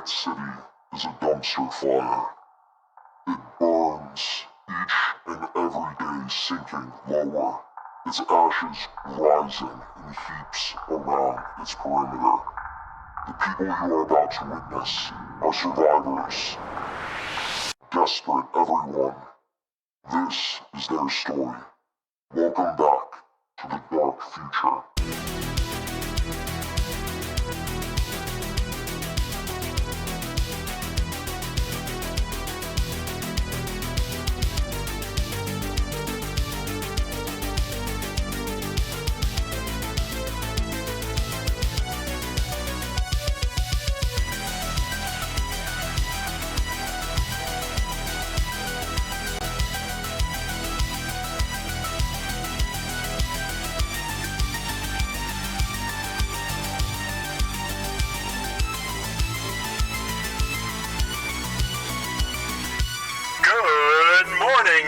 Night City is a dumpster fire. It burns each and every day, sinking lower, its ashes rising in heaps around its perimeter. The people you are about to witness are survivors. Desperate, everyone. This is their story. Welcome back to the dark future.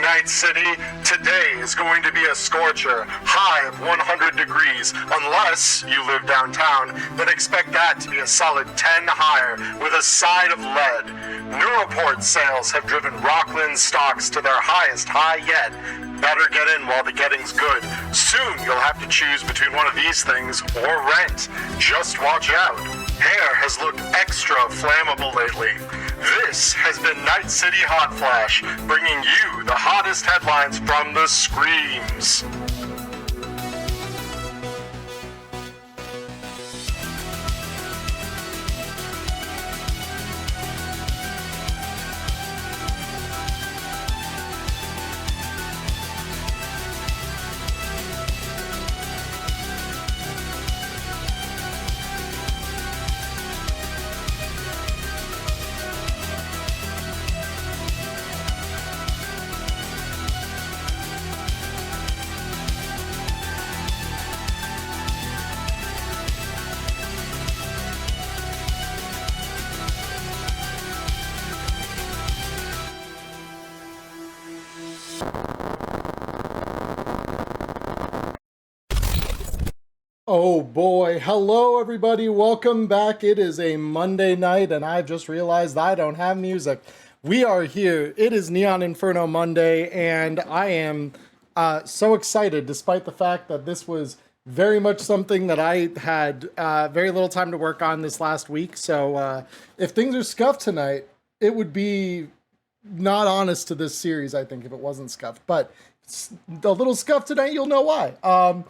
Night City. Today is going to be a scorcher, high of 100 degrees. Unless you live downtown, then expect that to be a solid 10 higher with a side of lead. Neuroport sales have driven Rockland stocks to their highest high yet. Better get in while the getting's good. Soon you'll have to choose between one of these things or rent. Just watch out. Hair has looked extra flammable lately. This has been Night City Hot Flash, bringing you the hottest headlines from the screams. Oh boy, hello everybody, welcome back. It is a Monday night and I've just realized I don't have music. We are here, it is Neon Inferno Monday and I am so excited despite the fact that this was very much something that I had very little time to work on this last week. So if things are scuffed tonight, it would be not honest to this series, I think, if it wasn't scuffed. But it's a little scuffed tonight, you'll know why.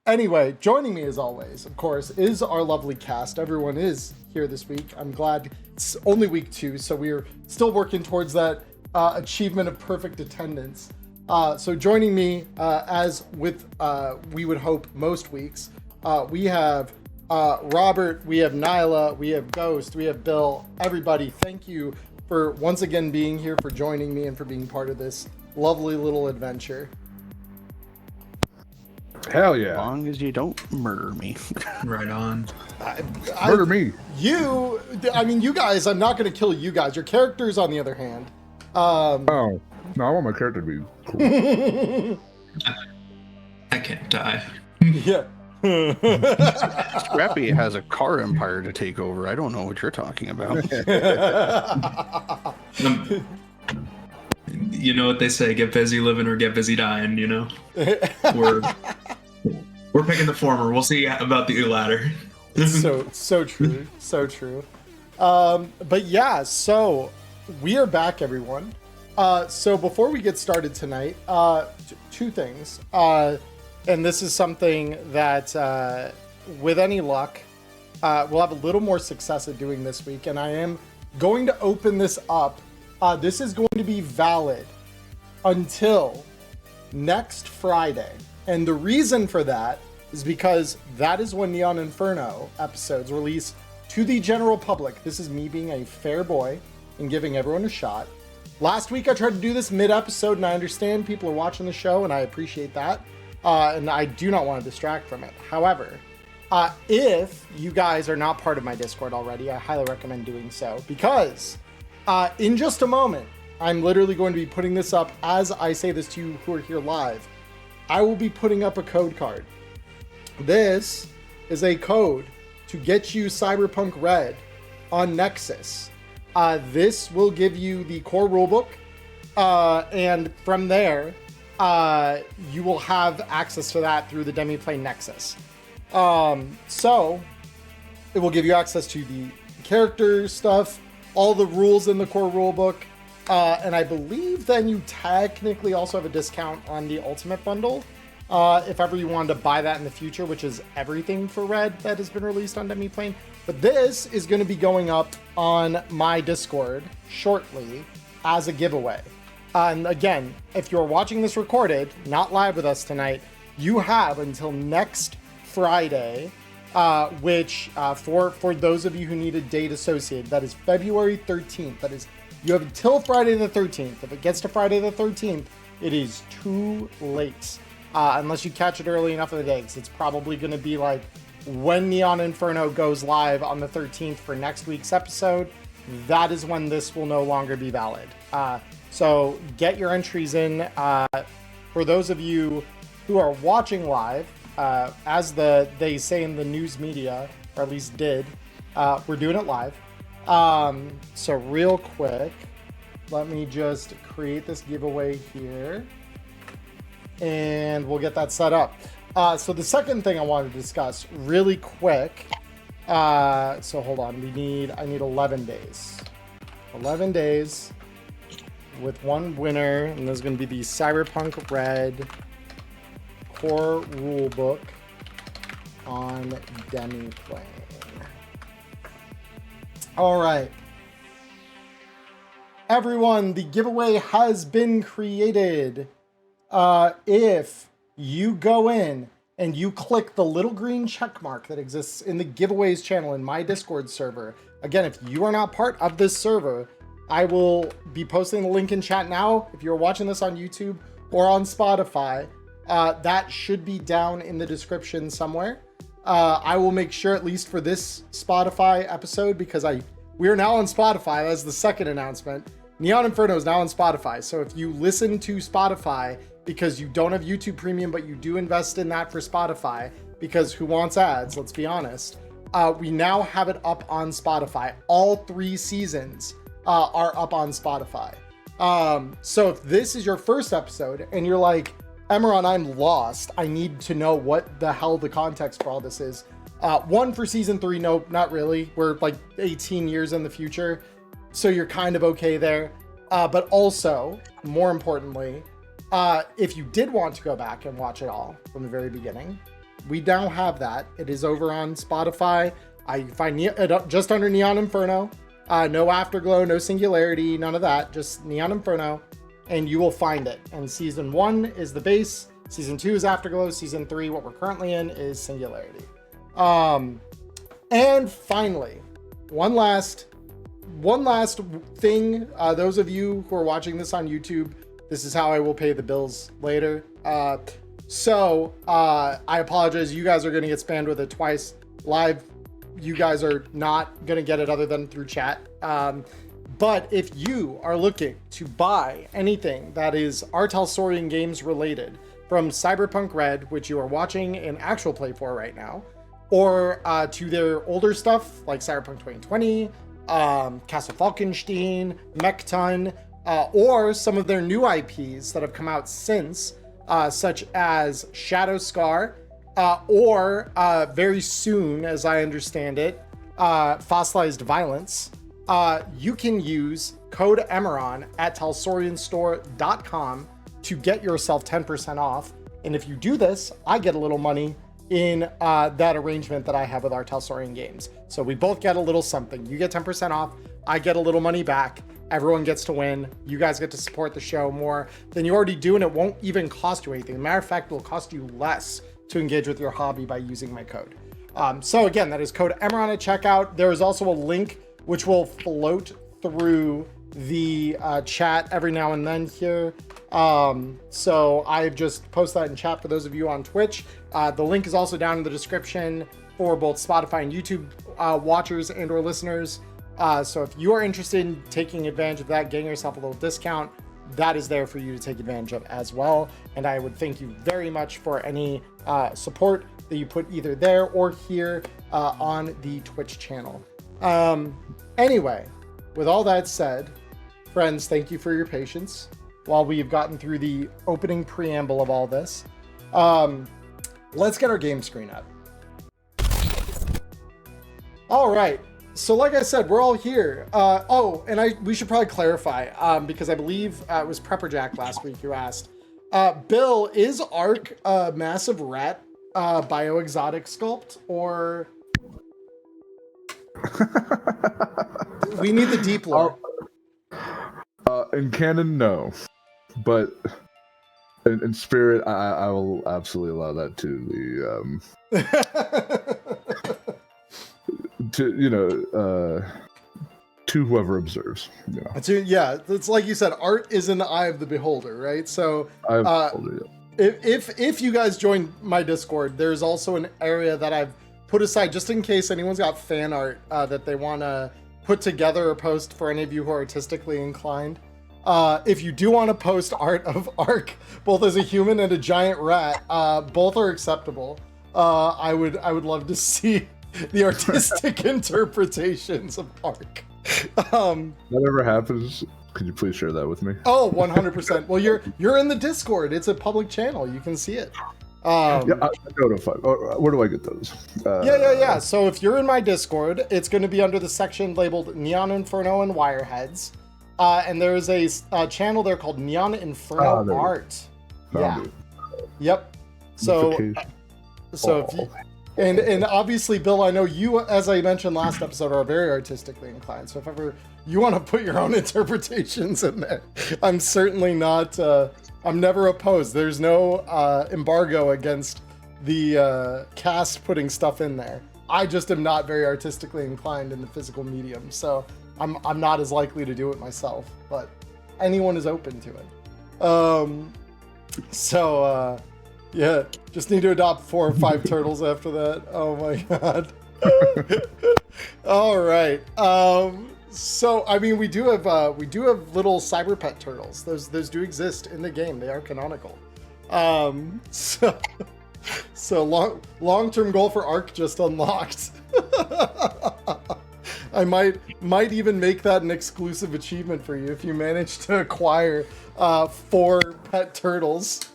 Anyway, joining me as always, of course, is our lovely cast. Everyone is here this week. I'm glad it's only week 2, so we're still working towards that achievement of perfect attendance. So joining me, as with we would hope most weeks, we have Robert, we have Nyla, we have Ghost, we have Bill. Everybody, thank you for once again being here, for joining me, and for being part of this lovely little adventure. Hell yeah. As long as you don't murder me. Right on. Murder me. You guys, I'm not going to kill you guys. Your characters, on the other hand. Oh, no, I want my character to be cool. I can't die. Yeah. Scrappy has a car empire to take over. I don't know what you're talking about. You know what they say, get busy living or get busy dying, you know? We're picking the former. We'll see about the latter. so true. So true. But yeah, so we are back, everyone. So before we get started tonight, two things. And this is something that, with any luck, we'll have a little more success at doing this week. And I am going to open this up. This is going to be valid until next Friday. And the reason for that is because that is when Neon Inferno episodes release to the general public. This is me being a fair boy and giving everyone a shot. Last week I tried to do this mid-episode, and I understand people are watching the show, and I appreciate that. And I do not want to distract from it. However, if you guys are not part of my Discord already, I highly recommend doing so, because in just a moment, I'm literally going to be putting this up as I say this to you who are here live. I will be putting up a code card. This is a code to get you Cyberpunk Red on Nexus. This will give you the core rulebook, and from there, you will have access to that through the Demiplane Nexus. So it will give you access to the character stuff, all the rules in the core rulebook, and I believe then you technically also have a discount on the Ultimate Bundle, if ever you wanted to buy that in the future, which is everything for Red that has been released on Demiplane. But this is going to be going up on my Discord shortly as a giveaway. And again, if you're watching this recorded, not live with us tonight, you have until next Friday, which for those of you who need a date associated, that is February 13th. That is, you have until Friday the 13th. If it gets to Friday the 13th, it is too late. Unless you catch it early enough in the day, because it's probably going to be like when Neon Inferno goes live on the 13th for next week's episode. That is when this will no longer be valid. So get your entries in. For those of you who are watching live, as they say in the news media, or at least did, we're doing it live. So real quick, let me just create this giveaway here, and we'll get that set up. So the second thing I wanted to discuss really quick. So hold on, I need 11 days. 11 days with one winner, and there's going to be the Cyberpunk Red core rulebook on Demiplane. All right. Everyone, the giveaway has been created. If you go in and you click the little green check mark that exists in the giveaways channel in my Discord server. Again, if you are not part of this server, I will be posting the link in chat now. If you're watching this on YouTube or on Spotify, that should be down in the description somewhere. I will make sure, at least for this Spotify episode, because we are now on Spotify. That's the second announcement. Neon Inferno is now on Spotify. So if you listen to Spotify because you don't have YouTube Premium, but you do invest in that for Spotify, because who wants ads? Let's be honest. We now have it up on Spotify. All 3 seasons are up on Spotify. So if this is your first episode and you're like, Emmerron, I'm lost, I need to know what the hell the context for all this is. One, for season 3, no, not really. We're like 18 years in the future, so you're kind of okay there. But also, more importantly, if you did want to go back and watch it all from the very beginning, we now have that. It is over on Spotify. I find it just under Neon Inferno. No Afterglow, no Singularity, none of that. Just Neon Inferno, and you will find it. And season 1 is the base. Season 2 is Afterglow. Season 3, what we're currently in, is Singularity. And finally, one last thing. Those of you who are watching this on YouTube, this is how I will pay the bills later. So I apologize. You guys are going to get spammed with it twice live. You guys are not going to get it other than through chat. But if you are looking to buy anything that is Talsorian Games related, from Cyberpunk Red, which you are watching an actual play for right now, or to their older stuff like Cyberpunk 2020, Castle Falkenstein, Mechton, or some of their new IPs that have come out since, such as Shadow Scar, or very soon, as I understand it, Fossilized Violence, you can use code Emmerron at talsorianstore.com to get yourself 10% off. And if you do this, I get a little money in that arrangement that I have with our Talsorian Games. So we both get a little something. You get 10% off, I get a little money back. Everyone gets to win. You guys get to support the show more than you already do, and it won't even cost you anything. As a matter of fact, it will cost you less to engage with your hobby by using my code. So again, that is code Emmerron at checkout. There is also a link which will float through the chat every now and then here. So I've just posted that in chat for those of you on Twitch. The link is also down in the description for both Spotify and YouTube watchers and or listeners. So if you are interested in taking advantage of that, getting yourself a little discount, that is there for you to take advantage of as well. And I would thank you very much for any support that you put either there or here on the Twitch channel. Anyway, with all that said, friends, thank you for your patience while we've gotten through the opening preamble of all this. Let's get our game screen up. All right. So like I said, we're all here. We should probably clarify, because I believe it was Prepper Jack last week who asked, Bill, is Ark a massive rat bioexotic sculpt, or we need the deep lore? In canon, no. But in spirit, I will absolutely allow that to the to whoever observes. Yeah, it's like you said, art is in the eye of the beholder, right? So if you guys join my Discord, there's also an area that I've put aside just in case anyone's got fan art that they want to put together or post for any of you who are artistically inclined. If you do want to post art of Ark, both as a human and a giant rat, both are acceptable. I would love to see the artistic interpretations of Ark. Whatever happens, could you please share that with me? Oh, 100%. Well, you're in the Discord. It's a public channel. You can see it. I'm notified. Where do I get those? Yeah. So if you're in my Discord, it's going to be under the section labeled Neon Inferno and Wireheads. And there's a channel there called Neon Inferno Art. Yeah. Yep. So if you, and obviously, Bill, I know you, as I mentioned last episode, are very artistically inclined. So if ever you want to put your own interpretations in there, I'm certainly not. I'm never opposed. There's no embargo against the cast putting stuff in there. I just am not very artistically inclined in the physical medium, so I'm not as likely to do it myself. But anyone is open to it. Yeah, just need to adopt 4 or 5 turtles after that. Oh my god. All right. So I mean, we do have little cyber pet turtles. Those do exist in the game. They are canonical. So long-term goal for Ark just unlocked. I might even make that an exclusive achievement for you if you manage to acquire 4 pet turtles.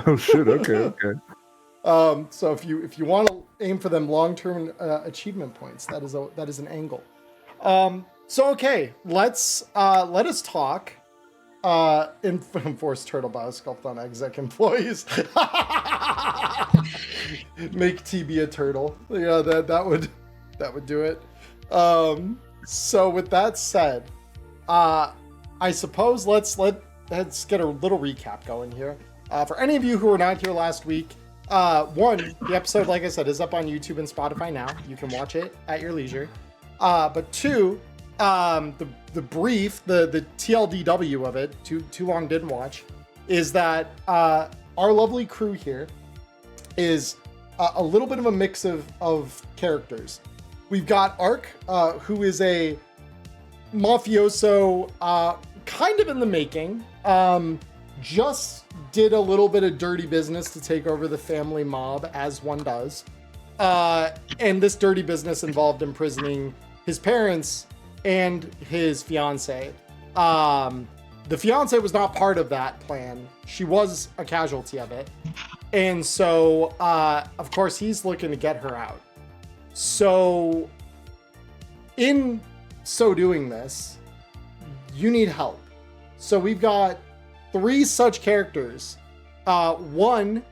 Oh shit! Okay. So if you want to aim for them long-term achievement points, that is an angle. So okay, let us talk. Enforce turtle biosculpt on exec employees. Make TB a turtle. Yeah, that would do it. So with that said, I suppose let's get a little recap going here. For any of you who were not here last week, the episode, like I said, is up on YouTube and Spotify now. You can watch it at your leisure. But 2, the brief, the TLDW of it, too long didn't watch, is that our lovely crew here is a little bit of a mix of characters. We've got Ark, who is a mafioso, kind of in the making. Just did a little bit of dirty business to take over the family mob, as one does. And this dirty business involved imprisoning his parents and his fiance. The fiance was not part of that plan. She was a casualty of it. And so, of course, he's looking to get her out. So, in so doing this, you need help. So we've got 3 such characters. 1,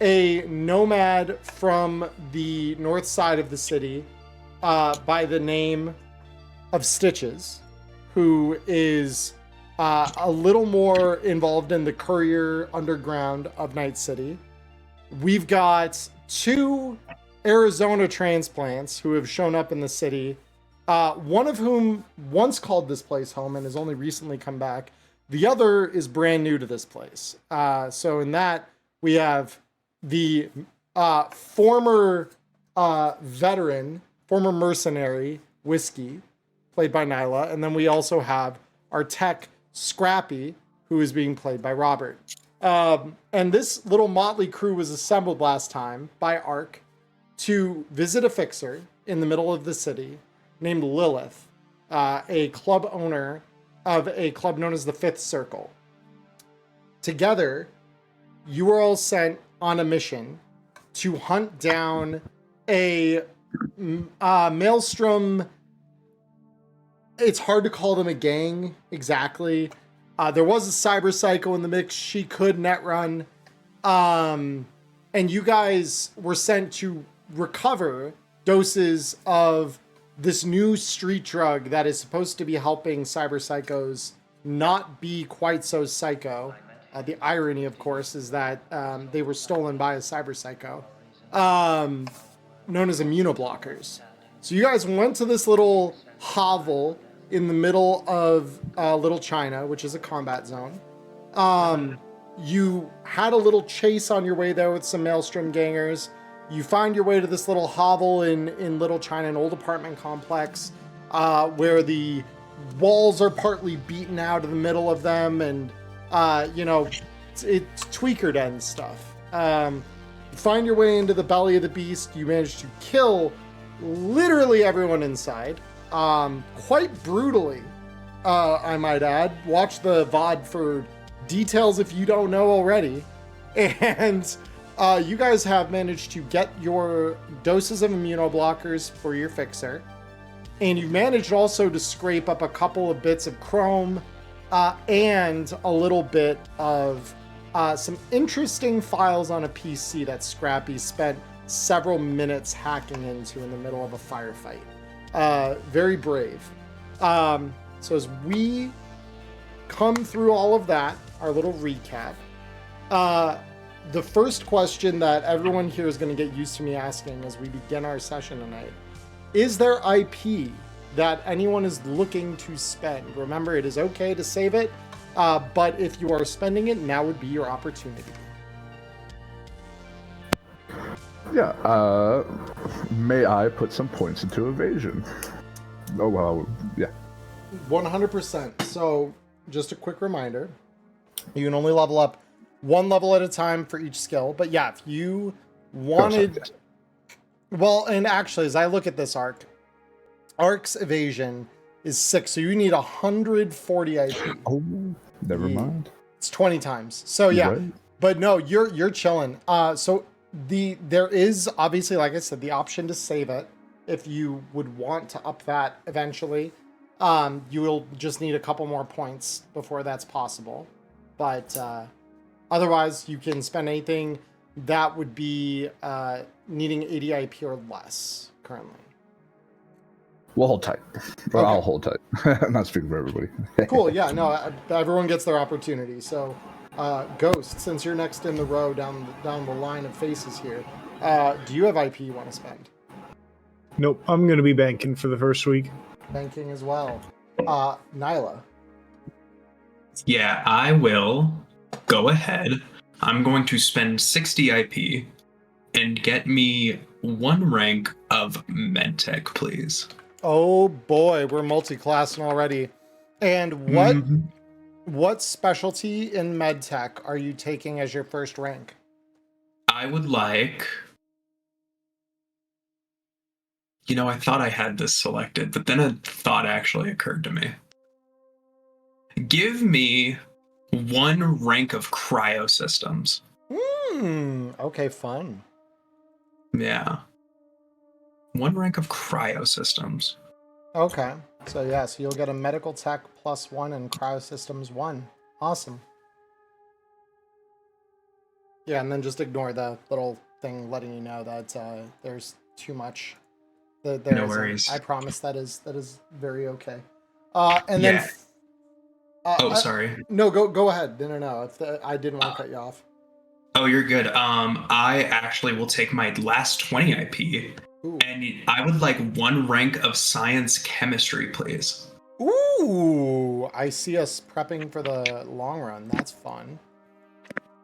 a nomad from the north side of the city by the name of Stitches, who is a little more involved in the courier underground of Night City. We've got 2 Arizona transplants who have shown up in the city, one of whom once called this place home and has only recently come back. The other is brand new to this place. So in that, we have the former veteran, former mercenary, Whiskey, played by Nyla. And then we also have our tech, Scrappy, who is being played by Robert. And this little motley crew was assembled last time by Ark to visit a fixer in the middle of the city named Lilith. a club owner of a club known as the Fifth Circle. Together, you were all sent on a mission to hunt down a Maelstrom. It's hard to call them a gang exactly. There was a cyber psycho in the mix. She could net run. And you guys were sent to recover doses of this new street drug that is supposed to be helping cyber psychos not be quite so psycho. The irony, of course, is that they were stolen by a cyber psycho known as immunoblockers. So you guys went to this little hovel in the middle of Little China, which is a combat zone. You had a little chase on your way there with some Maelstrom gangers. You find your way to this little hovel in Little China, an old apartment complex, where the walls are partly beaten out of the middle of them, and it's tweaker den stuff. You find your way into the belly of the beast. You manage to kill literally everyone inside, quite brutally, I might add. Watch the VOD for details if you don't know already. And you guys have managed to get your doses of immunoblockers for your fixer. And you've managed also to scrape up a couple of bits of chrome and a little bit of some interesting files on a PC that Scrappy spent several minutes hacking into in the middle of a firefight. Very brave. So as we come through all of that, our little recap, the first question that everyone here is going to get used to me asking as we begin our session tonight: is there IP that anyone is looking to spend? Remember, it is okay to save it, but if you are spending it, now would be your opportunity. Yeah, may I put some points into evasion? Oh, well, yeah. 100%. So, just a quick reminder, you can only level up one level at a time for each skill. But yeah, if you wanted... Well, and actually, as I look at this Arc's evasion is 6, so you need 140 IP. Oh, never mind. It's 20 times. So yeah, Right. But no, you're chilling. So there is obviously, like I said, the option to save it if you would want to up that eventually. You will just need a couple more points before that's possible. But otherwise, you can spend anything that would be needing 80 IP or less currently. We'll hold tight. Well, Okay. I'll hold tight. I'm not speaking for everybody. Cool. Yeah. No. Everyone gets their opportunity. So, Ghost, since you're next in the row down the line of faces here, do you have IP you want to spend? Nope, I'm going to be banking for the first week. Banking as well. Nyla. Yeah, I will go ahead. I'm going to spend 60 IP and get me 1 rank of medtech, please. Oh boy, we're multi-classing already. And what specialty in medtech are you taking as your first rank? I would like... I thought I had this selected, but then a thought actually occurred to me. Give me 1 rank of cryosystems. Okay, fun. Yeah. 1 rank of cryosystems. Okay. So you'll get a medical tech +1 and cryosystems 1. Awesome. Yeah, and then just ignore the little thing letting you know that there's too much. No worries. I promise that is very okay. And then. Sorry. No, go ahead. No. I didn't want to cut you off. Oh, you're good. I actually will take my last 20 IP, Ooh. and I would like 1 rank of science chemistry, please. Ooh, I see us prepping for the long run. That's fun.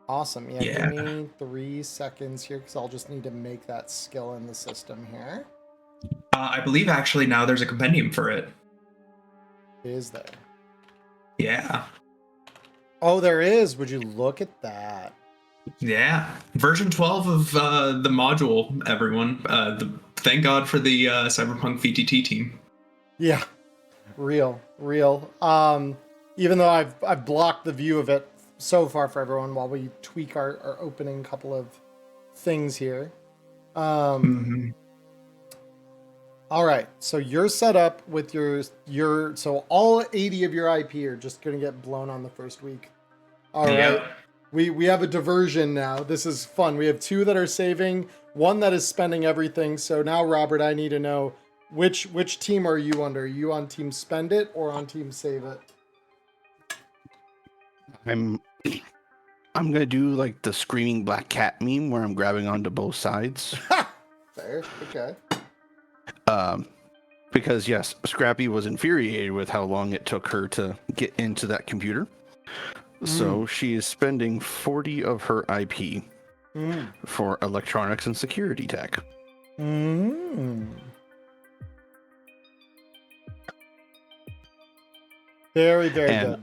Awesome. Yeah. Give me 3 seconds here because I'll just need to make that skill in the system here. I believe actually now there's a compendium for it. Is there? Yeah. Oh, there is. Would you look at that? Yeah. Version 12 of the module, everyone. Thank God for the Cyberpunk VTT team. Yeah. Real. Even though I've blocked the view of it so far for everyone while we tweak our opening couple of things here. All right, so you're set up with your so all 80 of your IP are just gonna get blown on the first week. All right, we have a diversion now. This is fun. We have 2 that are saving, 1 that is spending everything. So now, Robert, I need to know which team are you under? Are you on team spend it or on team save it? I'm gonna do like the screaming black cat meme where I'm grabbing onto both sides. Fair, okay. Because yes, Scrappy was infuriated with how long it took her to get into that computer. So she is spending 40 of her IP for electronics and security tech. Very good.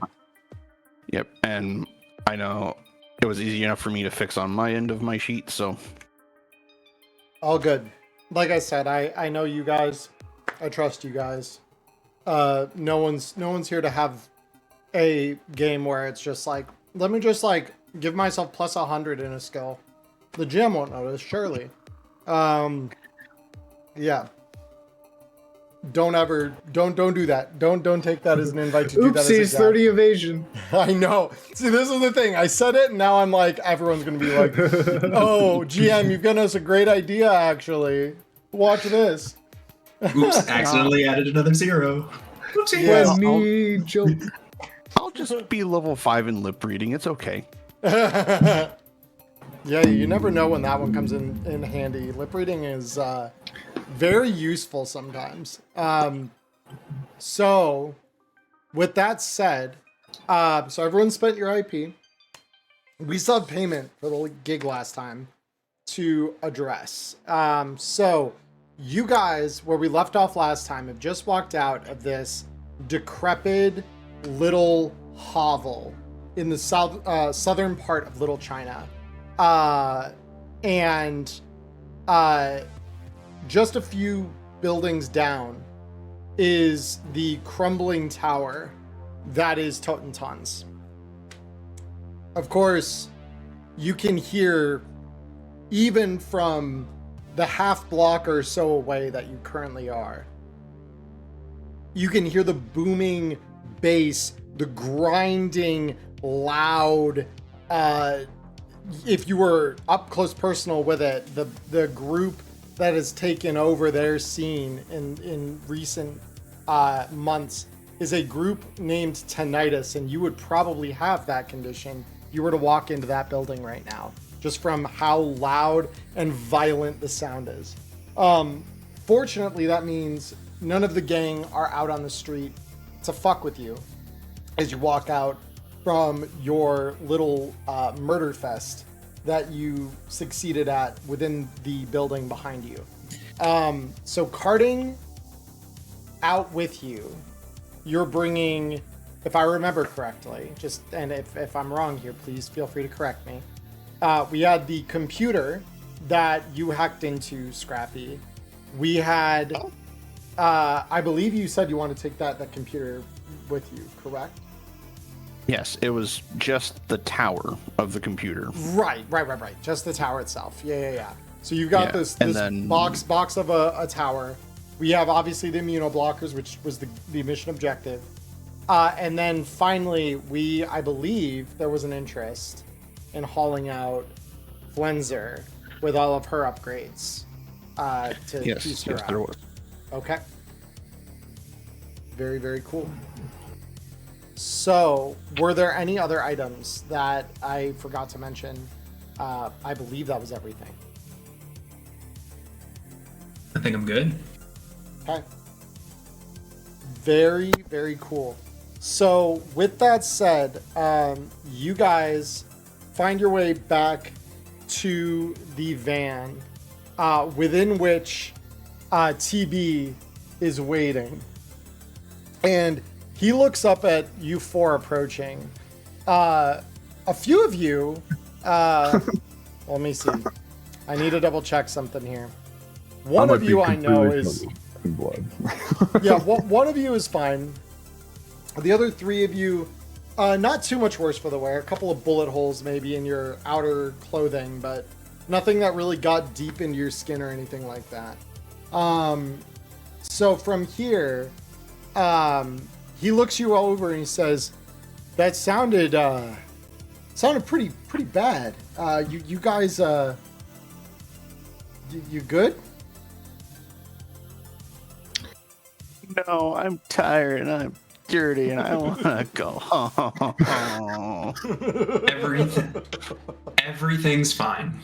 Yep, and I know it was easy enough for me to fix on my end of my sheet, so All good. Like I said, I know you guys. I trust you guys. No one's here to have a game where it's just like, let me just like give myself plus 100 in a skill. The GM won't notice, surely. Yeah. Don't do that. Don't take that as an invite to do that. Oopsies, 30 evasion. I know. See, this is the thing. I said it, and now I'm like, everyone's gonna be like, "Oh, GM, you've given us a great idea. Actually, watch this." Oops, accidentally added another 0. Oopsie. Yeah. I'll just be level 5 in lip reading. It's okay. Yeah, you never know when that one comes in handy. Lip reading is very useful sometimes. So, with that said, so everyone spent your IP. We still have payment for the gig last time to address. So, you guys, where we left off last time, have just walked out of this decrepit little hovel in the southern part of Little China. And just a few buildings down is the crumbling tower that is Totentanz. Of course, you can hear, even from the half block or so away that you currently are, you can hear the booming bass, the grinding, loud, if you were up close personal with it, the group that has taken over their scene in recent months is a group named Tinnitus, and you would probably have that condition if you were to walk into that building right now, just from how loud and violent the sound is. Fortunately, that means none of the gang are out on the street to fuck with you as you walk out from your little murder fest that you succeeded at within the building behind you. So carting out with you, you're bringing, if I remember correctly, and if I'm wrong here, please feel free to correct me. We had the computer that you hacked into, Scrappy. We had, I believe you said you want to take that computer with you, correct? Yes, it was just the tower of the computer. Right. Just the tower itself. Yeah. So you've got this box of a tower. We have obviously the immunoblockers, which was the mission objective. And then finally, I believe there was an interest in hauling out Flenser with all of her upgrades to piece her out. There was. Okay. Very, very cool. So, were there any other items that I forgot to mention? I believe that was everything. I think I'm good. Okay. Very, very cool. So, with that said, you guys find your way back to the van, within which TB is waiting. And he looks up at you four approaching. A few of you, let me see. I need to double check something here. One of you I know is, in blood. Yeah, one of you is fine. The other three of you, not too much worse for the wear. A couple of bullet holes maybe in your outer clothing, but nothing that really got deep into your skin or anything like that. So from here, he looks you all over and he says, "That sounded pretty bad. You guys, you good?" No, I'm tired and I'm dirty and I want to go home. Everything's fine.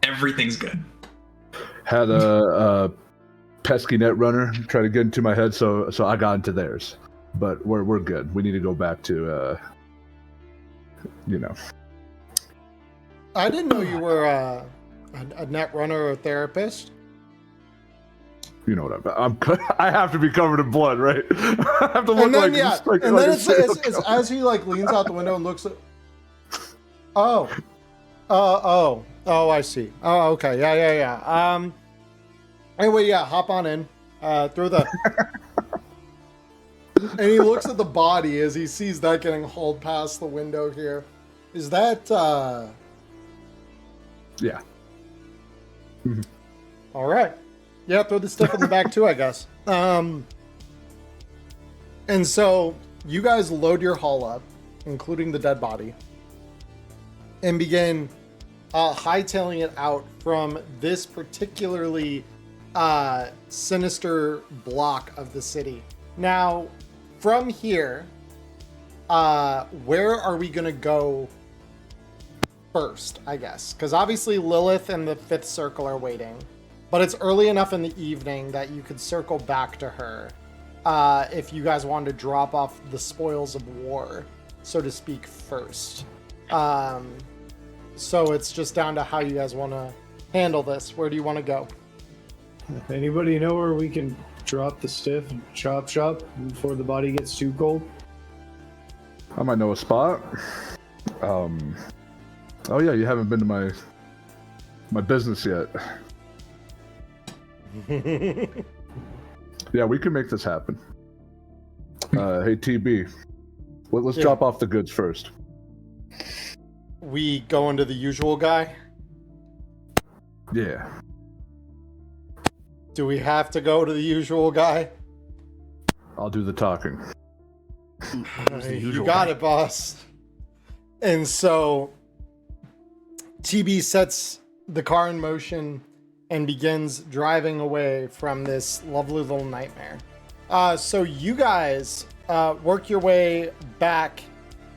Everything's good. Had a pesky net runner try to get into my head, so I got into theirs. But we're good. We need to go back to I didn't know you were a net runner or a therapist. You know what I have to be covered in blood, right? I have to look Then it's as he like leans out the window and looks at. Oh, I see. Oh, okay, yeah. Anyway, yeah, hop on in. Through the. And he looks at the body as he sees that getting hauled past the window here. Is that? Yeah. Mm-hmm. All right. Yeah, throw the stuff in the back too, I guess. And so you guys load your haul up, including the dead body, and begin hightailing it out from this particularly sinister block of the city. Now, from here, where are we going to go first, I guess? Because obviously Lilith and the Fifth Circle are waiting. But it's early enough in the evening that you could circle back to her if you guys wanted to drop off the spoils of war, so to speak, first. So it's just down to how you guys want to handle this. Where do you want to go? Anybody know where we can drop the stiff and chop before the body gets too cold? I might know a spot. Oh yeah, you haven't been to my business yet. Yeah, we can make this happen. Hey TB, let's drop off the goods first. We go into the usual guy? Yeah. Do we have to go to the usual guy? I'll do the talking. You got it, boss. And so TB sets the car in motion and begins driving away from this lovely little nightmare. So you guys work your way back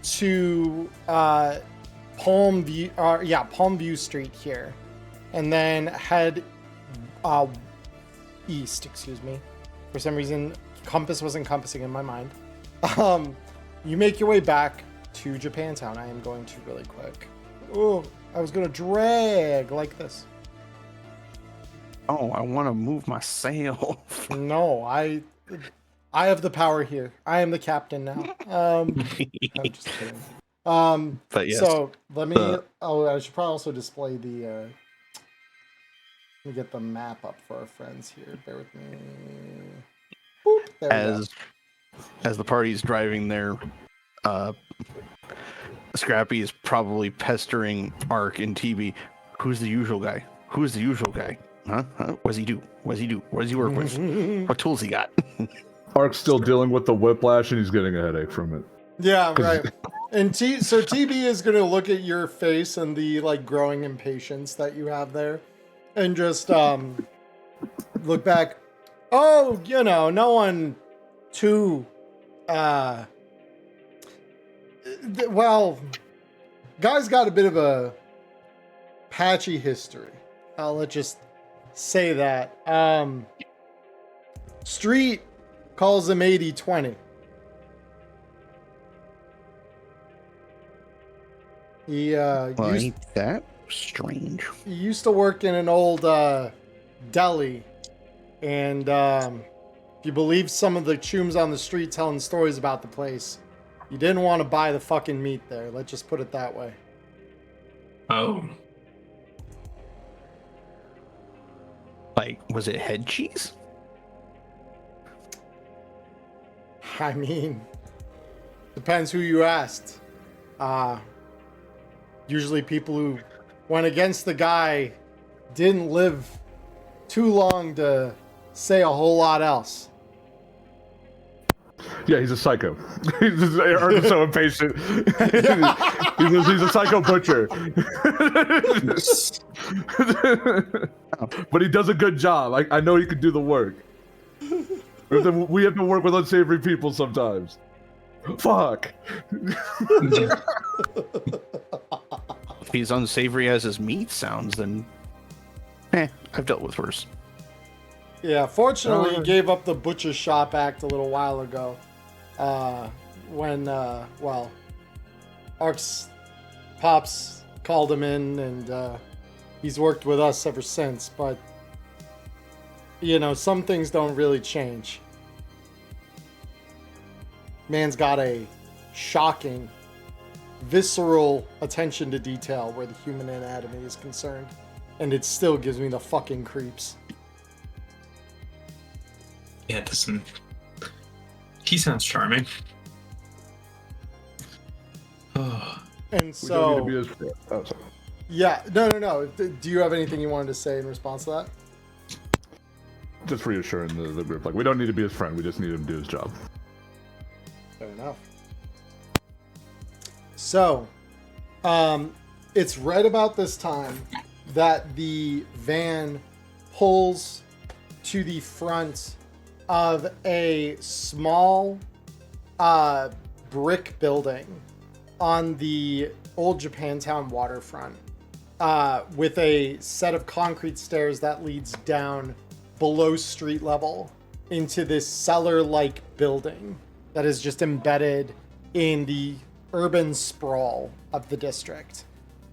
to Palm View Street here, and then head east. Excuse me. For some reason, compass was encompassing in my mind. You make your way back to Japantown. I am going to really quick. Oh, I was gonna drag like this. Oh, I want to move my sail. No, I have the power here. I am the captain now. I'm just kidding. But yes, so let me. I should probably also display the. Let me get the map up for our friends here. Bear with me. Boop, there we go. As the party's driving there, Scrappy is probably pestering Ark and TB. Who's the usual guy? Who's the usual guy? Huh? What does he do? What does he do? What does he work with? What tools he got? Ark's still dealing with the whiplash and he's getting a headache from it. Yeah, right. And so TB is going to look at your face and the like growing impatience that you have there, and just look back. Oh, no one too. Well, guy's got a bit of a patchy history. Let's just say that. Street calls him 80-20. He Ain't that strange? He used to work in an old deli, and if you believe some of the chooms on the street telling stories about the place, you didn't want to buy the fucking meat there. Let's just put it that way. Oh. Like, was it head cheese? I mean, depends who you asked. Usually people who went against the guy didn't live too long to say a whole lot else. Yeah, he's a psycho. He's just so impatient. he's a psycho butcher. But he does a good job. I know he can do the work. We have to work with unsavory people sometimes. Fuck. If he's unsavory as his meat sounds, then I've dealt with worse. Yeah, fortunately, he gave up the Butcher Shop Act a little while ago. When Ark's Pops called him in, and he's worked with us ever since. But, you know, some things don't really change. Man's got a shocking, visceral attention to detail where the human anatomy is concerned. And it still gives me the fucking creeps. Yeah, it doesn't. He sounds charming. Oh. And so, we don't need to be his friend. Oh, sorry. Yeah, no. Do you have anything you wanted to say in response to that? Just reassuring the group. Like, we don't need to be his friend. We just need him to do his job. Fair enough. So, it's right about this time that the van pulls to the front of a small brick building on the old Japantown waterfront with a set of concrete stairs that leads down below street level into this cellar-like building that is just embedded in the urban sprawl of the district.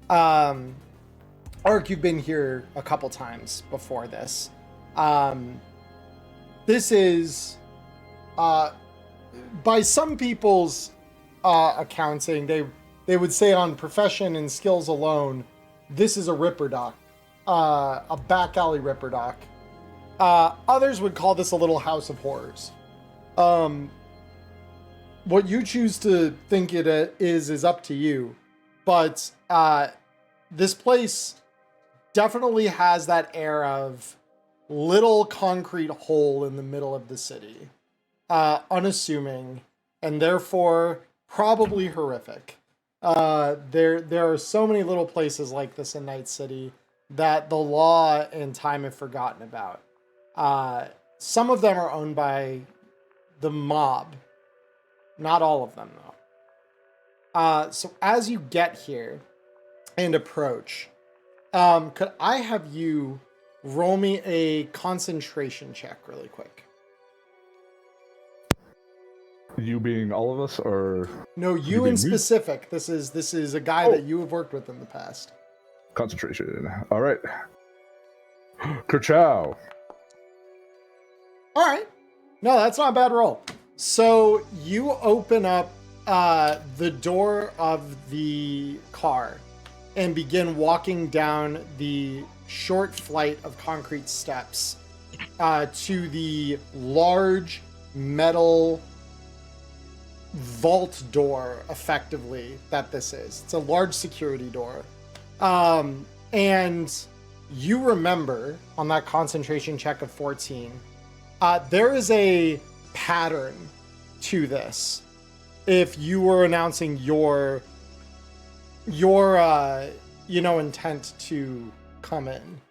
Ark, you've been here a couple times before this. This is, by some people's accounting, they would say on profession and skills alone, this is a ripper dock, a back alley ripper dock. Others would call this a little house of horrors. What you choose to think it is up to you, but this place definitely has that air of little concrete hole in the middle of the city, unassuming, and therefore probably horrific. There are so many little places like this in Night City that the law and time have forgotten about. Some of them are owned by the mob. Not all of them, though. So as you get here and approach, could I have you roll me a concentration check really quick? You being all of us, or no, you in specific. This is a guy that you have worked with in the past. Concentration. All right. Kerchow. All right. No, that's not a bad roll. So you open up the door of the car and begin walking down the short flight of concrete steps to the large metal vault door, effectively, that this is. It's a large security door. And you remember on that concentration check of 14, there is a pattern to this. If you were announcing your intent to come in,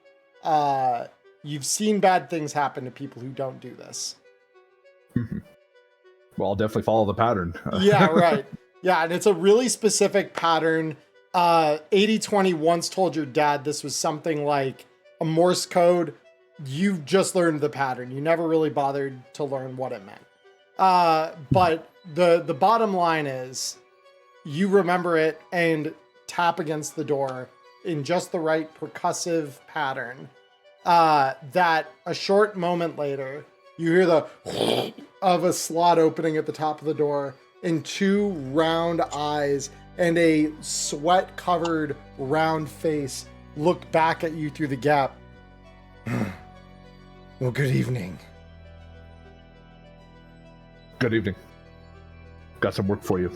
you've seen bad things happen to people who don't do this. Well, I'll definitely follow the pattern. Yeah, right. Yeah, and it's a really specific pattern. 8020 once told your dad this was something like a Morse code. You've just learned the pattern. You never really bothered to learn what it meant. But the bottom line is you remember it and tap against the door in just the right percussive pattern. That a short moment later, you hear the of a slot opening at the top of the door and two round eyes and a sweat-covered round face look back at you through the gap. Well, good evening. Good evening. Got some work for you.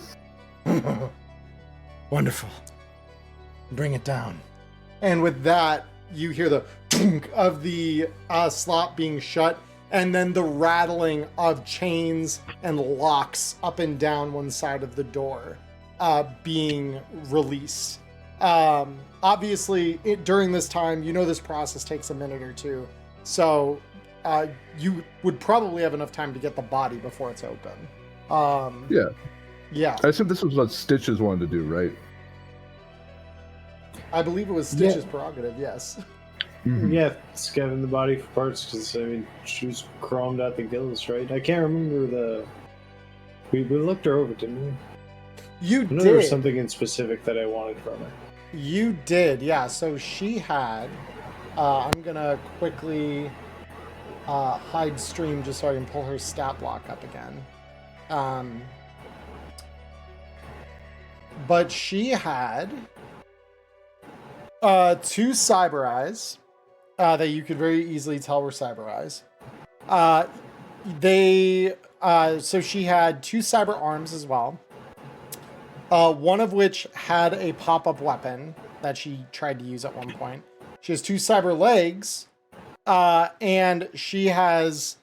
Wonderful. Bring it down. And with that, you hear the thunk of the slot being shut, and then the rattling of chains and locks up and down one side of the door being released. Obviously, during this time, you know this process takes a minute or two, so you would probably have enough time to get the body before it's open. Yeah. I assume this was what Stitches wanted to do, right? I believe it was Stitch's prerogative, yes. Mm-hmm. Yeah, scavenging the body for parts, because, I mean, she was chromed at the gills, right? I can't remember the... We looked her over, didn't we? You I know did. there was something in specific that I wanted from her. You did, yeah. So she had... I'm going to quickly hide stream just so I can pull her stat block up again. But she had 2 cyber eyes that you could very easily tell were cyber eyes. So she had 2 cyber arms as well. One of which had a pop-up weapon that she tried to use at one point. She has 2 cyber legs, and she has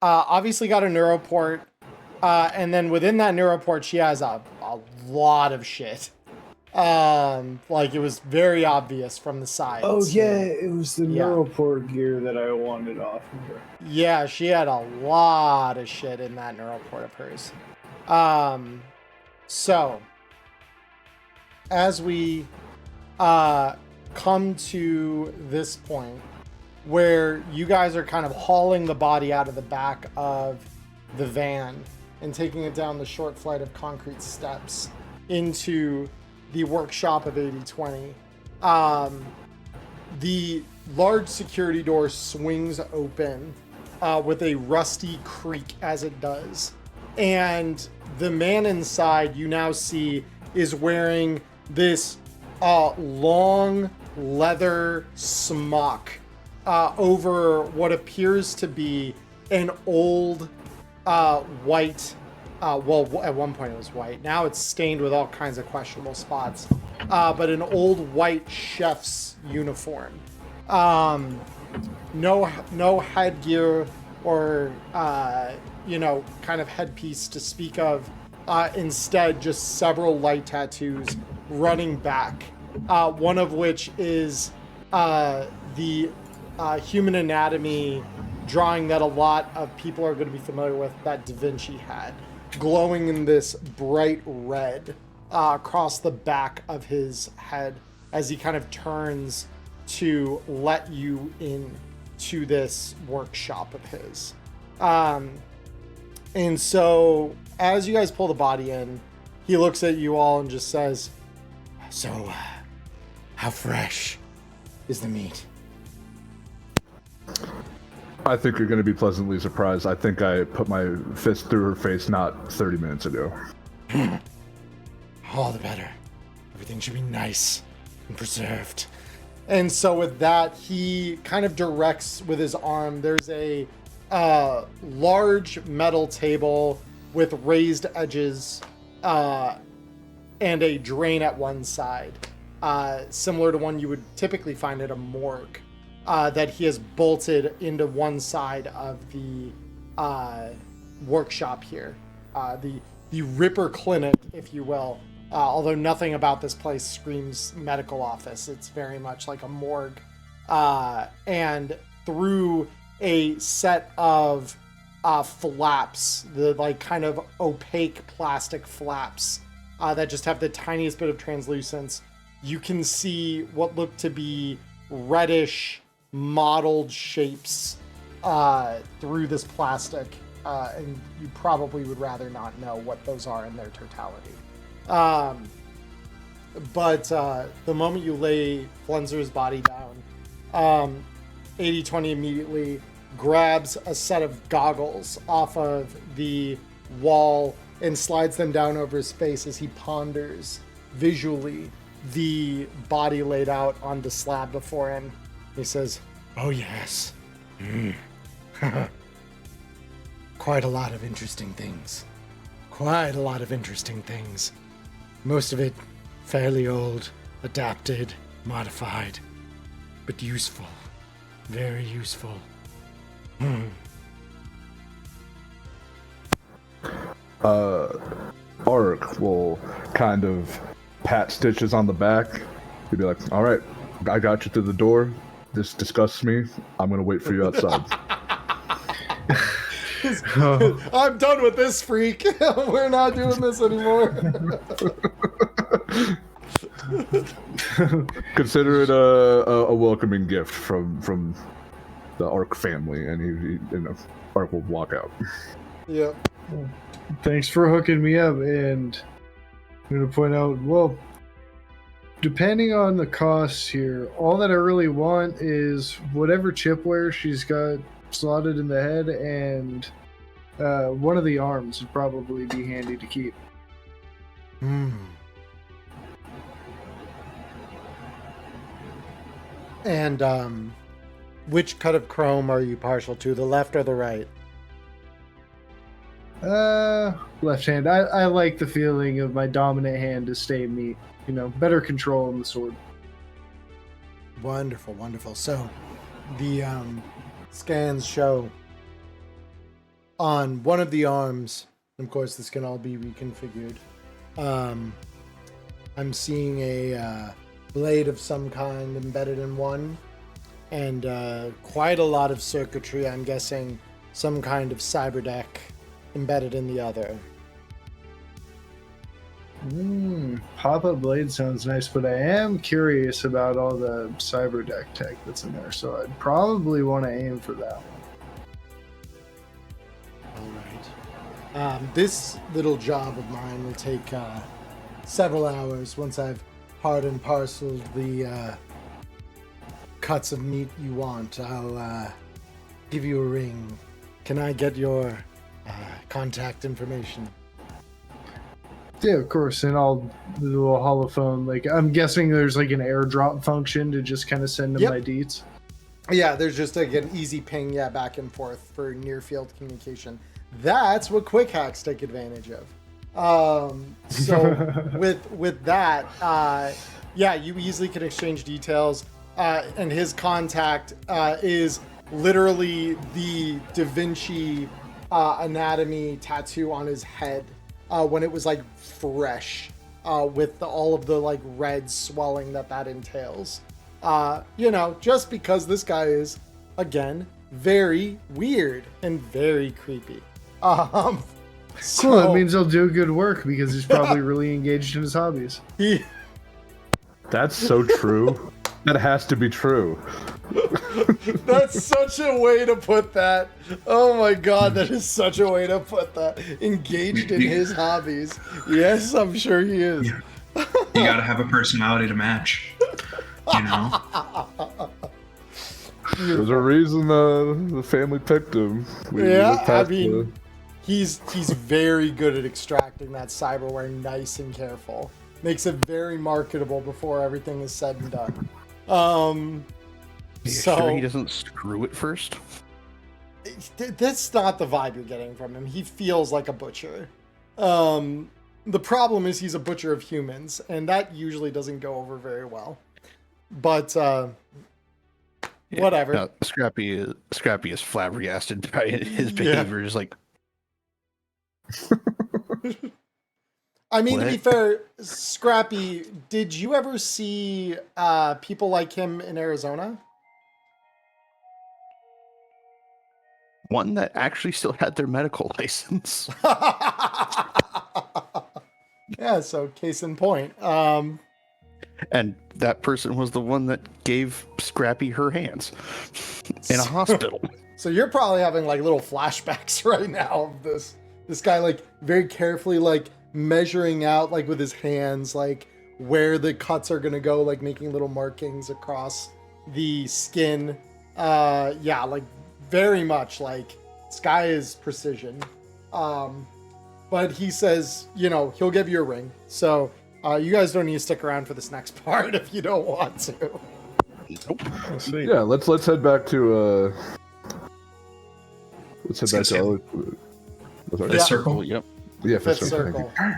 obviously got a neuroport. And then within that neuroport, she has a lot of shit. Like it was very obvious from the side. Oh yeah, it was the neuroport gear that I wanted off of her. Yeah, she had a lot of shit in that neuroport of hers. So as we come to this point where you guys are kind of hauling the body out of the back of the van and taking it down the short flight of concrete steps into the workshop of 8020. The large security door swings open with a rusty creak as it does. And the man inside, you now see, is wearing this long leather smock over what appears to be an old white, well, at one point it was white. Now it's stained with all kinds of questionable spots. But an old white chef's uniform. No headgear or, kind of headpiece to speak of. Instead, just several light tattoos running back. One of which is the human anatomy drawing that a lot of people are going to be familiar with that Da Vinci had, glowing in this bright red across the back of his head as he kind of turns to let you in to this workshop of his. And so as you guys pull the body in, he looks at you all and just says, "So, how fresh is the meat?" I think you're going to be pleasantly surprised. I think I put my fist through her face not 30 minutes ago. All the better. Everything should be nice and preserved. And so with that, he kind of directs with his arm. There's a large metal table with raised edges and a drain at one side, similar to one you would typically find at a morgue. That he has bolted into one side of the workshop here. The Ripper Clinic, if you will. Although nothing about this place screams medical office. It's very much like a morgue. And through a set of flaps, the like kind of opaque plastic flaps that just have the tiniest bit of translucence, you can see what look to be reddish mottled shapes through this plastic, and you probably would rather not know what those are in their totality. But the moment you lay Flenzer's body down, 8020 immediately grabs a set of goggles off of the wall and slides them down over his face as he ponders visually the body laid out on the slab before him. He says, "Oh yes, Quite a lot of interesting things. Quite a lot of interesting things. Most of it fairly old, adapted, modified, but useful. Very useful. Ark will kind of pat Stitches on the back. He'll be like, all right, I got you through the door. This disgusts me. I'm going to wait for you outside. I'm done with this freak. We're not doing this anymore. Consider it a welcoming gift from the Ark family, and Ark will walk out. Yep. Thanks for hooking me up, and I'm going to point out, well, depending on the costs here, all that I really want is whatever chipware she's got slotted in the head, and one of the arms would probably be handy to keep. And which cut of chrome are you partial to, the left or the right? Left hand. I like the feeling of my dominant hand to stay me. Better control on the sword. Wonderful, wonderful. So, the scans show on one of the arms, and of course this can all be reconfigured. I'm seeing a blade of some kind embedded in one, and quite a lot of circuitry. I'm guessing some kind of cyberdeck embedded in the other. Pop-up blade sounds nice, but I am curious about all the cyberdeck tech that's in there, so I'd probably want to aim for that one. All right. This little job of mine will take several hours once I've part and parceled the cuts of meat you want. I'll give you a ring. Can I get your contact information? Yeah, of course, and I'll do a little holophone. I'm guessing there's an airdrop function to just kind of send them my deets. Yeah, there's just an easy ping, back and forth for near field communication. That's what quick hacks take advantage of. So with that, you easily can exchange details. And his contact is literally the Da Vinci anatomy tattoo on his head. When it was fresh, with all of the red swelling that entails. Just because this guy is, again, very weird and very creepy. Cool, that means he'll do good work because he's probably really engaged in his hobbies. That's so true. That has to be true. That's such a way to put that. Oh my god, that is such a way to put that. Engaged in his hobbies. Yes, I'm sure he is. You gotta have a personality to match. There's a reason the family picked him. He's very good at extracting that cyberware nice and careful. Makes it very marketable before everything is said and done. Sure he doesn't screw it first? That's not the vibe you're getting from him. He feels like a butcher. The problem is he's a butcher of humans, and that usually doesn't go over very well. But whatever. No, Scrappy is flabbergasted by his behavior. Just I mean, to be fair, Scrappy, did you ever see people like him in Arizona? One that actually still had their medical license. Yeah, so case in point. And that person was the one that gave Scrappy her hands in a hospital. So you're probably having little flashbacks right now of this guy very carefully measuring out with his hands where the cuts are gonna go, making little markings across the skin. Very much this guy is precision. But he says, he'll give you a ring. So you guys don't need to stick around for this next part if you don't want to. Nope. Yeah, let's head back to Let's head I back was to gonna our... Fifth circle? Yep. Yeah, Fifth fifth circle. circle.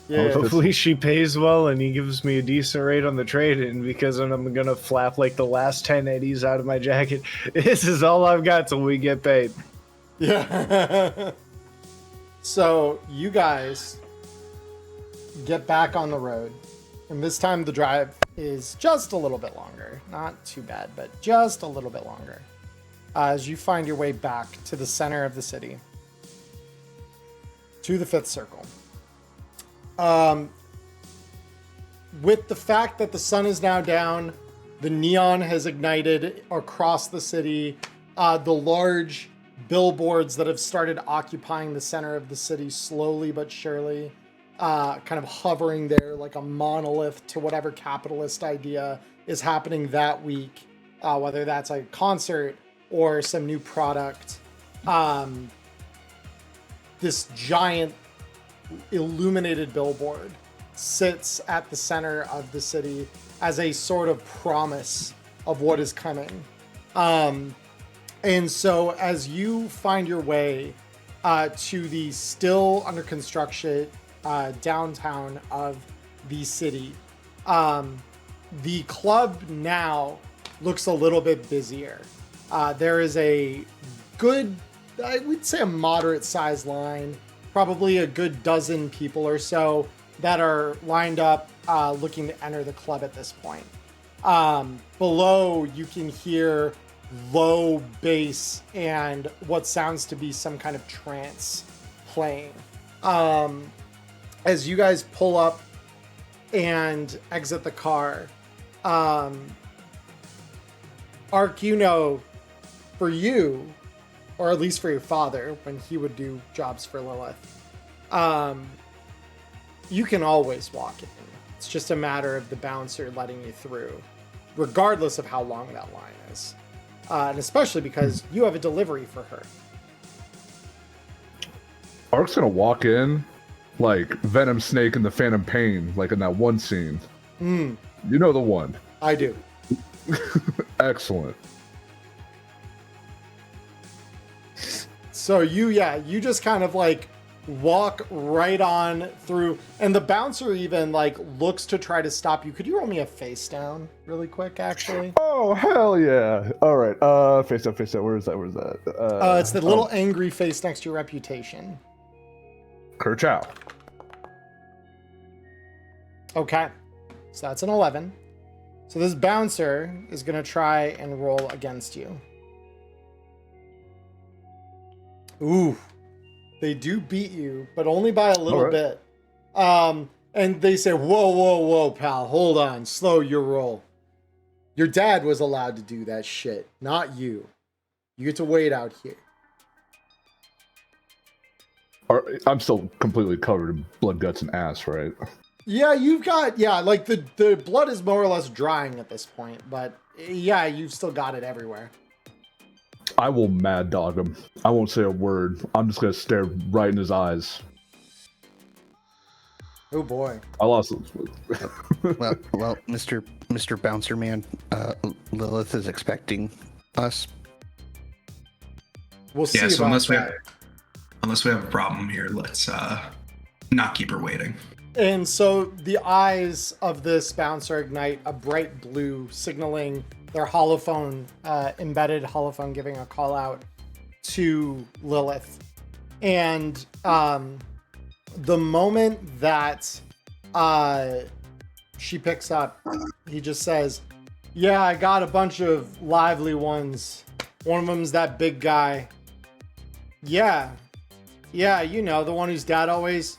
Yeah. Hopefully she pays well and he gives me a decent rate on the trade-in because then I'm gonna flap like the last 10 eddies out of my jacket. This is all I've got till we get paid. Yeah. So you guys get back on the road, and this time the drive is just a little bit longer. Not too bad, but just a little bit longer. As you find your way back to the center of the city, to the fifth circle. With the fact that the sun is now down, the neon has ignited across the city, the large billboards that have started occupying the center of the city slowly but surely, kind of hovering there like a monolith to whatever capitalist idea is happening that week, whether that's a concert or some new product. This giant illuminated billboard sits at the center of the city as a sort of promise of what is coming. And so as you find your way to the still under construction downtown of the city, the club now looks a little bit busier. There is a good, I would say a moderate sized line, probably a good dozen people or so that are lined up looking to enter the club at this point. Below, you can hear low bass and what sounds to be some kind of trance playing. As you guys pull up and exit the car, Ark, you know, for you, or at least for your father, when he would do jobs for Lilith, you can always walk in. It's just a matter of the bouncer letting you through, regardless of how long that line is. And especially because you have a delivery for her. Ark's gonna walk in like Venom Snake in the Phantom Pain, like in that one scene. You know the one. I do. Excellent. So you just kind of like walk right on through, and the bouncer even like looks to try to stop you. Could you roll me a face down really quick, actually? Oh, hell yeah. All right. Face up. Where is that? It's the little angry face next to your reputation. Kerchow. Okay. So that's an 11. So this bouncer is going to try and roll against you. Ooh. They do beat you, but only by a little bit. And they say, whoa, pal, hold on, slow your roll. Your dad was allowed to do that shit, not you. You get to wait out here. I'm still completely covered in blood, guts, and ass, right? Yeah, you've got, like the blood is more or less drying at this point, but yeah, you've still got it everywhere. I will mad dog him. I won't say a word. I'm just gonna stare right in his eyes. Oh boy. I lost it. well, Mr. Bouncer Man, Lilith is expecting us. We'll see. Yeah, so about unless we have a problem here, let's not keep her waiting. And so the eyes of this bouncer ignite a bright blue, signaling their holophone, embedded holophone, giving a call out to Lilith. And the moment that she picks up, he just says, yeah, I got a bunch of lively ones. One of them's that big guy. Yeah, you know, the one whose dad always...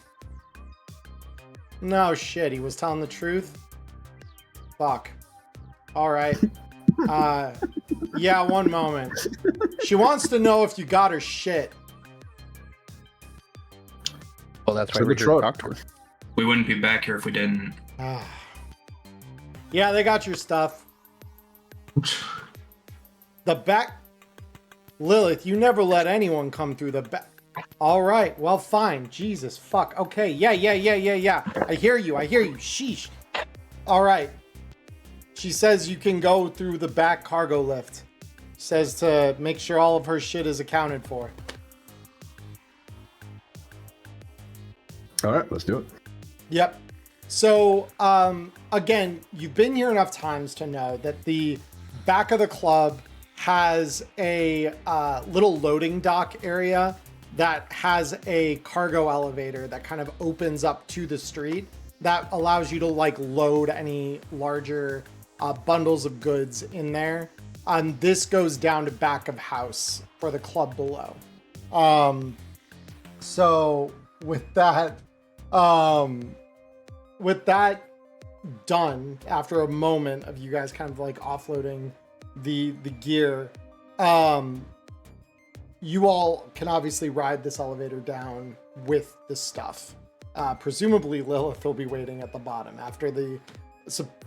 No shit, he was telling the truth? Fuck. Alright. Yeah, one moment. She wants to know if you got her shit. Well, that's why To we're the here to truck. talk to her. We wouldn't be back here if we didn't. Yeah, they got your stuff. The back... Lilith, you never let anyone come through the back. Alright, well, fine. Jesus, fuck. Okay, yeah. I hear you. Sheesh. Alright. She says you can go through the back cargo lift. Says to make sure all of her shit is accounted for. All right, let's do it. Yep. So, again, you've been here enough times to know that the back of the club has a little loading dock area that has a cargo elevator that kind of opens up to the street that allows you to like load any larger bundles of goods in there. This goes down to back of house for the club below. So with that done, after a moment of you guys kind of like offloading the gear, you all can obviously ride this elevator down with the stuff. Presumably Lilith will be waiting at the bottom after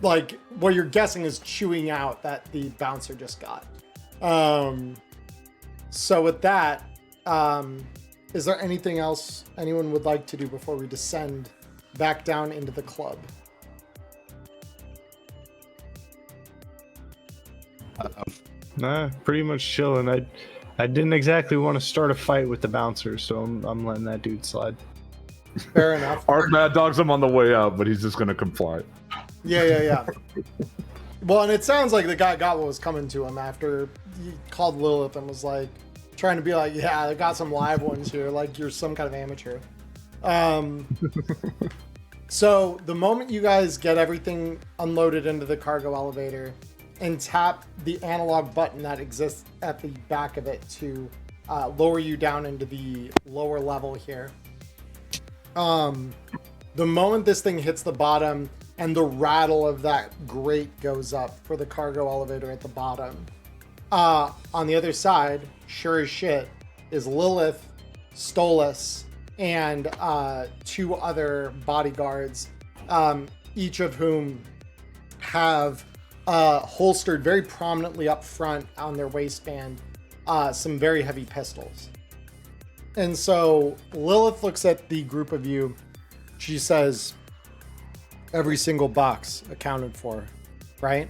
like what you're guessing is chewing out that the bouncer just got. So with that, is there anything else anyone would like to do before we descend back down into the club? Nah, pretty much chilling. I didn't exactly want to start a fight with the bouncer, so I'm letting that dude slide. Fair enough. Art Mad Dog's him on the way out, but he's just gonna comply. Yeah. Well, and it sounds like the guy got what was coming to him after he called Lilith and was like trying to be like, yeah, I got some live ones here, like you're some kind of amateur. So the moment you guys get everything unloaded into the cargo elevator and tap the analog button that exists at the back of it to lower you down into the lower level here. The moment this thing hits the bottom and the rattle of that grate goes up for the cargo elevator at the bottom, on the other side, sure as shit, is Lilith, Stolas, and 2 other bodyguards, each of whom have holstered very prominently up front on their waistband some very heavy pistols. And so Lilith looks at the group of you. She says, every single box accounted for, right?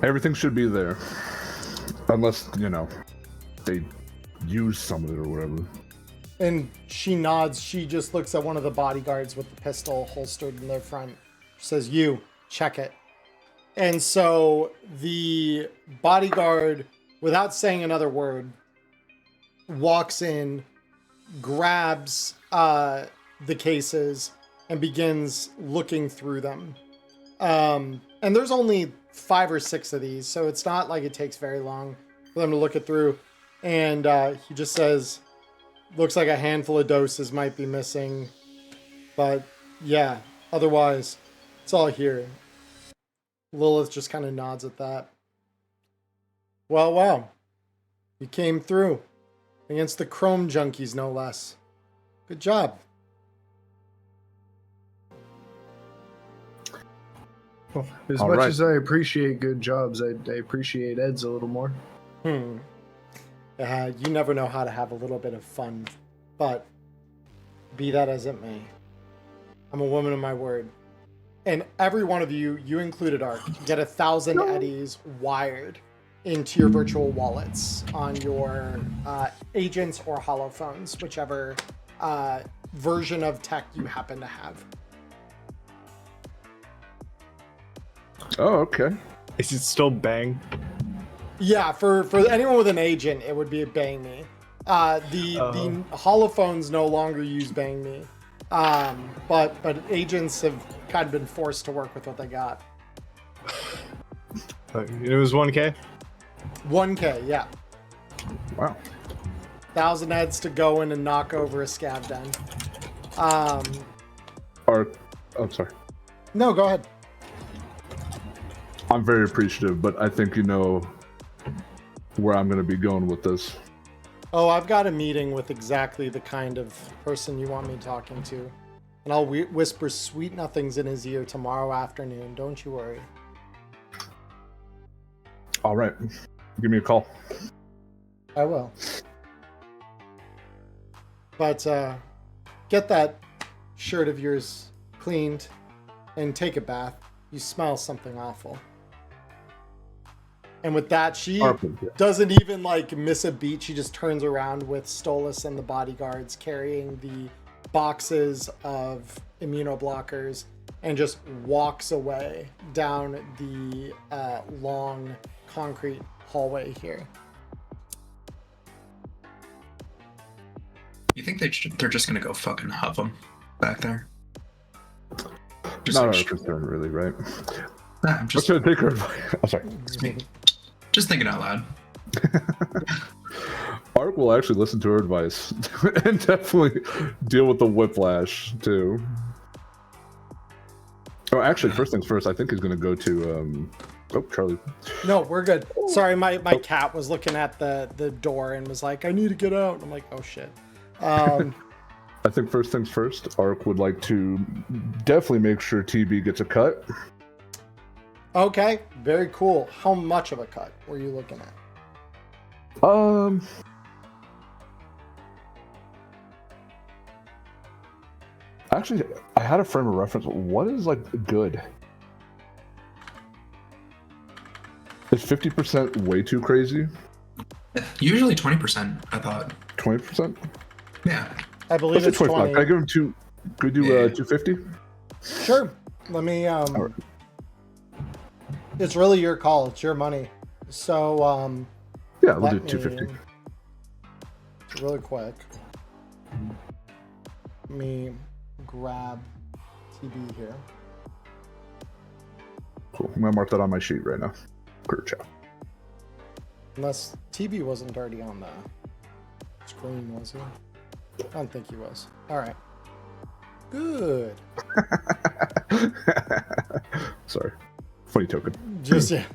Everything should be there. Unless, they use some of it or whatever. And she nods. She just looks at one of the bodyguards with the pistol holstered in their front. She says, you, check it. And so the bodyguard, without saying another word, walks in, grabs the cases, and begins looking through them. And there's only 5 or 6 of these, so it's not like it takes very long for them to look it through. And he just says, looks like a handful of doses might be missing, but yeah, otherwise it's all here. Lilith just kind of nods at that. Well, you came through against the chrome junkies, no less. Good job. Well, as All much right. as I appreciate good jobs, I appreciate Ed's a little more. You never know how to have a little bit of fun, but be that as it may, I'm a woman of my word. And every one of you, you included Art, get 1,000 eddies wired into your virtual wallets on your agents or holophones, whichever version of tech you happen to have. Oh, okay. Is it still Bang? Yeah, for anyone with an agent, it would be a Bang Me. The holophones no longer use Bang Me, but agents have kind of been forced to work with what they got. It was 1K? 1K, yeah. Wow. 1,000 eds to go in and knock over a scav den. I'm sorry. No, go ahead. I'm very appreciative, but I think you know where I'm going to be going with this. Oh, I've got a meeting with exactly the kind of person you want me talking to. And I'll whisper sweet nothings in his ear tomorrow afternoon. Don't you worry. All right. Give me a call. I will. But get that shirt of yours cleaned and take a bath. You smell something awful. And with that, she Arkwin, yeah. doesn't even like miss a beat. She just turns around with Stolas and the bodyguards carrying the boxes of immunoblockers and just walks away down the long concrete hallway here. You think they're just gonna go fucking huff them back there? Just Not like, our concern, really, right? I'm I'm just, trying to take her advice. I'm sorry. just thinking out loud. Ark will actually listen to her advice and definitely deal with the whiplash too. Oh, actually, first things first. I think he's going to go to. Oh, Charlie. No, we're good. Sorry, my cat was looking at the door and was like, "I need to get out." I'm like, "Oh shit." I think first things first. Ark would like to definitely make sure TB gets a cut. Okay, very cool. How much of a cut were you looking at? Actually, I had a frame of reference. What is like good? Is 50% way too crazy? Usually 20%, I thought. 20%? Yeah. I believe Let's it's say 25. 20. Can I give him two? Could we do 250? Sure. Let me. Alright. It's really your call. It's your money. So Yeah, we'll let do 250. really quick. Let me grab TB here. Cool. I'm gonna mark that on my sheet right now. Great job. Unless TB wasn't already on the screen, was he? I don't think he was. All right. Good. Sorry. Funny token. Just yeah,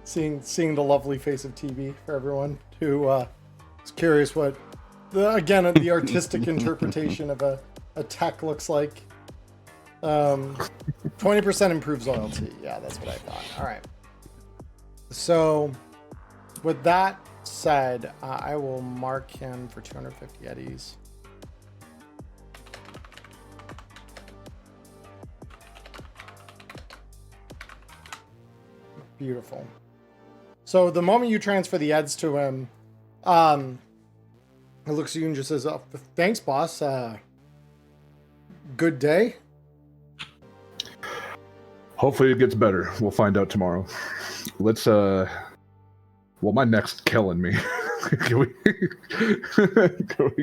seeing the lovely face of TB for everyone who is curious what the artistic interpretation of a tech looks like. 20% improves loyalty. Yeah, that's what I thought. All right. So, with that said, I will mark him for 250 eddies. Beautiful. So the moment you transfer the eds to him, he looks at you and just says, "Oh, thanks, boss. Good day." Hopefully it gets better. We'll find out tomorrow. Let's well, my neck's killing me. Can we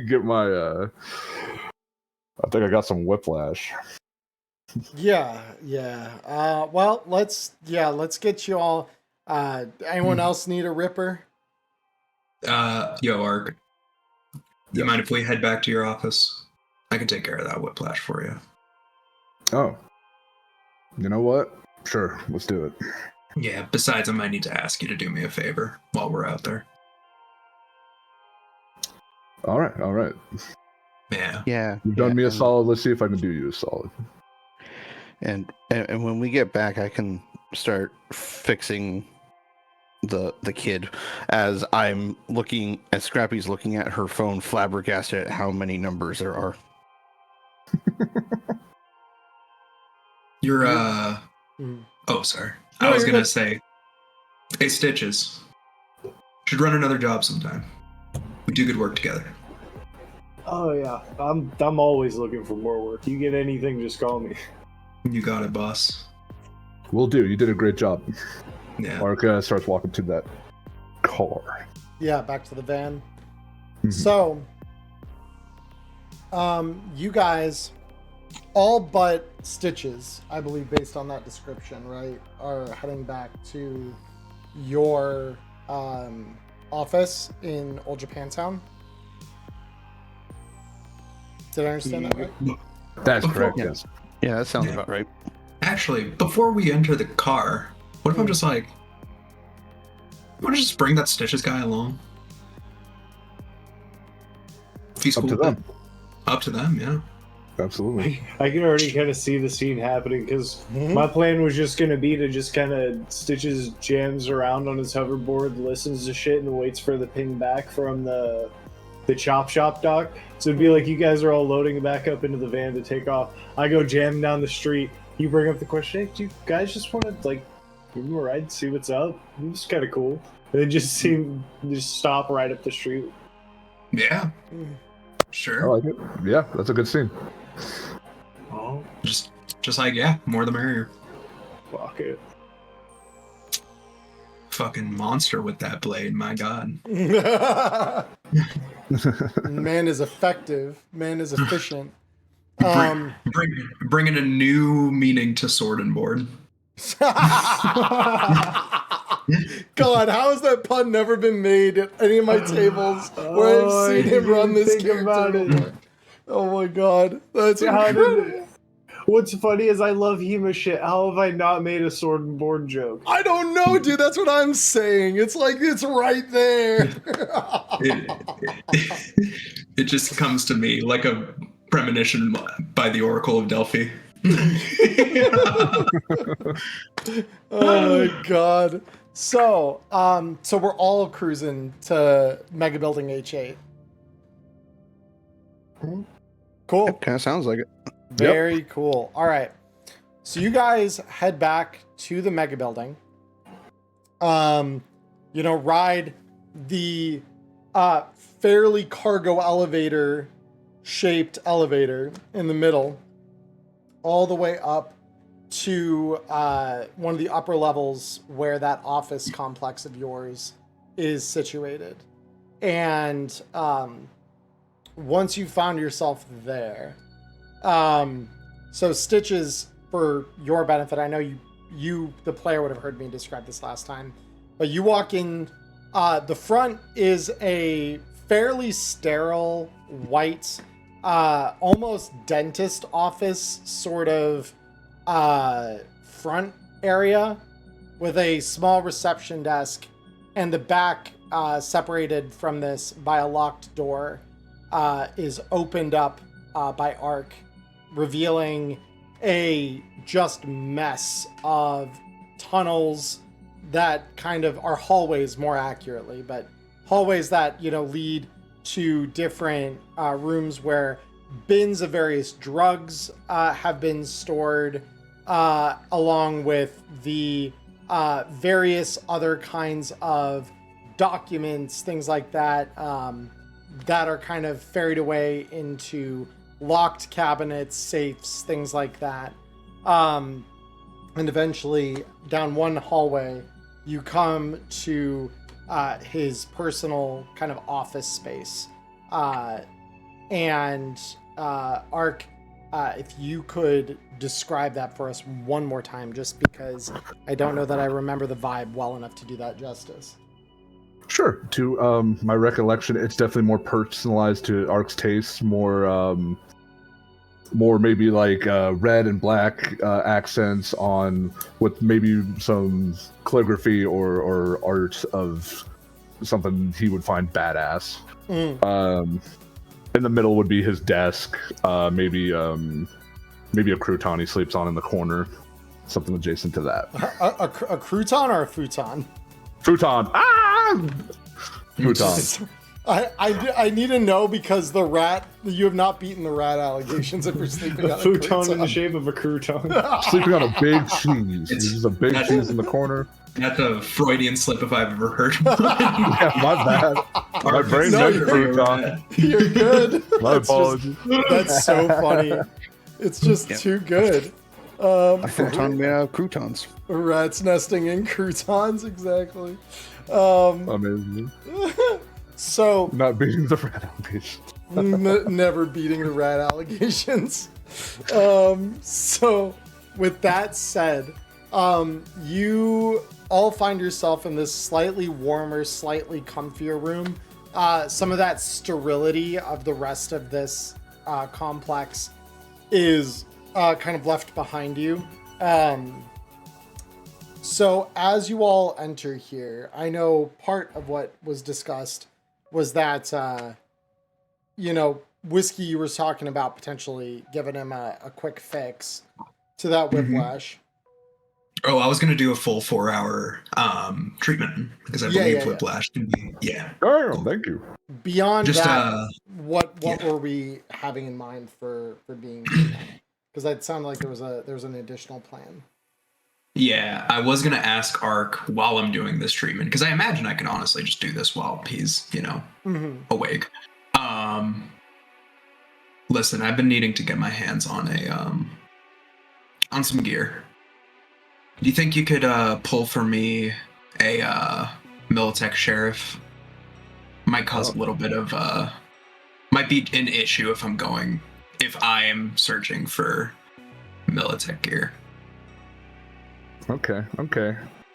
get my I think I got some whiplash. Yeah. Well, let's get you all. Anyone else need a ripper? Yo, Ark. You mind if we head back to your office? I can take care of that whiplash for you. Oh. You know what? Sure, let's do it. Yeah, besides, I might need to ask you to do me a favor while we're out there. All right. Yeah. You've done me a solid. Let's see if I can do you a solid. And when we get back, I can start fixing the kid as I'm looking, as Scrappy's looking at her phone, flabbergasted at how many numbers there are. You're Oh, sorry. No, I was you're gonna good. say, hey, Stitches. Should run another job sometime. We do good work together. Oh yeah, I'm always looking for more work. You get anything, just call me. You got it, boss. Will do. You did a great job. Yeah. Mark starts walking to that car. Yeah, back to the van. Mhm. So, you guys, all but Stitches, I believe, based on that description, right, are heading back to your office in Old Japantown. Did I understand that right? That's correct. Yes. Yeah, that sounds about right. Actually, before we enter the car, what if I'm just like, you want to just bring that Stitches guy along? If he's Up cool to with them. it. Up to them, yeah. Absolutely. I can already kind of see the scene happening because my plan was just going to be to just kind of Stitches jams around on his hoverboard, listens to shit, and waits for the ping back from the chop shop dock. So it'd be like you guys are all loading back up into the van to take off. I go jamming down the street. You bring up the question, hey, do you guys just want to like give him a ride, see what's up. It was kind of cool. And then just stop right up the street. Yeah. I Sure. like it. Yeah, that's a good scene. Oh, Just like, yeah, more the merrier. fuck it. Fucking monster with that blade, my god. Man is effective. Man is efficient. Bringing a new meaning to sword and board. God, how has that pun never been made at any of my tables where I've seen him run this character before? Oh my god, that's incredible. What's funny is I love Hema shit. How have I not made a sword and board joke? I don't know, dude. That's what I'm saying. It's like it's right there. It just comes to me like a premonition by the Oracle of Delphi. Oh my god. So we're all cruising to Mega Building H8. Cool. Kind of sounds like it. Very cool. All right. So you guys head back to the Mega Building. Ride the fairly cargo elevator shaped elevator in the middle all the way up to one of the upper levels where that office complex of yours is situated. And once you found yourself there, so Stitches, for your benefit, I know you the player would have heard me describe this last time, but you walk in, the front is a fairly sterile white, almost dentist office sort of front area with a small reception desk, and the back, separated from this by a locked door, is opened up by Arc, revealing a just mess of tunnels that kind of are hallways more accurately, but hallways that, lead to different rooms where bins of various drugs have been stored, along with the various other kinds of documents, things like that, that are kind of ferried away into locked cabinets, safes, things like that. And eventually, down one hallway, you come to his personal kind of office space. And Ark, if you could describe that for us one more time, just because I don't know that I remember the vibe well enough to do that justice. Sure. To my recollection, it's definitely more personalized to Ark's taste, more maybe like red and black accents on with maybe some calligraphy or art of something he would find badass. In the middle would be his desk, maybe a crouton he sleeps on in the corner, something adjacent to that. A crouton or a futon? Futon. Futon. I need to know, because you have not beaten the rat allegations if you're sleeping on a futon in the shape of a crouton. Sleeping on a big cheese. This is a big cheese in the corner. That's a Freudian slip if I've ever heard one. Yeah, my bad. My brain meant crouton. You're good. My apologies. That's so funny. It's just too good. A futon made out of croutons. Rats nesting in croutons, exactly. Amazing. So not beating the rat allegations. Never beating the rat allegations. So with that said, you all find yourself in this slightly warmer, slightly comfier room. Some of that sterility of the rest of this complex is kind of left behind you. So as you all enter here, I know part of what was discussed was that, Whiskey, you were talking about potentially giving him a quick fix to that whiplash. Oh, I was going to do a full 4-hour treatment, because I believe whiplash can be, Oh, thank you. Beyond just, that, what were we having in mind for being? Because that sounded like there was an additional plan. Yeah, I was gonna ask Ark while I'm doing this treatment because I imagine I can honestly just do this while he's, awake. Listen, I've been needing to get my hands on on some gear. Do you think you could pull for me a Militech Sheriff? Might cause a little bit of might be an issue if I am searching for Militech gear. Okay.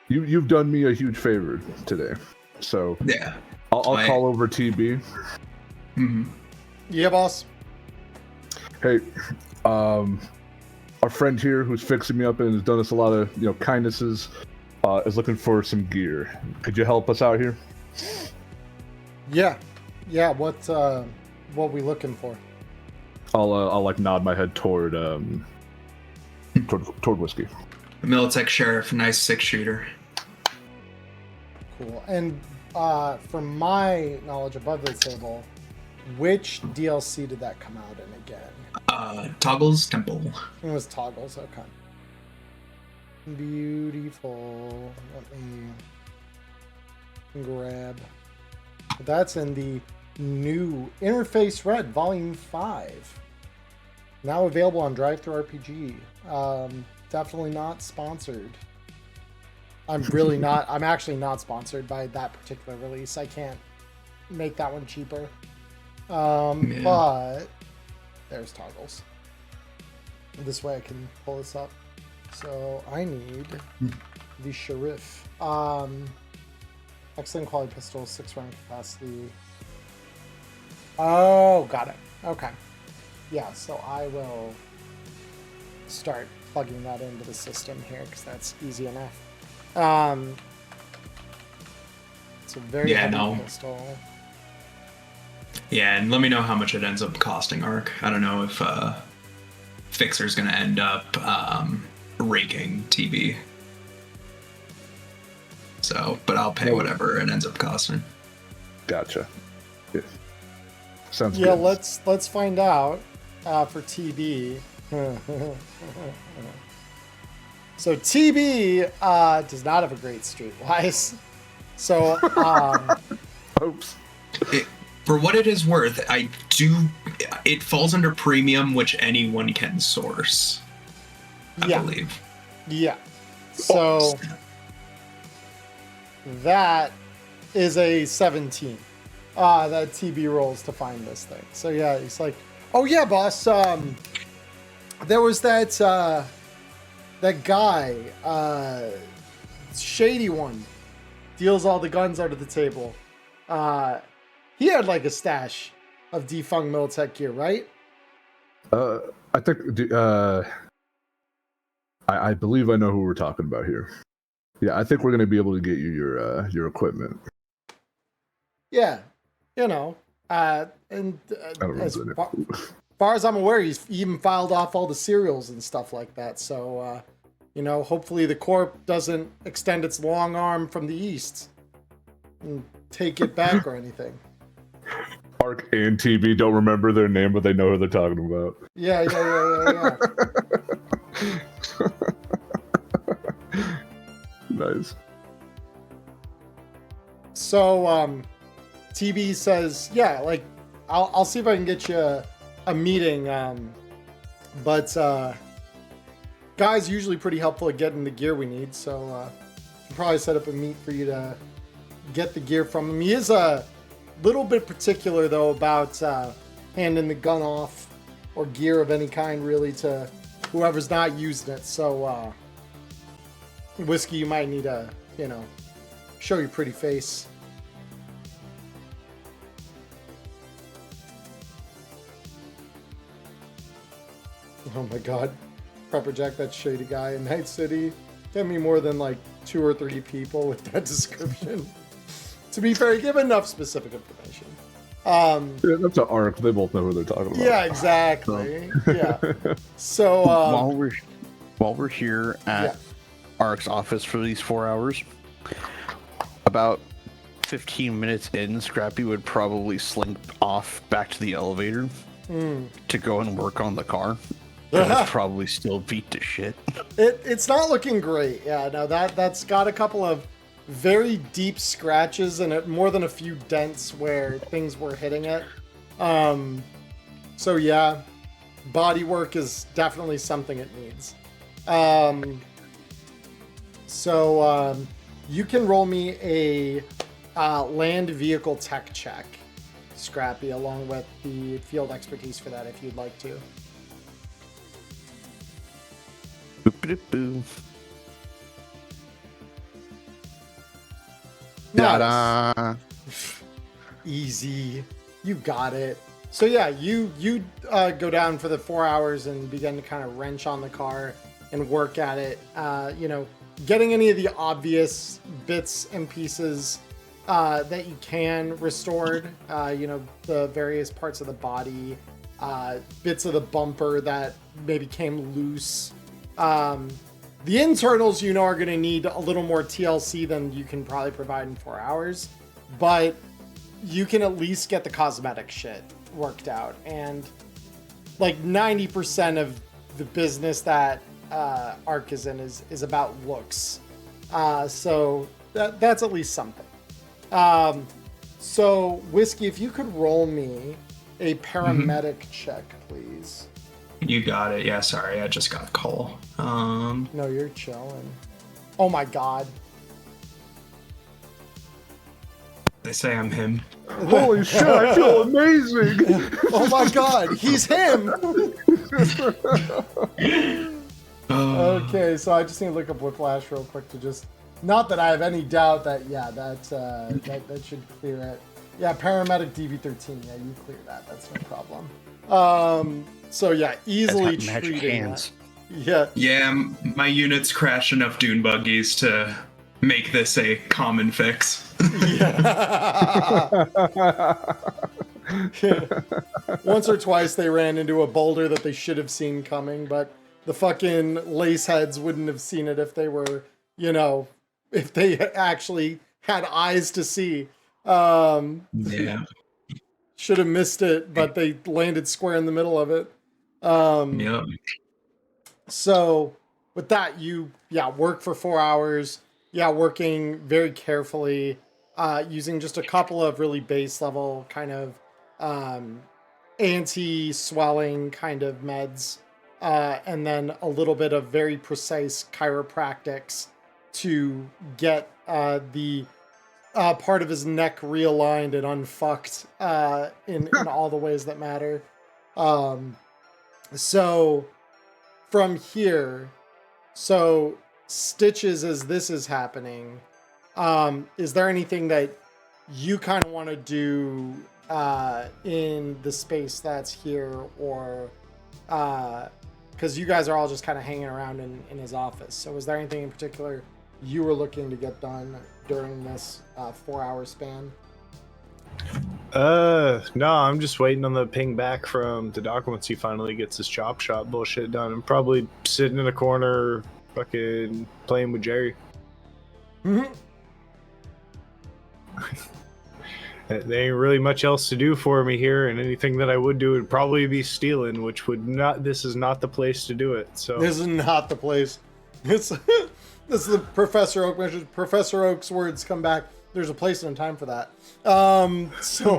You've done me a huge favor today, so Yeah. I'll call over TB. Mm-hmm. Yeah, boss. Hey, our friend here who's fixing me up and has done us a lot of kindnesses is looking for some gear. Could you help us out here? Yeah. What we looking for? I'll like nod my head toward whiskey. Militech Sheriff, nice 6-shooter. Cool. And from my knowledge above the table, which DLC did that come out in again? Toggle's Temple. It was Toggles, okay. Beautiful. Let me grab. That's in the new Interface Red Volume 5. Now available on DriveThru RPG. Definitely not sponsored. I'm actually not sponsored by that particular release. I can't make that one cheaper. But there's Toggles. This way I can pull this up. So I need the Sheriff. Excellent quality pistol, 6-round capacity. Oh, got it. Okay. Yeah, so I will start plugging that into the system here because that's easy enough. It's a very heavy pistol. Yeah, and let me know how much it ends up costing, Ark. I don't know if Fixer's gonna end up raking TB. So, but I'll pay whatever it ends up costing. Gotcha. Yeah. Sounds good. Yeah, let's find out for TB. So TB does not have a great streetwise. So Oops. For what it is worth, it falls under premium, which anyone can source. I believe. Yeah. So that is a 17. That TB rolls to find this thing. So yeah, he's like, oh yeah, boss. There was that guy, shady one, deals all the guns out of the table. He had like a stash of defunct Militech gear, right? I think I believe I know who we're talking about here. Yeah, I think we're gonna be able to get you your equipment. Yeah, as far as I'm aware, he's even filed off all the serials and stuff like that. So, hopefully the Corp doesn't extend its long arm from the east and take it back or anything. Ark and TB don't remember their name, but they know who they're talking about. Yeah. Nice. So, TB says, yeah, like, I'll see if I can get you a meeting. But Guy's usually pretty helpful at getting the gear we need, so I'll probably set up a meet for you to get the gear from him. He is a little bit particular, though, about handing the gun off or gear of any kind, really, to whoever's not using it. So, Whiskey, you might need to, show your pretty face. Oh my god. Prepper Jack, that shady guy in Night City. Get me more than like 2 or 3 people with that description. To be fair, give enough specific information. Yeah, that's an Ark. They both know who they're talking about. Yeah, exactly. Yeah. So while we're here at Ark's office for these 4 hours, about 15 minutes in, Scrappy would probably slink off back to the elevator to go and work on the car. It's probably still beat to shit. It's not looking great. Yeah, no, that's got a couple of very deep scratches and more than a few dents where things were hitting it. So yeah, body work is definitely something it needs. You can roll me a land vehicle tech check, Scrappy, along with the field expertise for that if you'd like to. Boop-a-doop-boo. Nice. Ta-da. Easy. You got it. So yeah, you go down for the 4 hours and begin to kind of wrench on the car and work at it. Getting any of the obvious bits and pieces that you can restored. The various parts of the body, bits of the bumper that maybe came loose. The internals, are going to need a little more TLC than you can probably provide in 4 hours, but you can at least get the cosmetic shit worked out. And like 90% of the business that Ark is in is about looks. So that's at least something. So Whiskey, if you could roll me a paramedic check, please. You got it. Yeah, sorry, I just got a call. No, you're chilling. Oh my god. They say I'm him. Holy shit, I feel amazing! Oh my god, he's him! Okay, so I just need to look up Whiplash real quick to just... Not that I have any doubt that, that should clear it. Yeah, paramedic DV13, yeah, you clear that. That's no problem. So yeah, easily magic treating hands. that. Yeah. Yeah, my units crash enough dune buggies to make this a common fix. Once or twice they ran into a boulder that they should have seen coming, but the fucking lace heads wouldn't have seen it if they were, if they actually had eyes to see. Yeah. Should have missed it, but they landed square in the middle of it. Yeah. So with that, you work for 4 hours. Yeah, working very carefully, using just a couple of really base level kind of anti-swelling kind of meds, and then a little bit of very precise chiropractics to get the part of his neck realigned and unfucked in all the ways that matter. So from here, Stitches, as this is happening, is there anything that you kind of want to do in the space that's here, or because you guys are all just kind of hanging around in his office, so is there anything in particular you were looking to get done during this 4 hour span? No, I'm just waiting on the ping back from the doc once he finally gets his chop shop bullshit done. I'm probably sitting in a corner fucking playing with Jerry. Mm-hmm. There ain't really much else to do for me here, and anything that I would do would probably be stealing, which would not. This is not the place to do it. So This is not the place. This is the Professor Oak measures. Professor Oak's words come back. There's a place and a time for that. So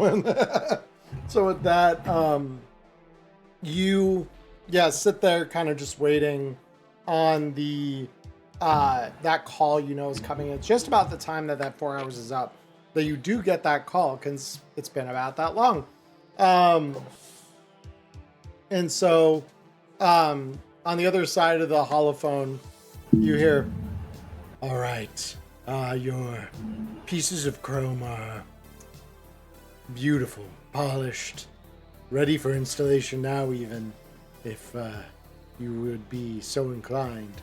with that, you sit there kind of just waiting on the that call is coming. It's just about the time that 4 hours is up that you do get that call, because it's been about that long. And so on the other side of the holophone, you hear, "All right, your pieces of chrome are beautiful, polished, ready for installation now, even if you would be so inclined."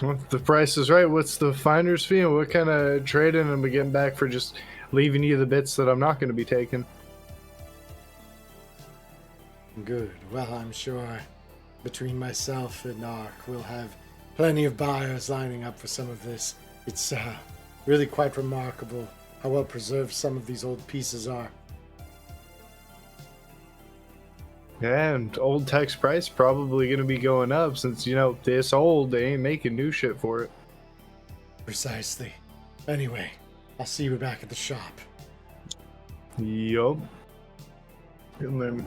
Well, the price is right. What's the finder's fee, and what kind of trade-in am I getting back for just leaving you the bits that I'm not going to be taking? Good. Well, I'm sure between myself and Ark, we'll have plenty of buyers lining up for some of this. It's really quite remarkable how well preserved some of these old pieces are. And old tech's price probably going to be going up since, this old, they ain't making new shit for it. Precisely. Anyway, I'll see you back at the shop. Yup. And then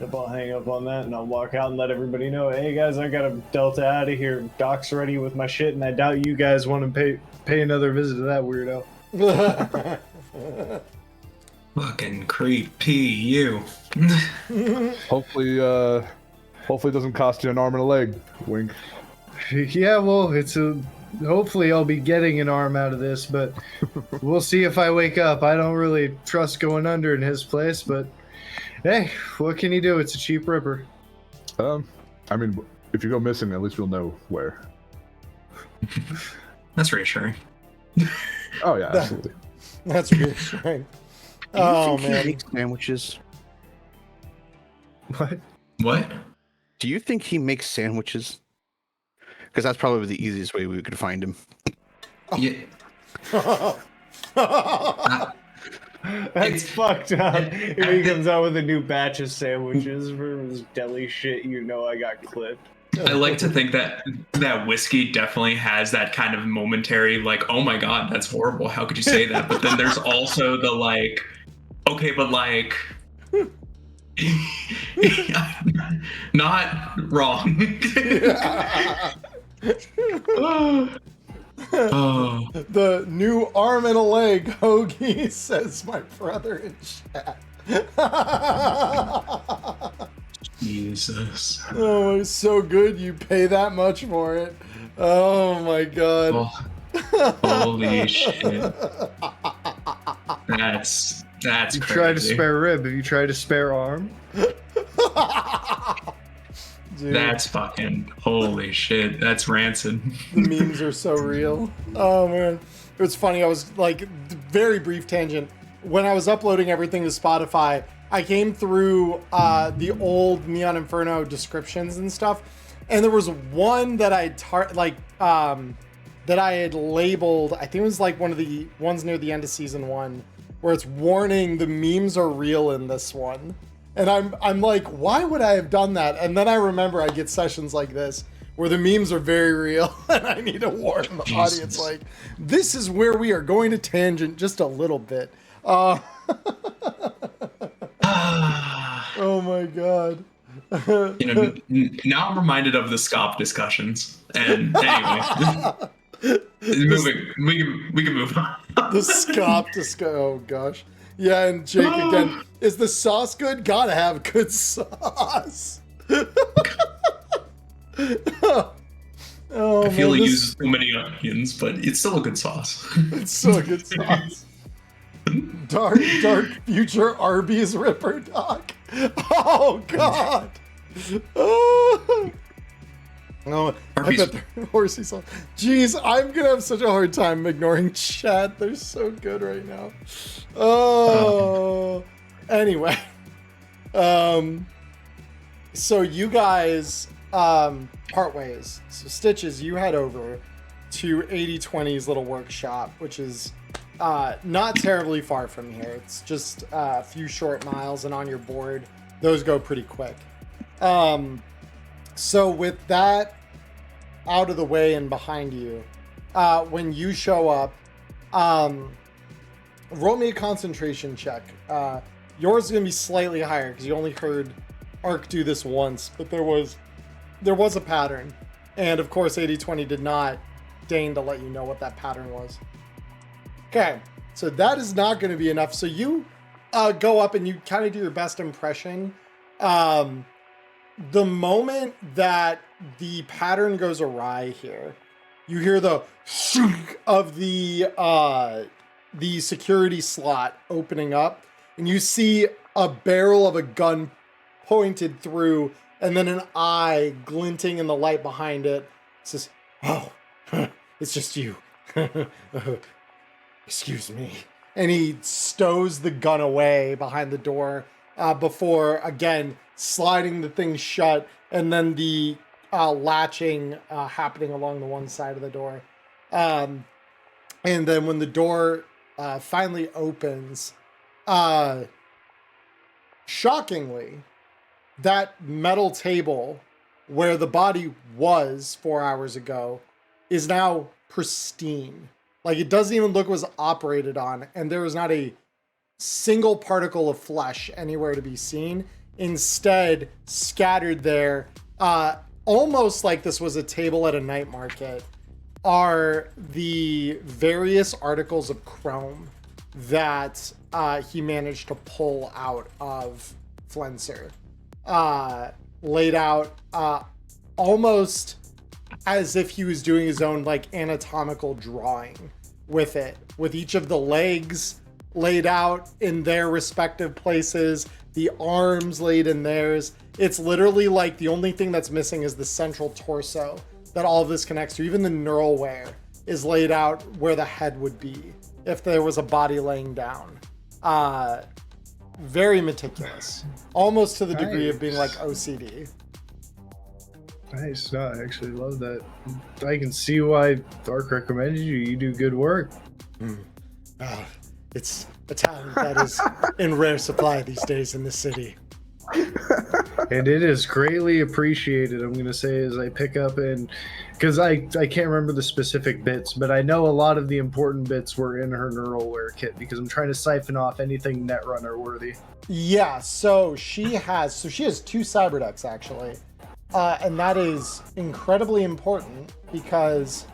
Yep, I'll hang up on that and I'll walk out and let everybody know, hey guys, I got a Delta out of here. Doc's ready with my shit, and I doubt you guys want to pay another visit to that weirdo. Fucking creepy, you. Hopefully it doesn't cost you an arm and a leg. Wink. Yeah, well, hopefully I'll be getting an arm out of this, but we'll see if I wake up. I don't really trust going under in his place, but hey, what can you do? It's a cheap ripper. I mean, if you go missing, at least we'll know where. That's reassuring. Oh yeah, absolutely. That's reassuring. Do you Oh, think man. he makes sandwiches? What? What? Do you think he makes sandwiches? Because that's probably the easiest way we could find him. Yeah. That's fucked up. If he comes out with a new batch of sandwiches for his deli shit, I got clipped. I like to think that whiskey definitely has that kind of momentary, like, oh my god, that's horrible. How could you say that? But then there's also the like, okay, but like, not wrong. Oh. The new arm and a leg, Hoagie, says my brother in chat. Jesus. Oh, it's so good you pay that much for it. Oh my god. Oh, holy shit. That's You crazy. tried a spare rib. Have you tried a spare arm? Dude, That's fucking holy shit. That's rancid. the memes are so real. Oh man. It was funny. I was like, very brief tangent. When I was uploading everything to Spotify, I came through the old Neon Inferno descriptions and stuff, and there was one that I that I had labeled. I think it was like one of the ones near the end of season 1, where it's warning the memes are real in this one. And I'm like, why would I have done that? And then I remember I get sessions like this where the memes are very real, and I need to warn the Jesus. audience, like, this is where we are going to tangent just a little bit. Oh my god. Now I'm reminded of the SCOP discussions. And anyway, we can move on. The scop to oh gosh. Yeah, and Jake again. Is the sauce good? Gotta have good sauce. Oh, I feel man, he this- uses so many onions, but it's still a good sauce. It's so a good sauce. Dark future Arby's Ripper Doc. Oh god. Oh, I Arby's- bet they're horsey sauce. Jeez, I'm gonna have such a hard time ignoring chat. They're so good right now. Oh. Anyway. So you guys part ways. So Stitches, you head over to 8020's little workshop, which is not terribly far from here. It's just a few short miles, and on your board, those go pretty quick. So with that out of the way and behind you, when you show up, roll me a concentration check. Yours is going to be slightly higher because you only heard Ark do this once, but there was a pattern. And of course, 8020 did not deign to let you know what that pattern was. Okay, so that is not going to be enough. So you go up and you kind of do your best impression. The moment that the pattern goes awry here, you hear the shriek of the security slot opening up, and you see a barrel of a gun pointed through, and then an eye glinting in the light behind it. It says, "Oh, it's just you. Excuse me." And he stows the gun away behind the door before, again, sliding the thing shut, and then the latching happening along the one side of the door. And then when the door finally opens, shockingly, that metal table where the body was 4 hours ago is now pristine. Like, it doesn't even look was operated on, and there is not a single particle of flesh anywhere to be seen. Instead, scattered there, almost like this was a table at a night market, are the various articles of chrome that he managed to pull out of Flenser. Laid out almost as if he was doing his own like anatomical drawing with it, with each of the legs laid out in their respective places, the arms laid in theirs. It's literally like the only thing that's missing is the central torso that all of this connects to. Even the neural wear is laid out where the head would be if there was a body laying down. Very meticulous, almost to the degree of being like OCD. Nice. No, I actually love that. I can see why Dark recommended you. You do good work. It's a talent that is in rare supply these days in the city. And it is greatly appreciated, I'm going to say, as I pick up and... Because I can't remember the specific bits, but I know a lot of the important bits were in her neural wear kit because I'm trying to siphon off anything Netrunner worthy. Yeah, so she has two cyberdecks actually. And that is incredibly important because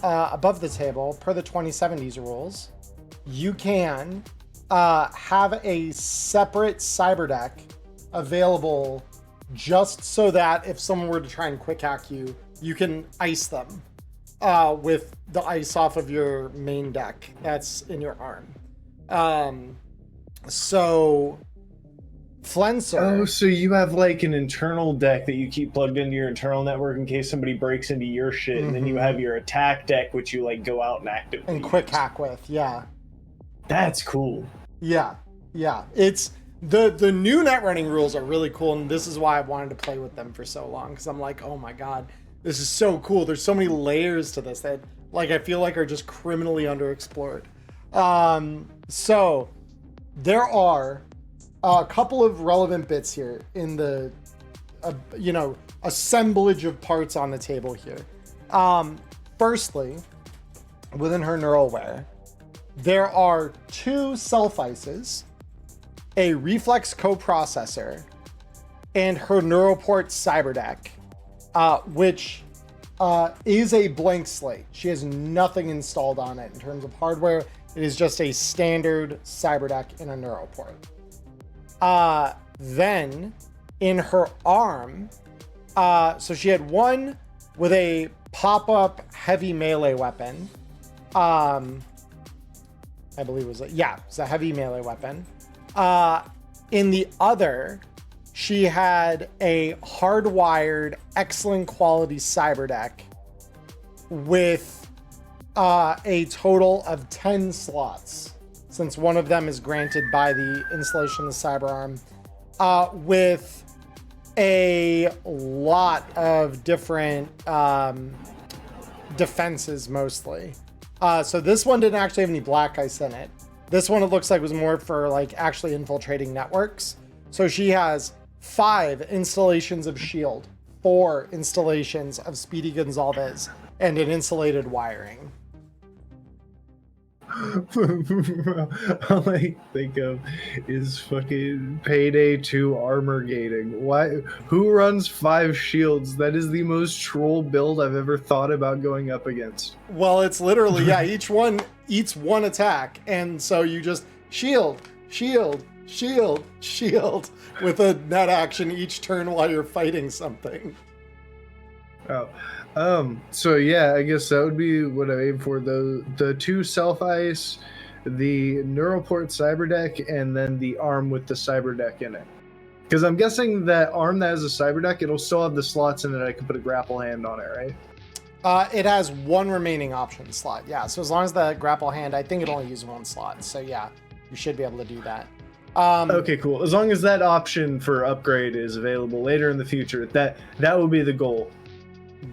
above the table, per the 2070s rules, you can have a separate cyberdeck available just so that if someone were to try and quick hack you, you can ice them with the ice off of your main deck that's in your arm. So Flenser. Oh, so you have like an internal deck that you keep plugged into your internal network in case somebody breaks into your shit, and then you have your attack deck, which you like go out and actively and quick use. hack with. Yeah. That's cool. Yeah. It's the new net running rules are really cool, and this is why I wanted to play with them for so long, because I'm like, oh my god, this is so cool. There's so many layers to this that like I feel like are just criminally underexplored. So there are a couple of relevant bits here in the assemblage of parts on the table here. Firstly, within her neural wear, there are 2 self ices, a reflex coprocessor, and her neuroport cyberdeck, which is a blank slate. She has nothing installed on it in terms of hardware. It is just a standard cyberdeck in a neuroport. Then in her arm, so she had one with a pop-up heavy melee weapon. I believe it was it's a heavy melee weapon. In the other, she had a hardwired, excellent quality cyberdeck with a total of 10 slots, since one of them is granted by the installation of the cyberarm, with a lot of different defenses mostly. So this one didn't actually have any black ice in it. This one, it looks like, was more for like actually infiltrating networks. So she has 5 installations of shield, 4 installations of Speedy Gonzalez, and an insulated wiring. All I think of is fucking Payday 2 armor gating. Why? Who runs 5 shields? That is the most troll build I've ever thought about going up against. Well, it's literally, each one eats 1 attack, and so you just shield with a net action each turn while you're fighting something. So yeah, I guess that would be what I aim for. The 2 self-ice, the neuroport cyberdeck, and then the arm with the cyberdeck in it. Because I'm guessing that arm that has a cyberdeck, it'll still have the slots in it. I can put a grapple hand on it, right? It has 1 remaining option slot. Yeah, so as long as the grapple hand, I think it only uses 1 slot. So yeah, you should be able to do that. Okay, cool. As long as that option for upgrade is available later in the future, that will be the goal.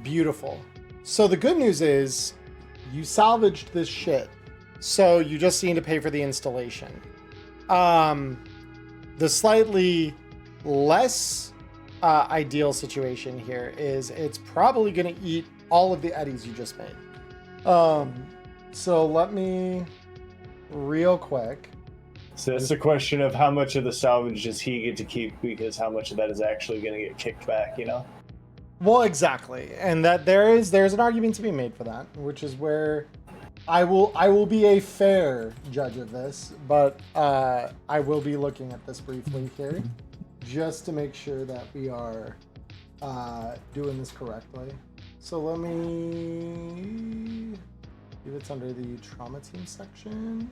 Beautiful. So the good news is you salvaged this shit, so you just need to pay for the installation. The slightly less ideal situation here is it's probably going to eat all of the eddies you just made. So let me real quick. So it's a question of how much of the salvage does he get to keep, because how much of that is actually going to get kicked back, you know? Well, exactly, and that there's an argument to be made for that, which is where I will be a fair judge of this, but I will be looking at this briefly here, just to make sure that we are doing this correctly. So let me see if it's under the trauma team section,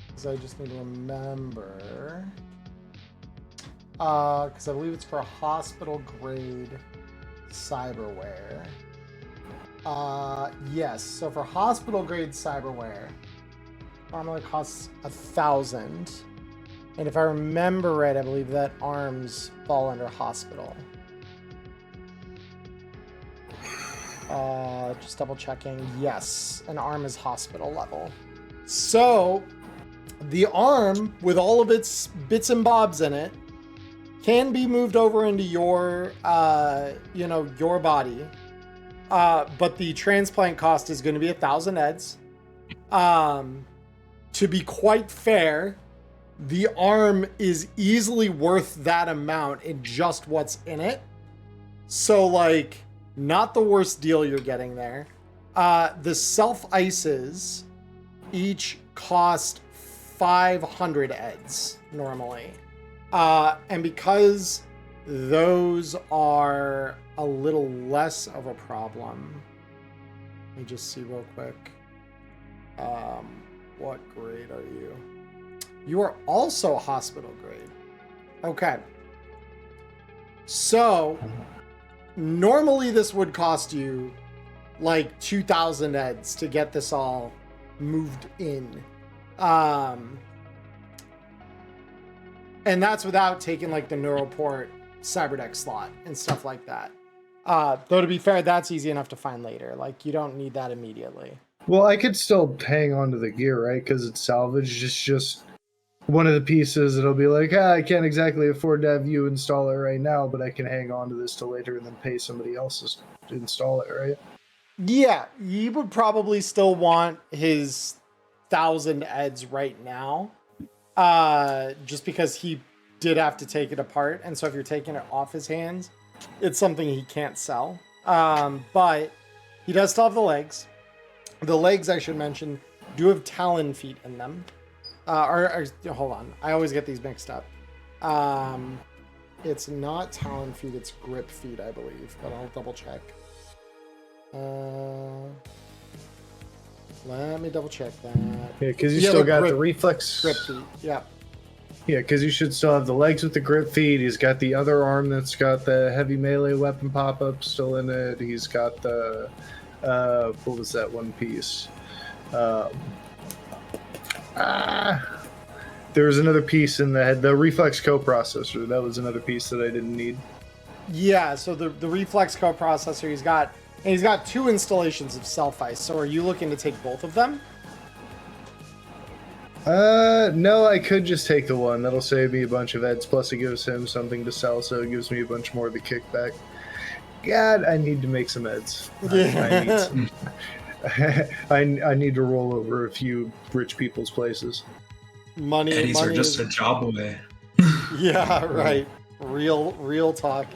because I just need to remember. Because I believe it's for hospital grade cyberware. Yes. So for hospital grade cyberware, normally costs 1,000, and if I remember right, I believe that arms fall under hospital. Just double checking. Yes, an arm is hospital level. So the arm, with all of its bits and bobs in it, can be moved over into your, your body. But the transplant cost is going to be 1,000 eds. To be quite fair, the arm is easily worth that amount in just what's in it. So, like, not the worst deal you're getting there. The self-ices each cost 500 eds normally. And because those are a little less of a problem, let me just see real quick. What grade are you? You are also hospital grade. Okay. So, normally this would cost you like 2,000 eds to get this all moved in. And that's without taking like the Neuroport Cyberdeck slot and stuff like that. Though to be fair, that's easy enough to find later. Like, you don't need that immediately. Well, I could still hang on to the gear, right? Because it's salvaged. It's just one of the pieces. It'll be like, I can't exactly afford to have you install it right now, but I can hang on to this till later and then pay somebody else to install it, right? Yeah, he would probably still want his 1,000 eds right now. Just because he did have to take it apart, and so if you're taking it off his hands, it's something he can't sell. But he does still have the legs. The legs, I should mention, do have talon feet in them. Or hold on, I always get these mixed up. It's not talon feet, it's grip feet, I believe, but I'll double check. Let me double check that. Yeah, because you still got the reflex grip feet. Yeah. Yeah, because you should still have the legs with the grip feet. He's got the other arm that's got the heavy melee weapon pop-up still in it. He's got the what was that one piece? There was another piece in the head, the reflex coprocessor. That was another piece that I didn't need. Yeah, so the reflex coprocessor he's got 2 installations of self-ice. So are you looking to take both of them? No, I could just take the one. That'll save me a bunch of eds, plus it gives him something to sell, so it gives me a bunch more of the kickback. God, I need to make some eds. Yeah. I need to roll over a few rich people's places. Eddies are just a job away. Yeah, right. Real talk.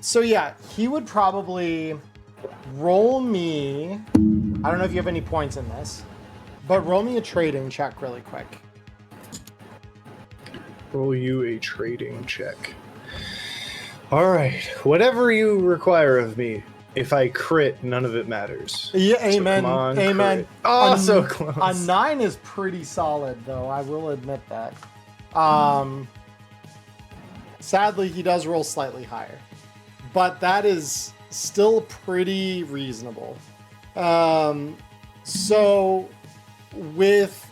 So yeah, he would probably roll me. I don't know if you have any points in this, but roll me a trading check really quick. Roll you a trading check. All right, whatever you require of me. If I crit, none of it matters. Yeah, So amen. come on, Amen. crit. Oh, so close. A 9 is pretty solid, though. I will admit that. Sadly, he does roll slightly higher, but that is still pretty reasonable. So with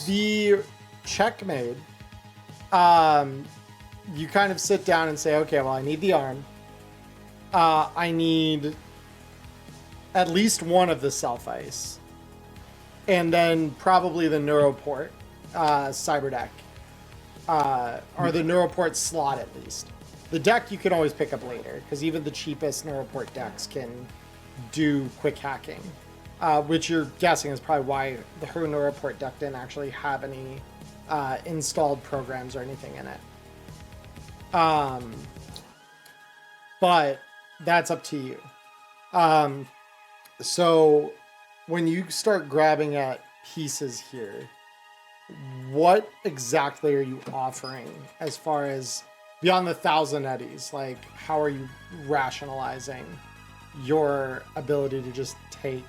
the check made, you kind of sit down and say, okay, well, I need the arm. I need at least one of the self-ice. And then probably the Neuroport cyberdeck. or the neuroport slot at least. The deck you can always pick up later, because even the cheapest neuroport decks can do quick hacking, which you're guessing is probably why her neuroport deck didn't actually have any installed programs or anything in it. But that's up to you. So when you start grabbing at pieces here, what exactly are you offering as far as beyond the 1,000 eddies? Like, how are you rationalizing your ability to just take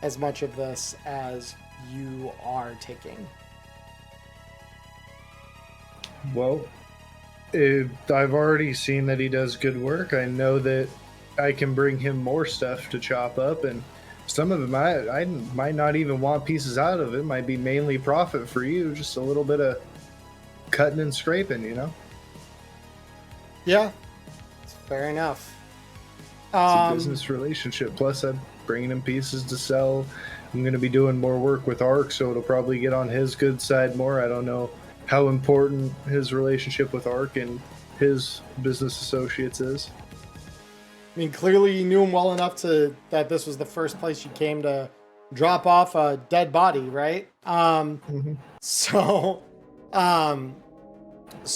as much of this as you are taking? Well, I've already seen that he does good work. I know that I can bring him more stuff to chop up, and some of it I might not even want pieces out of it. Might be mainly profit for you, just a little bit of cutting and scraping, you know? Yeah, it's fair enough. It's a business relationship. Plus, I'm bringing him pieces to sell. I'm going to be doing more work with Ark, so it'll probably get on his good side more. I don't know how important his relationship with Ark and his business associates is. I mean, clearly you knew him well enough that this was the first place you came to drop off a dead body, right? So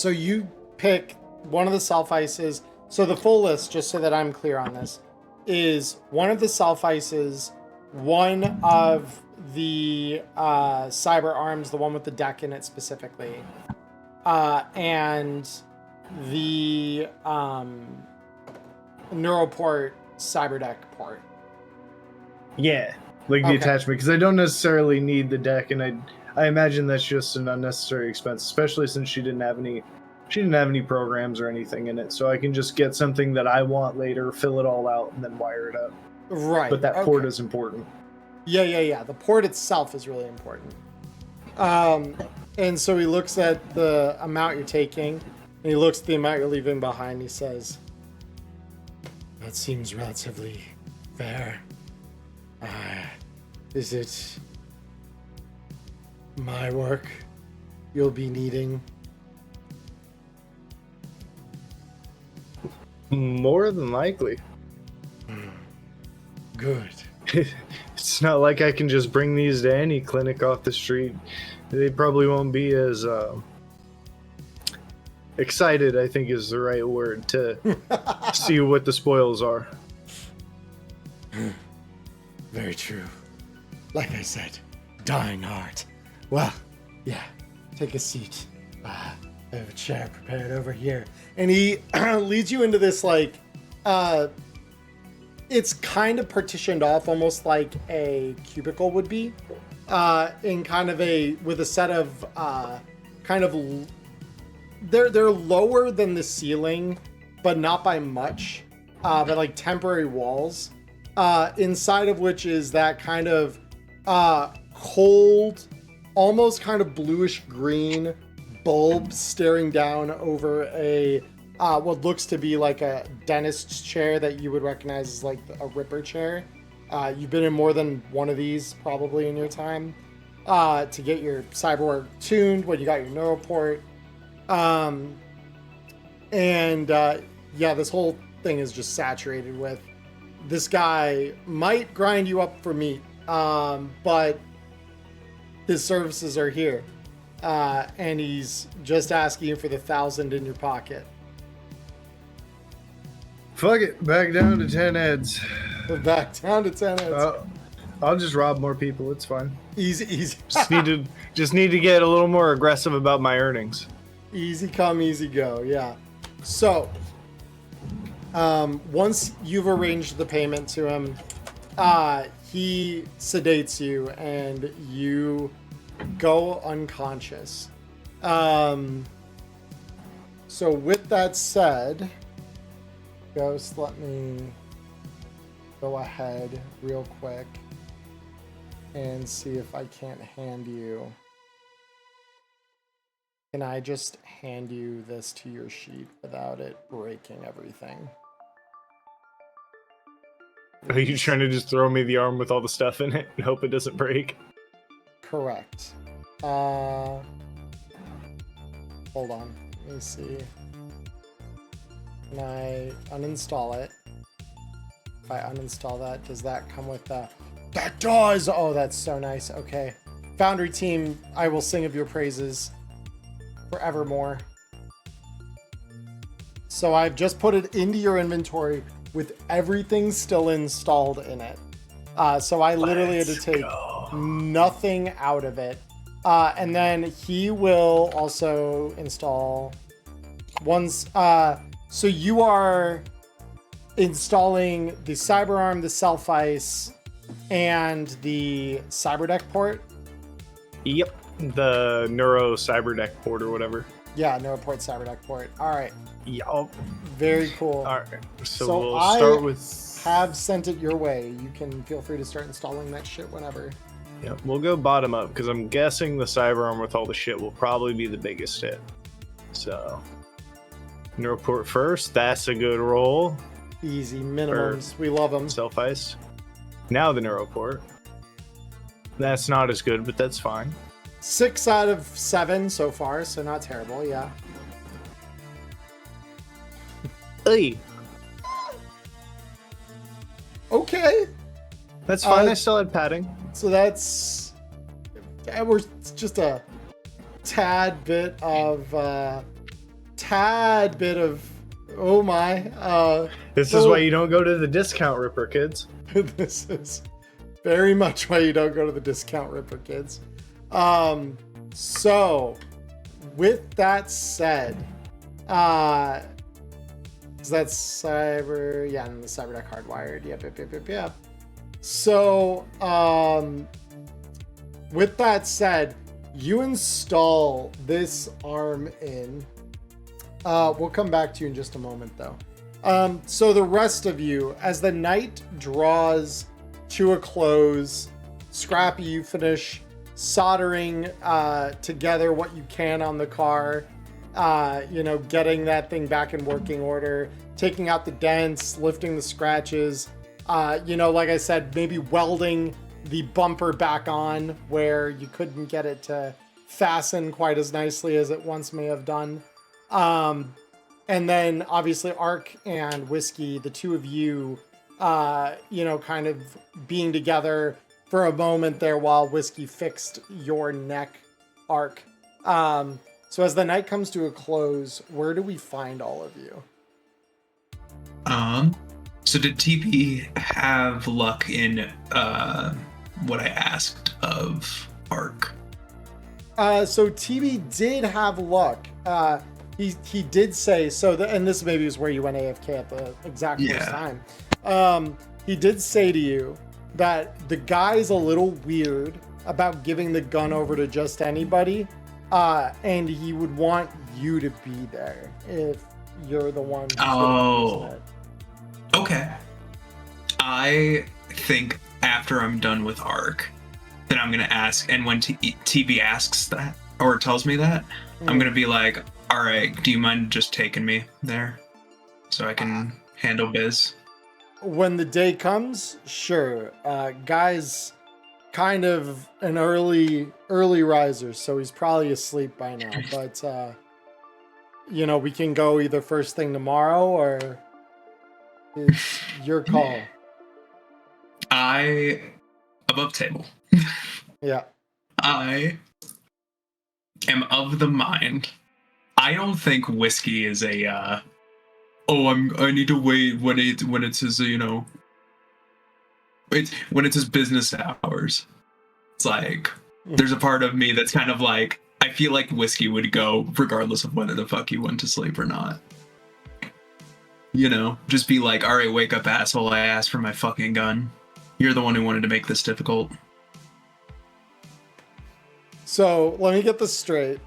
you pick one of the self ices. So the full list, just so that I'm clear on this, is one of the self ices, one of the cyber arms, the one with the deck in it specifically, and the neuroport cyber deck port. Yeah, like the attachment, because I don't necessarily need the deck, and I imagine that's just an unnecessary expense, especially since she didn't have any programs or anything in it, so I can just get something that I want later, fill it all out, and then wire it up. Right. But that port is important. Yeah. The port itself is really important. And so he looks at the amount you're taking, and he looks at the amount you're leaving behind. He says, "That seems relatively fair. Is it my work you'll be needing?" More than likely. Good. It's not like I can just bring these to any clinic off the street. They probably won't be as excited, I think is the right word, to see what the spoils are. Very true. Like I said, dying art. Well, yeah, take a seat. I have a chair prepared over here. And he leads you into this, like, it's kind of partitioned off almost like a cubicle would be, in kind of with a set of, they're lower than the ceiling, but not by much, but like temporary walls, inside of which is that kind of cold, almost kind of bluish green bulb staring down over a what looks to be like a dentist's chair that you would recognize as like a Ripper chair. You've been in more than one of these probably in your time to get your cyborg tuned when you got your neuroport. Yeah, this whole thing is just saturated with, this guy might grind you up for meat, but his services are here. And he's just asking you for the 1,000 in your pocket. Fuck it, back down to 10 heads. Back down to 10 heads. I'll just rob more people. It's fine. Easy. just need to get a little more aggressive about my earnings. Easy come, easy go. Yeah. So, once you've arranged the payment to him, he sedates you and you go unconscious. So with that said, Ghost, let me go ahead real quick and see if I can't hand you. Can I just hand you this to your sheet without it breaking everything? Are you trying to just throw me the arm with all the stuff in it and hope it doesn't break? Correct. Hold on. Let me see. Can I uninstall it? If I uninstall that, does that come with the... That does! Oh, that's so nice. Okay. Foundry team, I will sing of your praises forevermore. So I've just put it into your inventory with everything still installed in it. So I literally had to take nothing out of it. And then he will also install once. So you are installing the Cyberarm, the Self-Ice, and the Cyberdeck port. Yep, the Neuro Cyberdeck port or whatever. Yeah, Neuroport Cyberdeck port. All right. Yup. Very cool. All right. So we'll I start with. have sent it your way. You can feel free to start installing that shit whenever. Yeah, we'll go bottom up because I'm guessing the Cyberarm with all the shit will probably be the biggest hit. So, Neuroport first. That's a good roll. Easy minimums. We love them. Self-Ice. Now the Neuroport. That's not as good, but that's fine. 6 out of 7 so far, so not terrible. Yeah. Hey, Okay. that's fine. I still had padding. So that's we're just a tad bit of oh my. This is why you don't go to the discount ripper, kids. This is very much why you don't go to the discount ripper, kids. So with that said, so that's cyber, yeah, and the Cyberdeck hardwired. Yep. So, with that said, you install this arm in. We'll come back to you in just a moment, though. So the rest of you, as the night draws to a close, Scrappy, you finish soldering together what you can on the car. Getting that thing back in working order, taking out the dents, lifting the scratches. Like I said, maybe welding the bumper back on where you couldn't get it to fasten quite as nicely as it once may have done. And then obviously Ark and Whiskey, the two of you, kind of being together for a moment there while Whiskey fixed your neck, Ark. So as the night comes to a close, where do we find all of you? So did TP have luck in what I asked of Ark? So TB did have luck. He did say so, and this maybe is where you went AFK at the exact first time. He did say to you that the guy's a little weird about giving the gun over to just anybody. And he would want you to be there if you're the one. Oh, okay. I think after I'm done with Ark, then I'm gonna ask. And when TB asks that or tells me that, I'm gonna be like, "All right, do you mind just taking me there so I can handle biz?" When the day comes, sure. Guy's kind of an early riser, so he's probably asleep by now, but we can go either first thing tomorrow or it's your call. Above table. Yeah. I am of the mind. I don't think Whiskey is a I need to wait when it's his when it's his business hours. It's like there's a part of me that's kind of like, I feel like Whiskey would go regardless of whether the fuck you went to sleep or not. Just be like, all right, wake up, asshole. I asked for my fucking gun. You're the one who wanted to make this difficult. So let me get this straight.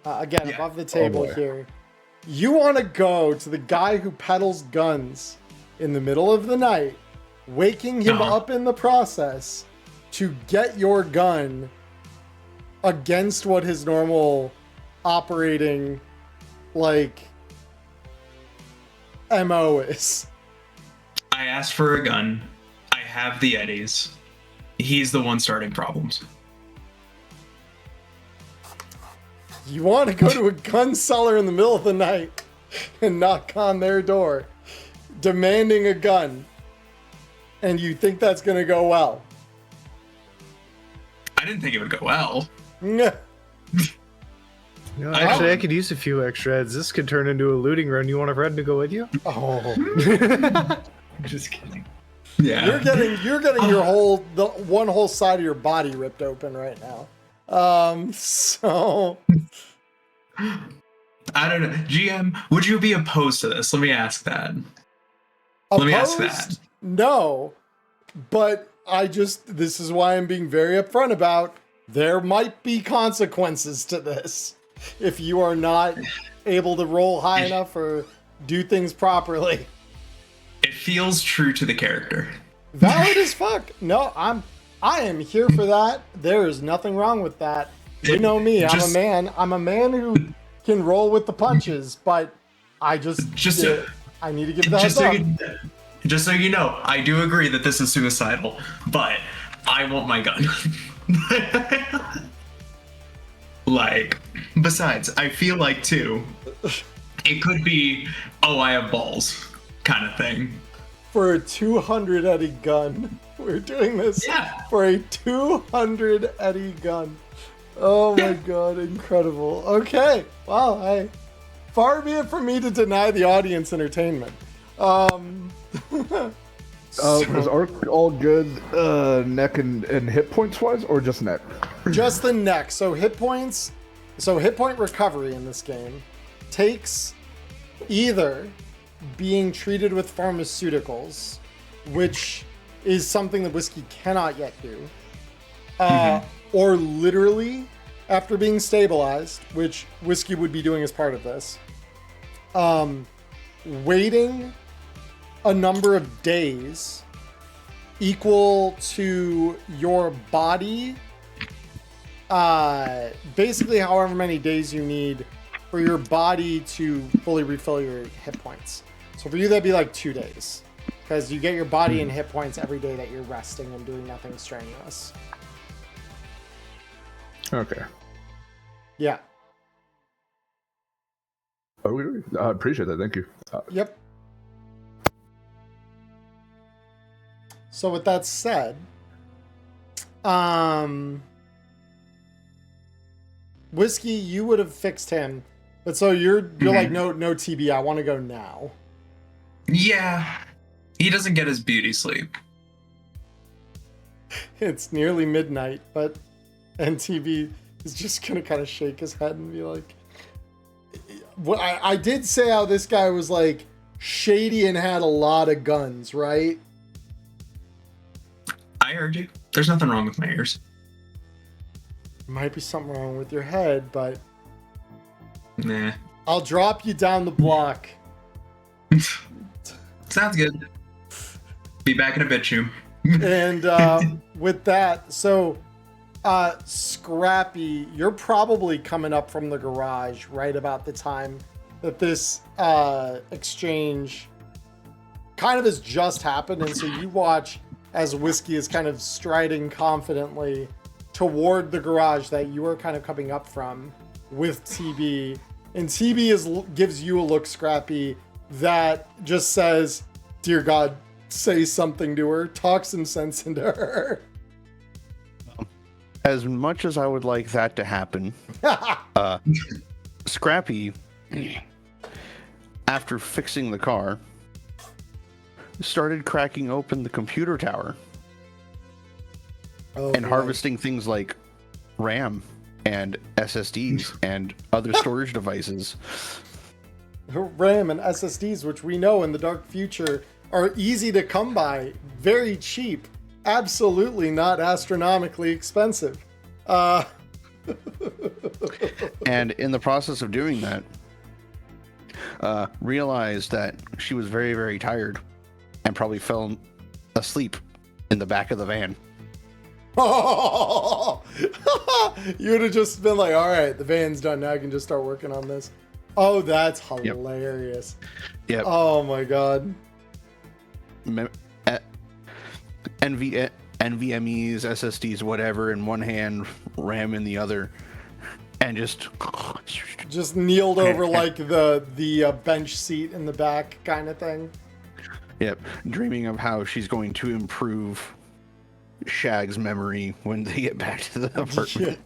Again, above the table here. You want to go to the guy who peddles guns in the middle of the night, waking him up in the process to get your gun against what his normal operating MO is. I asked for a gun. I have the Eddies. He's the one starting problems. You want to go to a gun seller in the middle of the night and knock on their door, demanding a gun, and you think that's going to go well? I didn't think it would go well. You know, actually, I could use a few extra heads. This could turn into a looting run. You want a friend to go with you? Oh, Just kidding. Yeah. you're getting the one whole side of your body ripped open right now. So I don't know. GM, would you be opposed to this? Let me ask that. Let me ask that. No, but this is why I'm being very upfront about there might be consequences to this if you are not able to roll high enough or do things properly. It feels true to the character. Valid as fuck. No, I am here for that. There is nothing wrong with that. You know me. I'm a man who can roll with the punches, but I I need to give that up. Just so you know, I do agree that this is suicidal, but I want my gun. Like, besides, I feel like too, it could be, oh, I have balls kind of thing. For a 200 Eddie gun. We're doing this for a 200 Eddie gun. Oh my god, incredible. Okay, well, far be it from me to deny the audience entertainment. Was Arc all good neck and hit points wise, or just neck? Just the neck. So hit point recovery in this game takes either being treated with pharmaceuticals, which is something that Whiskey cannot yet do, or literally after being stabilized, which Whiskey would be doing as part of this, waiting a number of days equal to your body, basically however many days you need for your body to fully refill your hit points. So for you, that'd be like 2 days, because you get your body and hit points every day that you're resting and doing nothing strenuous. Okay. Yeah. Oh, I appreciate that. Thank you. Yep. So with that said, Whiskey, you would have fixed him, but so you're like, no TB, I want to go now. Yeah, he doesn't get his beauty sleep. It's nearly midnight, but NTB is just gonna kind of shake his head and be like, "Well, I did say how this guy was like shady and had a lot of guns, right?" I heard you. There's nothing wrong with my ears. Might be something wrong with your head, but Nah. I'll drop you down the block. Sounds good. Be back in a bit, Choom. And with that, so Scrappy, you're probably coming up from the garage right about the time that this exchange kind of has just happened, and so you watch as Whiskey is kind of striding confidently toward the garage that you are kind of coming up from with TB, and TB gives you a look, Scrappy, that just says, "Dear God, say something to her, talk some sense into her." As much as I would like that to happen, Scrappy, after fixing the car, started cracking open the computer tower and harvesting things like RAM and SSDs and other storage devices. RAM and SSDs, which we know in the dark future are easy to come by, very cheap, absolutely not astronomically expensive. And in the process of doing that, realized that she was very, very tired and probably fell asleep in the back of the van. You would have just been like, all right, the van's done. Now I can just start working on this. Oh, that's hilarious. Yep. Oh my God. NVMEs, SSDs, whatever, in one hand, RAM in the other, and just Just kneeled over like the bench seat in the back kind of thing. Yep, dreaming of how she's going to improve Shag's memory when they get back to the apartment. Yeah.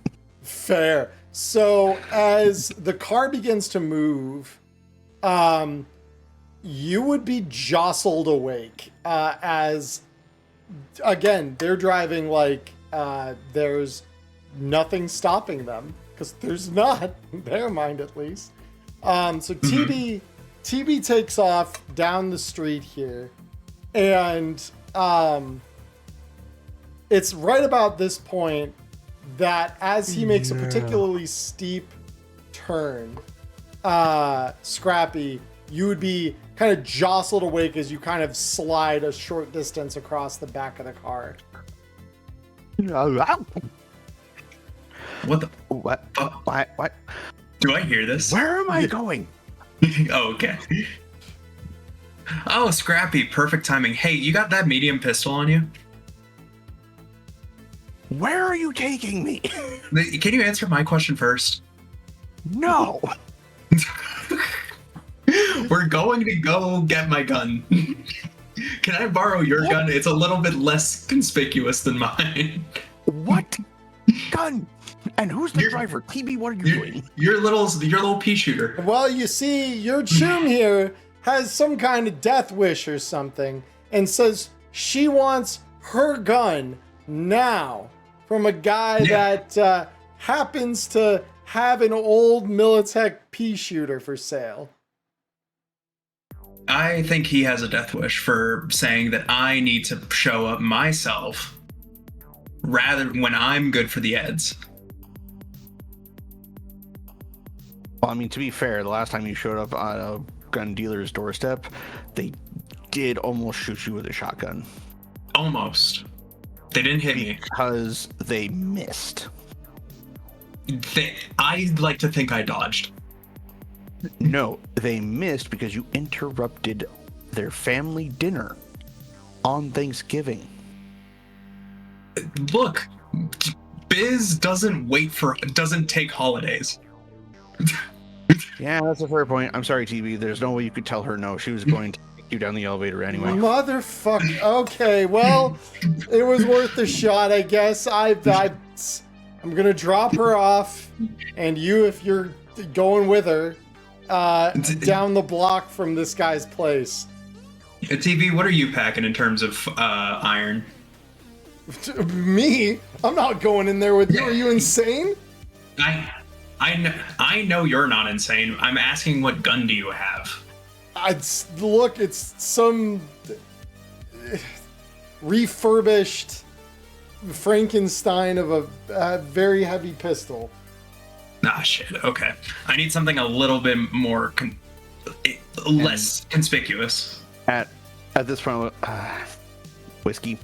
Fair. So as the car begins to move, you would be jostled awake as, again, they're driving like there's nothing stopping them, because there's not, in their mind at least. So TB takes off down the street here, and it's right about this point that as he makes a particularly steep turn, Scrappy, you would be kind of jostled awake as you kind of slide a short distance across the back of the car. What the? What? What? Do I hear this? Where am I going? Oh, okay. Oh, Scrappy, perfect timing. Hey, you got that medium pistol on you? Where are you taking me? Can you answer my question first? No. We're going to go get my gun. Can I borrow your gun? It's a little bit less conspicuous than mine. What? Gun? And who's the driver? TB, what are you doing? Your little pea shooter. Well, you see, your chum here has some kind of death wish or something, and says she wants her gun now from a guy that happens to have an old Militech pea shooter for sale. I think he has a death wish for saying that I need to show up myself rather when I'm good for the eds. Well, I mean, to be fair, the last time you showed up on a gun dealer's doorstep, they did almost shoot you with a shotgun. Almost. They didn't hit me. Because they missed. I like to think I dodged. No, they missed because you interrupted their family dinner on Thanksgiving. Look, Biz doesn't take holidays. Yeah, that's a fair point. I'm sorry, TB. There's no way you could tell her no. She was going to take you down the elevator anyway. Motherfucker. Okay, well, it was worth the shot, I guess. I'm gonna drop her off, and you, if you're going with her, down the block from this guy's place. TV, what are you packing in terms of iron? Me? I'm not going in there with you. Are you insane? I know you're not insane. I'm asking, what gun do you have? It's some refurbished Frankenstein of a very heavy pistol. Ah, shit. Okay. I need something a little bit more less conspicuous. At this point, whiskey.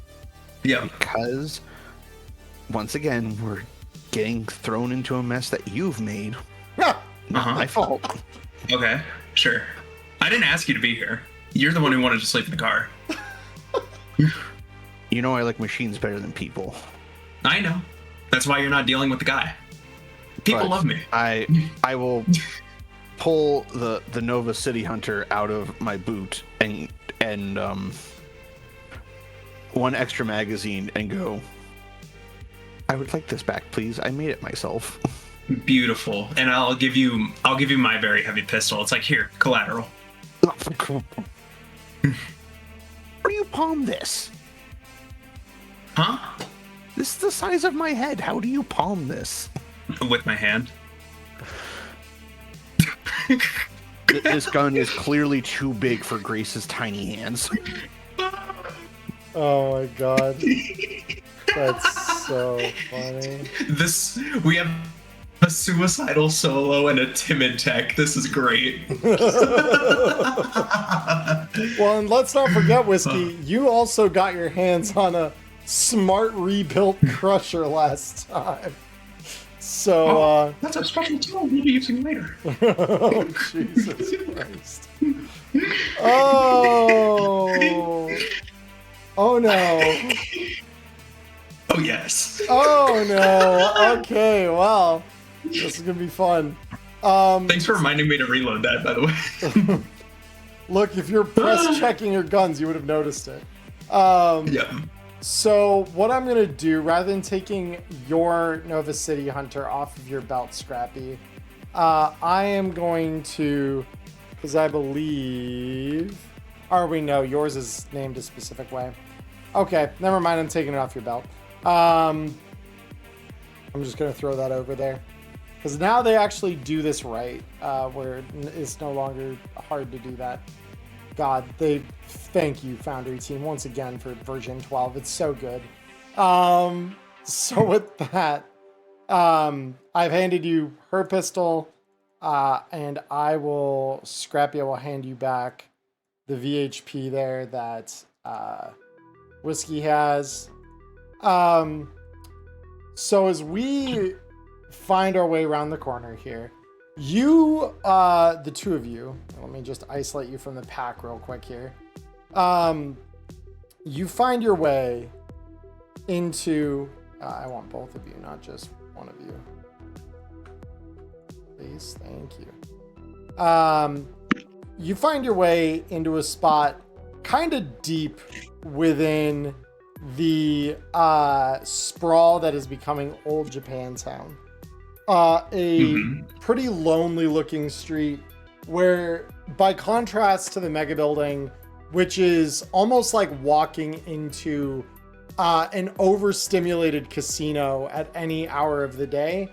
Yeah. Because once again, we're getting thrown into a mess that you've made. Not my fault. Okay, sure. I didn't ask you to be here. You're the one who wanted to sleep in the car. You know I like machines better than people. I know. That's why you're not dealing with the guy. People love me. I will pull the Nova City Hunter out of my boot and one extra magazine and go, I would like this back, please. I made it myself. Beautiful. And I'll give you my very heavy pistol. It's like, here, collateral. Where do you palm this? Huh? This is the size of my head. How do you palm this? With my hand. This gun is clearly too big for Grace's tiny hands. Oh my god. That's so funny. We have a suicidal solo and a timid tech. This is great. Well, and let's not forget, Whiskey, you also got your hands on a smart rebuilt Crusher last time. So, that's a special tool we'll be using later. Oh, Jesus Christ. Oh. Oh, no. Oh, yes. Oh, no. Okay, well, this is going to be fun. Thanks for reminding me to reload that, by the way. Look, if you're press checking your guns, you would have noticed it. Yeah. So what I'm going to do, rather than taking your Nova City Hunter off of your belt, Scrappy, I am going to, because I believe, or we know yours is named a specific way. Okay, never mind. I'm taking it off your belt. I'm just going to throw that over there. Because now they actually do this right, where it's no longer hard to do that. God, thank you, Foundry Team, once again for version 12. It's so good. So with that, I've handed you her pistol, and Scrappy, I will hand you back the VHP there that Whiskey has. So as we find our way around the corner here, you, the two of you, let me just isolate you from the pack real quick here. You find your way into, I want both of you, not just one of you. Please, thank you. You find your way into a spot kind of deep within the sprawl that is becoming Old Japantown. Pretty lonely looking street where, by contrast to the mega building, which is almost like walking into an overstimulated casino at any hour of the day,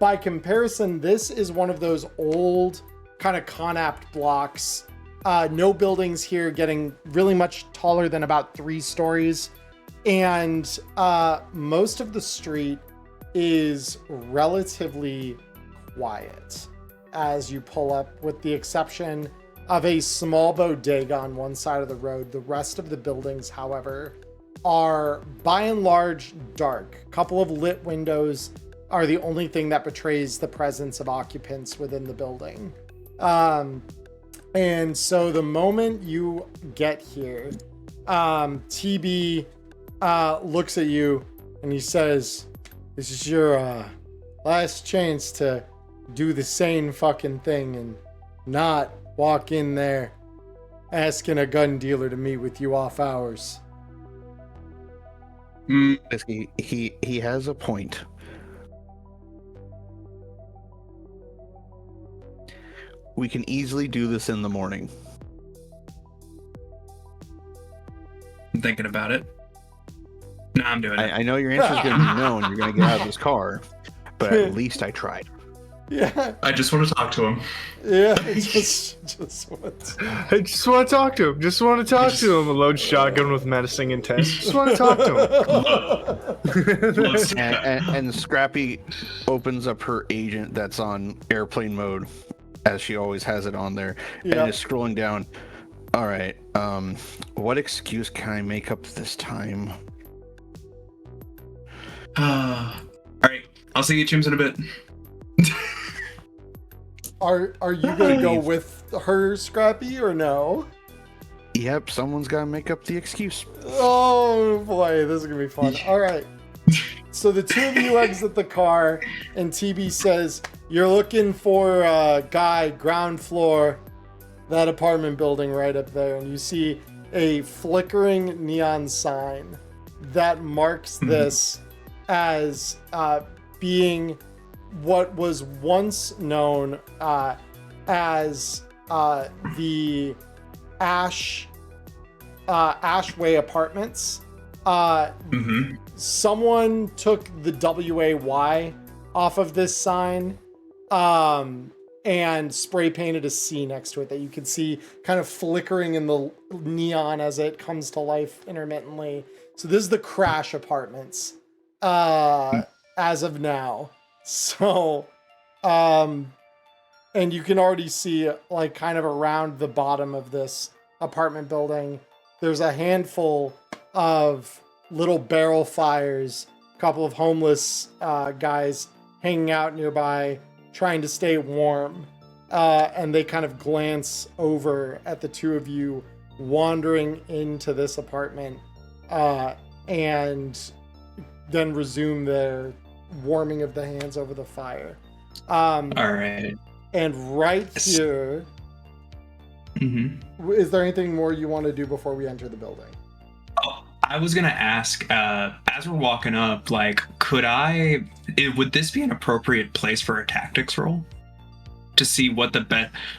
by comparison, this is one of those old kind of Conapt blocks. No buildings here, getting really much taller than about 3 stories. And most of the street is relatively quiet as you pull up, with the exception of a small bodega on one side of the road. The rest of the buildings, however, are by and large dark. A couple of lit windows are the only thing that betrays the presence of occupants within the building. And so the moment you get here, TB looks at you and he says, "This is your last chance to do the sane fucking thing and not walk in there asking a gun dealer to meet with you off hours." He has a point. We can easily do this in the morning. I'm thinking about it. No, I'm doing it. I know your answer is going to be no, and you're going to get out of this car, but at least I tried. Yeah. I just want to talk to him. Yeah, just what? I just want to talk to him. Just want to talk to him. A load shotgun with menacing intent. Just want to talk to him. And Scrappy opens up her agent that's on airplane mode, as she always has it on there, and is scrolling down. All right, what excuse can I make up this time? All right, I'll see you chimps in a bit. Are you gonna go with her, Scrappy, or no? Yep, someone's got to make up the excuse. Oh boy, this is gonna be fun. All right. So the two of you exit the car, and TB says, "You're looking for a guy, ground floor, that apartment building right up there." And you see a flickering neon sign that marks this as being what was once known as the Ashway Apartments. Someone took the WAY off of this sign and spray painted a C next to it that you can see kind of flickering in the neon as it comes to life intermittently. So this is the Crash Apartments as of now. So, and you can already see, like, kind of around the bottom of this apartment building, there's a handful of little barrel fires, a couple of homeless guys hanging out nearby, trying to stay warm. And they kind of glance over at the two of you wandering into this apartment, and then resume their warming of the hands over the fire. All right. And right here, is there anything more you want to do before we enter the building? Oh, I was gonna ask, as we're walking up, like, would this be an appropriate place for a tactics roll? To see what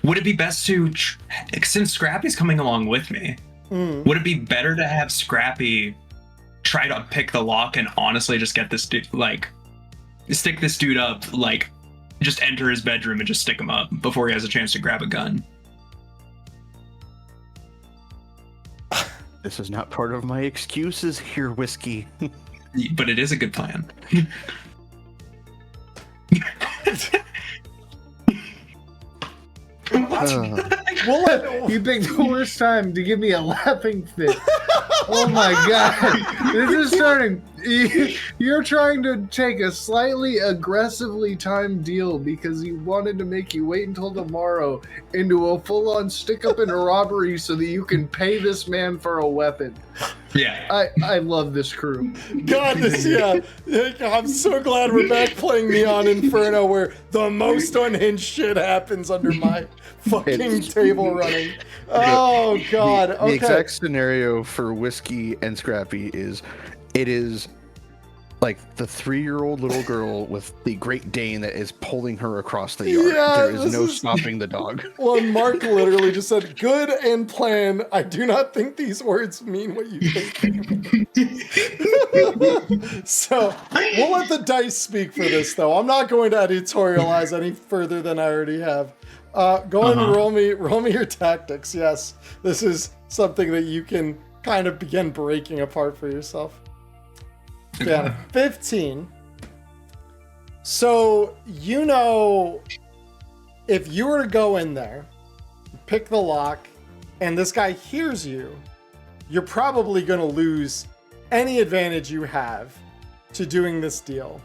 would it be best to, since Scrappy's coming along with me, would it be better to have Scrappy try to pick the lock and honestly just get this dude, like, stick this dude up, like, just enter his bedroom and just stick him up before he has a chance to grab a gun? This is not part of my excuses here, Whiskey. But it is a good plan. You picked the worst time to give me a laughing fit. Oh my god. This is starting. You're trying to take a slightly aggressively timed deal because he wanted to make you wait until tomorrow into a full-on stick-up in a robbery so that you can pay this man for a weapon. Yeah. I love this crew. God, I'm so glad we're back playing Neon Inferno where the most unhinged shit happens under my fucking table running. Oh god. The Okay. exact scenario for Whiskey and Scrappy is, it is like the 3-year-old little girl with the Great Dane that is pulling her across the yard. Yeah, There is no stopping the dog. Well, Mark literally just said, "Good and plan. I do not think these words mean what you think." So we'll let the dice speak for this, though. I'm not going to editorialize any further than I already have. Go ahead and roll me your tactics. Yes, this is something that you can kind of begin breaking apart for yourself. Yeah, 15. So, you know, if you were to go in there, pick the lock, and this guy hears you, you're probably going to lose any advantage you have to doing this deal.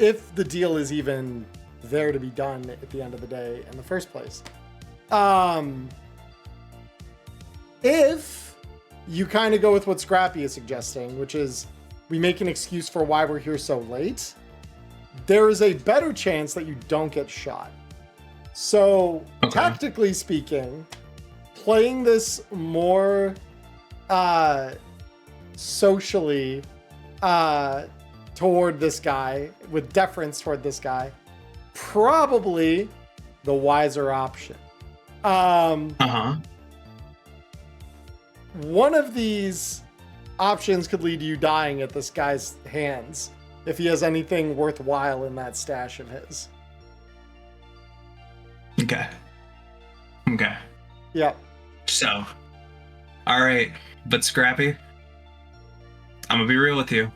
If the deal is even there to be done at the end of the day in the first place. If you kind of go with what Scrappy is suggesting, which is we make an excuse for why we're here so late, there is a better chance that you don't get shot. So, tactically speaking, playing this more socially toward this guy, with deference toward this guy, probably the wiser option. One of these options could lead to you dying at this guy's hands if he has anything worthwhile in that stash of his. Okay. Yeah. So, all right, but Scrappy, I'm gonna be real with you.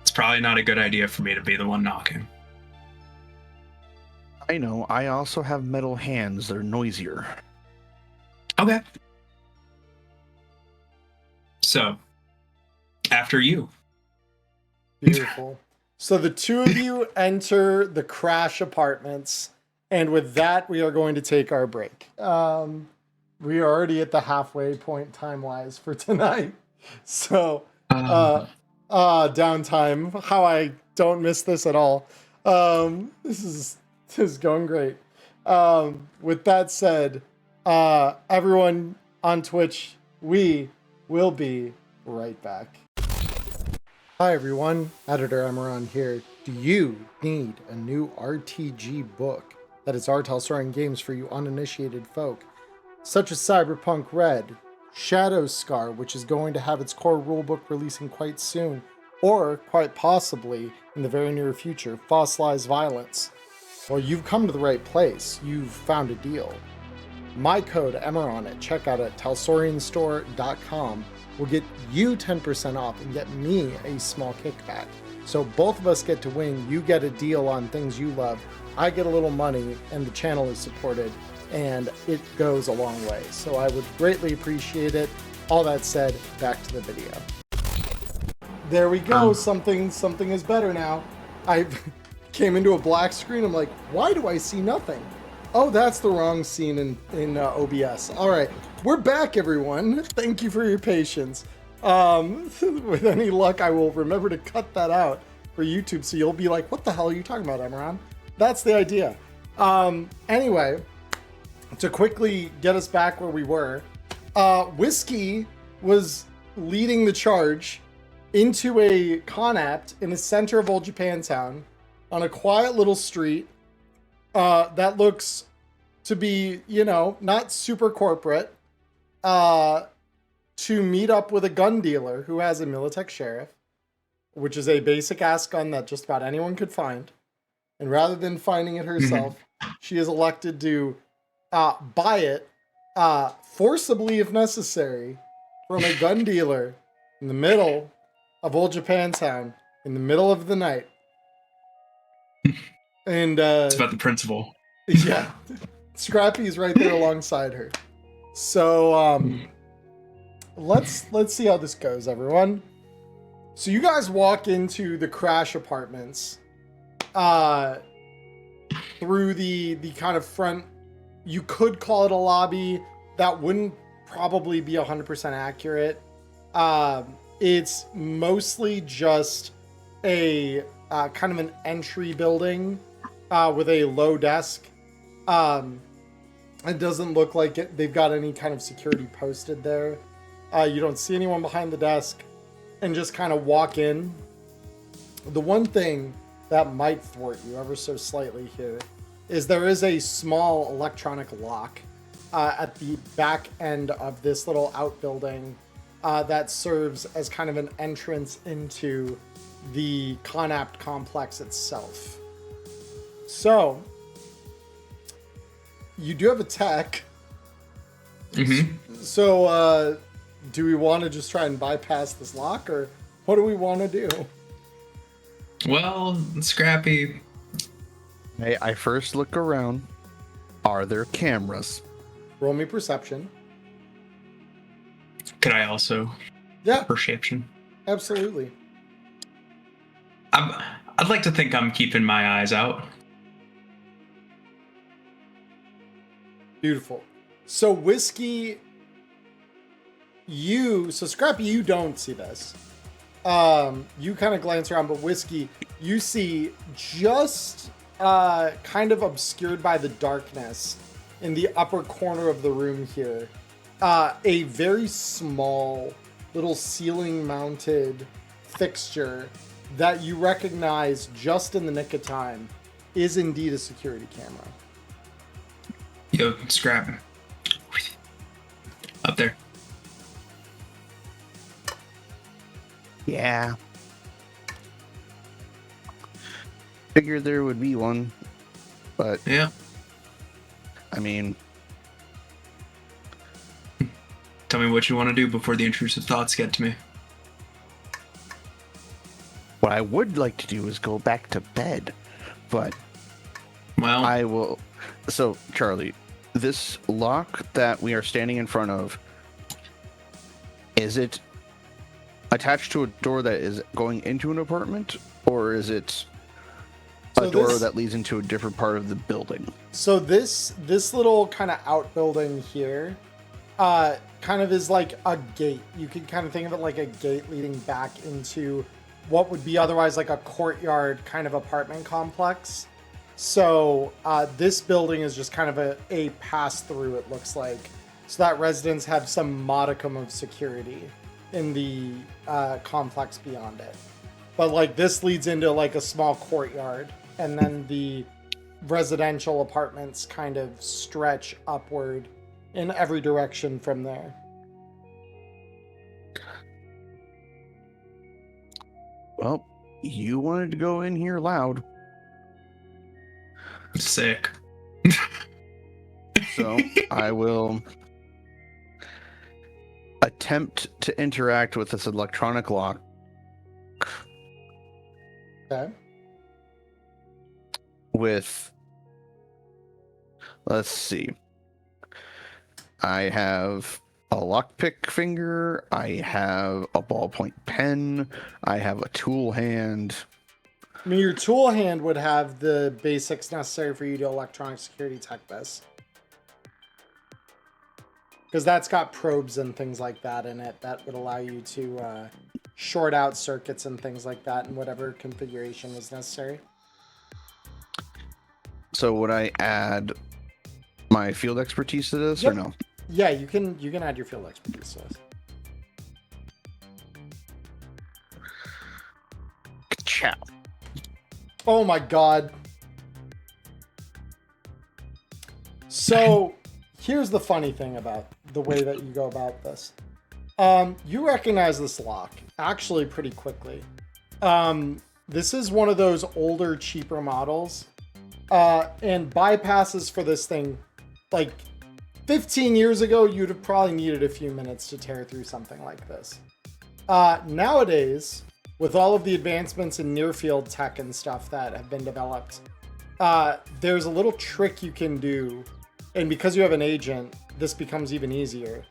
It's probably not a good idea for me to be the one knocking. I know. I also have metal hands. They're noisier. Okay. So, after you. Beautiful. So the two of you enter the Crash Apartments, and with that, we are going to take our break. We are already at the halfway point time-wise for tonight. So, downtime. How I don't miss this at all. This is going great. With that said, everyone on Twitch, we will be right back. Hi everyone, Editor Emmerron here. Do you need a new RTG book that is our Talsorian games for you uninitiated folk, such as Cyberpunk Red, Shadow Scar, which is going to have its core rulebook releasing quite soon, or quite possibly in the very near future, Fossilized Violence? Well, you've come to the right place. You've found a deal. My code Emmerron at checkout at talsorianstore.com will get you 10% off and get me a small kickback. So both of us get to win. You get a deal on things you love. I get a little money and the channel is supported, and it goes a long way. So I would greatly appreciate it. All that said, back to the video. There we go. Something is better now. I came into a black screen. I'm like, why do I see nothing? Oh, that's the wrong scene in OBS. All right, we're back, everyone. Thank you for your patience. With any luck, I will remember to cut that out for YouTube, so you'll be like, what the hell are you talking about, Emmerron? that's the idea. Anyway, to quickly get us back where we were, Whiskey was leading the charge into a Connapt in the center of Old Japantown on a quiet little street that looks to be, not super corporate, to meet up with a gun dealer who has a Militech Sheriff, which is a basic ass gun that just about anyone could find. And rather than finding it herself, she is elected to buy it forcibly, if necessary, from a gun dealer in the middle of Old Japantown in the middle of the night. And It's about the principle. yeah, Scrappy is right there alongside her. So let's see how this goes, everyone. So you guys walk into the Crash Apartments through the kind of front. You could call it a lobby. That wouldn't probably be 100% accurate. It's mostly just a kind of an entry building with a low desk. It doesn't look like they've got any kind of security posted there. You don't see anyone behind the desk, and just kind of walk in. The one thing that might thwart you ever so slightly here is there is a small electronic lock at the back end of this little outbuilding that serves as kind of an entrance into the Connapt complex itself. So, you do have a tech. So, do we want to just try and bypass this lock, or what do we want to do? Well, Scrappy. Hey, I first look around. Are there cameras? Roll me perception. Could I also? Yeah, Perception. absolutely. I'd like to think I'm keeping my eyes out. Beautiful. So Whiskey, so Scrappy, you don't see this. You kind of glance around, but Whiskey, you see just kind of obscured by the darkness in the upper corner of the room here, a very small little ceiling mounted fixture that you recognize just in the nick of time is indeed a security camera. Yo, Scrap. Up there. Yeah. Figured there would be one, but Yeah. I mean, Tell me what you want to do before the intrusive thoughts get to me. what I would like to do is go back to bed, but Well, I will. So, Charlie, this lock that we are standing in front of, is it attached to a door that is going into an apartment, or is it a door that leads into a different part of the building? So this little kind of outbuilding here kind of is like a gate. You can kind of think of it like a gate leading back into what would be otherwise like a courtyard kind of apartment complex. So this building is just kind of a pass through, it looks like, so that residents have some modicum of security in the complex beyond it. But like this leads into like a small courtyard, and then the residential apartments kind of stretch upward in every direction from there. Well, you wanted to go in here loud, sick. so I will attempt to interact with this electronic lock. Okay. With, let's see, I have a lockpick finger, I have a ballpoint pen, I have a tool hand. I mean, your tool hand would have the basics necessary for you to electronic security tech this. Because that's got probes and things like that in it that would allow you to short out circuits and things like that in whatever configuration was necessary. So would I add my field expertise to this or no? Yeah, you can add your field expertise to this. Ciao. Oh my god. So here's the funny thing about the way that you go about this. You recognize this lock actually pretty quickly. This is one of those older, cheaper models. And bypasses for this thing, like 15 years ago, you'd have probably needed a few minutes to tear through something like this. Nowadays, with all of the advancements in near field tech and stuff that have been developed, there's a little trick you can do. And because you have an agent, this becomes even easier.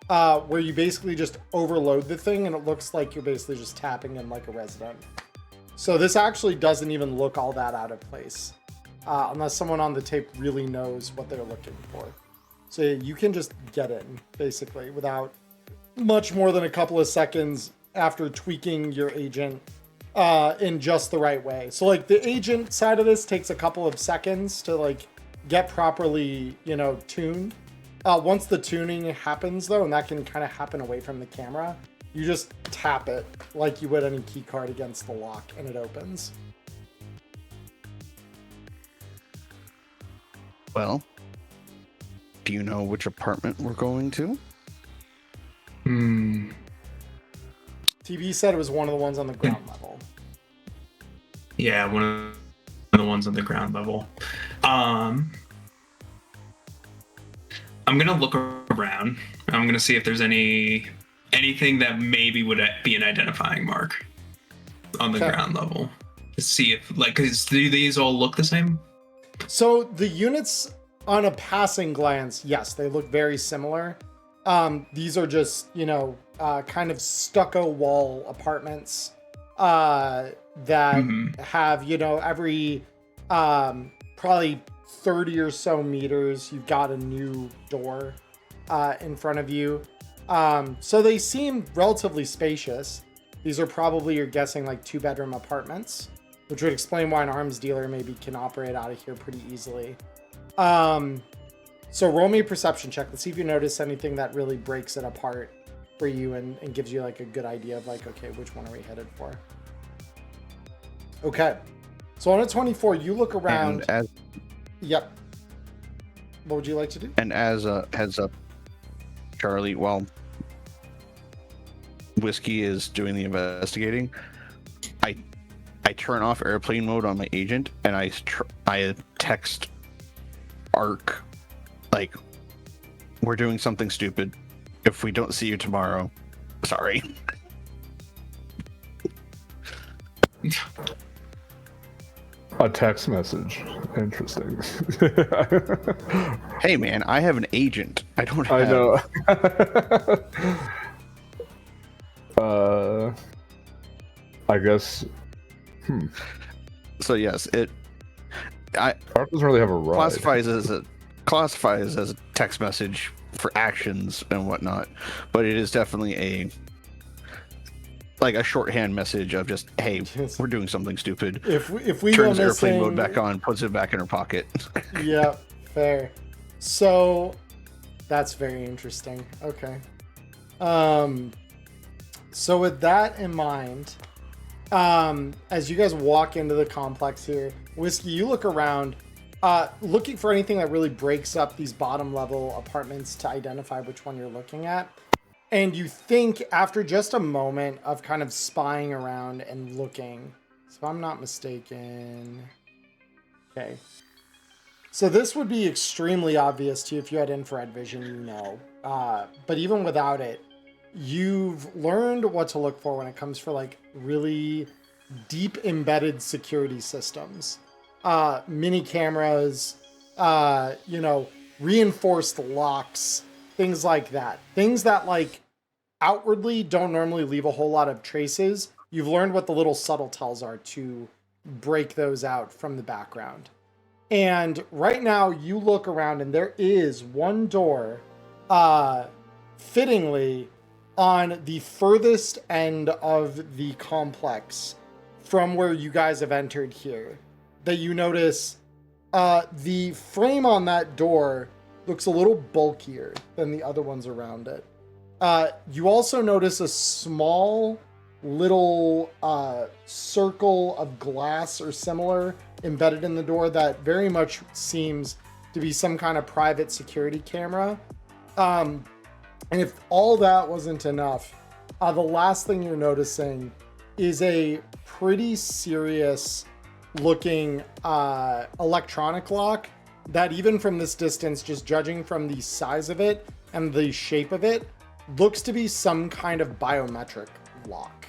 Where you basically just overload the thing and it looks like you're basically just tapping in like a resident. So this actually doesn't even look all that out of place. Unless someone on the tape really knows what they're looking for. So you can just get in, basically, without much more than a couple of seconds after tweaking your agent in just the right way. So, like, the agent side of this takes a couple of seconds to, like, get properly, tuned. Once the tuning happens, though, and that can kind of happen away from the camera, you just tap it like you would any key card against the lock, and it opens. Well, do you know which apartment we're going to? TV said it was one of the ones on the ground level. Yeah, one of the ones on the ground level. I'm gonna look around. I'm gonna see if there's anything that maybe would be an identifying mark on the ground level. To see if, like, do these all look the same? So the units, on a passing glance, yes, they look very similar. These are just, kind of stucco wall apartments that have, every probably 30 or so meters, you've got a new door in front of you. So they seem relatively spacious. These are probably, you're guessing, like 2-bedroom apartments, which would explain why an arms dealer maybe can operate out of here pretty easily. So roll me a perception check. Let's see if you notice anything that really breaks it apart for you and gives you like a good idea of like, okay, which one are we headed for? Okay. So on a 24, you look around. Yep. What would you like to do? And as a heads up, Charlie, while Whiskey is doing the investigating, I turn off airplane mode on my agent and I text Ark, like, we're doing something stupid. If we don't see you tomorrow, sorry. A text message. Interesting. Hey man, I have an agent. I don't have... I know. I guess. So yes, Ark doesn't really have a ride. classifies as a text message for actions and whatnot, but it is definitely a shorthand message of just, hey, we're doing something stupid. If we turns go airplane missing, mode back on, puts it back in her pocket. Yeah, fair. So that's very interesting. Okay. So with that in mind, as you guys walk into the complex here, Whiskey, you look around, looking for anything that really breaks up these bottom level apartments to identify which one you're looking at. And you think after just a moment of kind of spying around and looking, so if I'm not mistaken, okay. So this would be extremely obvious to you if you had infrared vision, but even without it, you've learned what to look for when it comes for like really deep embedded security systems, mini cameras, reinforced locks, things like that. Things that like outwardly don't normally leave a whole lot of traces. You've learned what the little subtle tells are to break those out from the background. And right now you look around and there is one door, fittingly on the furthest end of the complex from where you guys have entered here, that you notice The frame on that door looks a little bulkier than the other ones around it. You also notice a small little circle of glass or similar embedded in the door that very much seems to be some kind of private security camera. And if all that wasn't enough, the last thing you're noticing is a pretty serious looking electronic lock that, even from this distance, just judging from the size of it and the shape of it, looks to be some kind of biometric lock.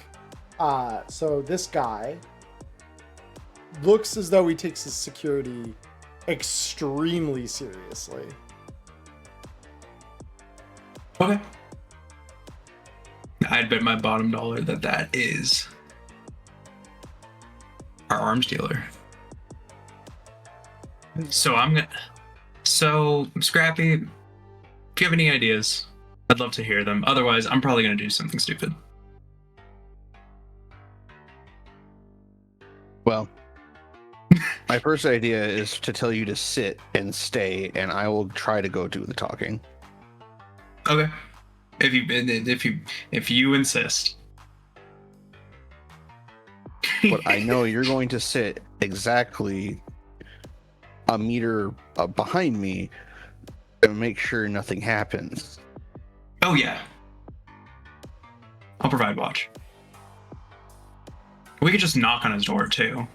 So this guy looks as though he takes his security extremely seriously. Okay. I'd bet my bottom dollar that is our arms dealer. So Scrappy, if you have any ideas, I'd love to hear them. Otherwise, I'm probably going to do something stupid. Well, my first idea is to tell you to sit and stay, and I will try to go do the talking. Okay. If you insist. But I know you're going to sit exactly a meter behind me and make sure nothing happens. Oh yeah. I'll provide watch. We could just knock on his door too.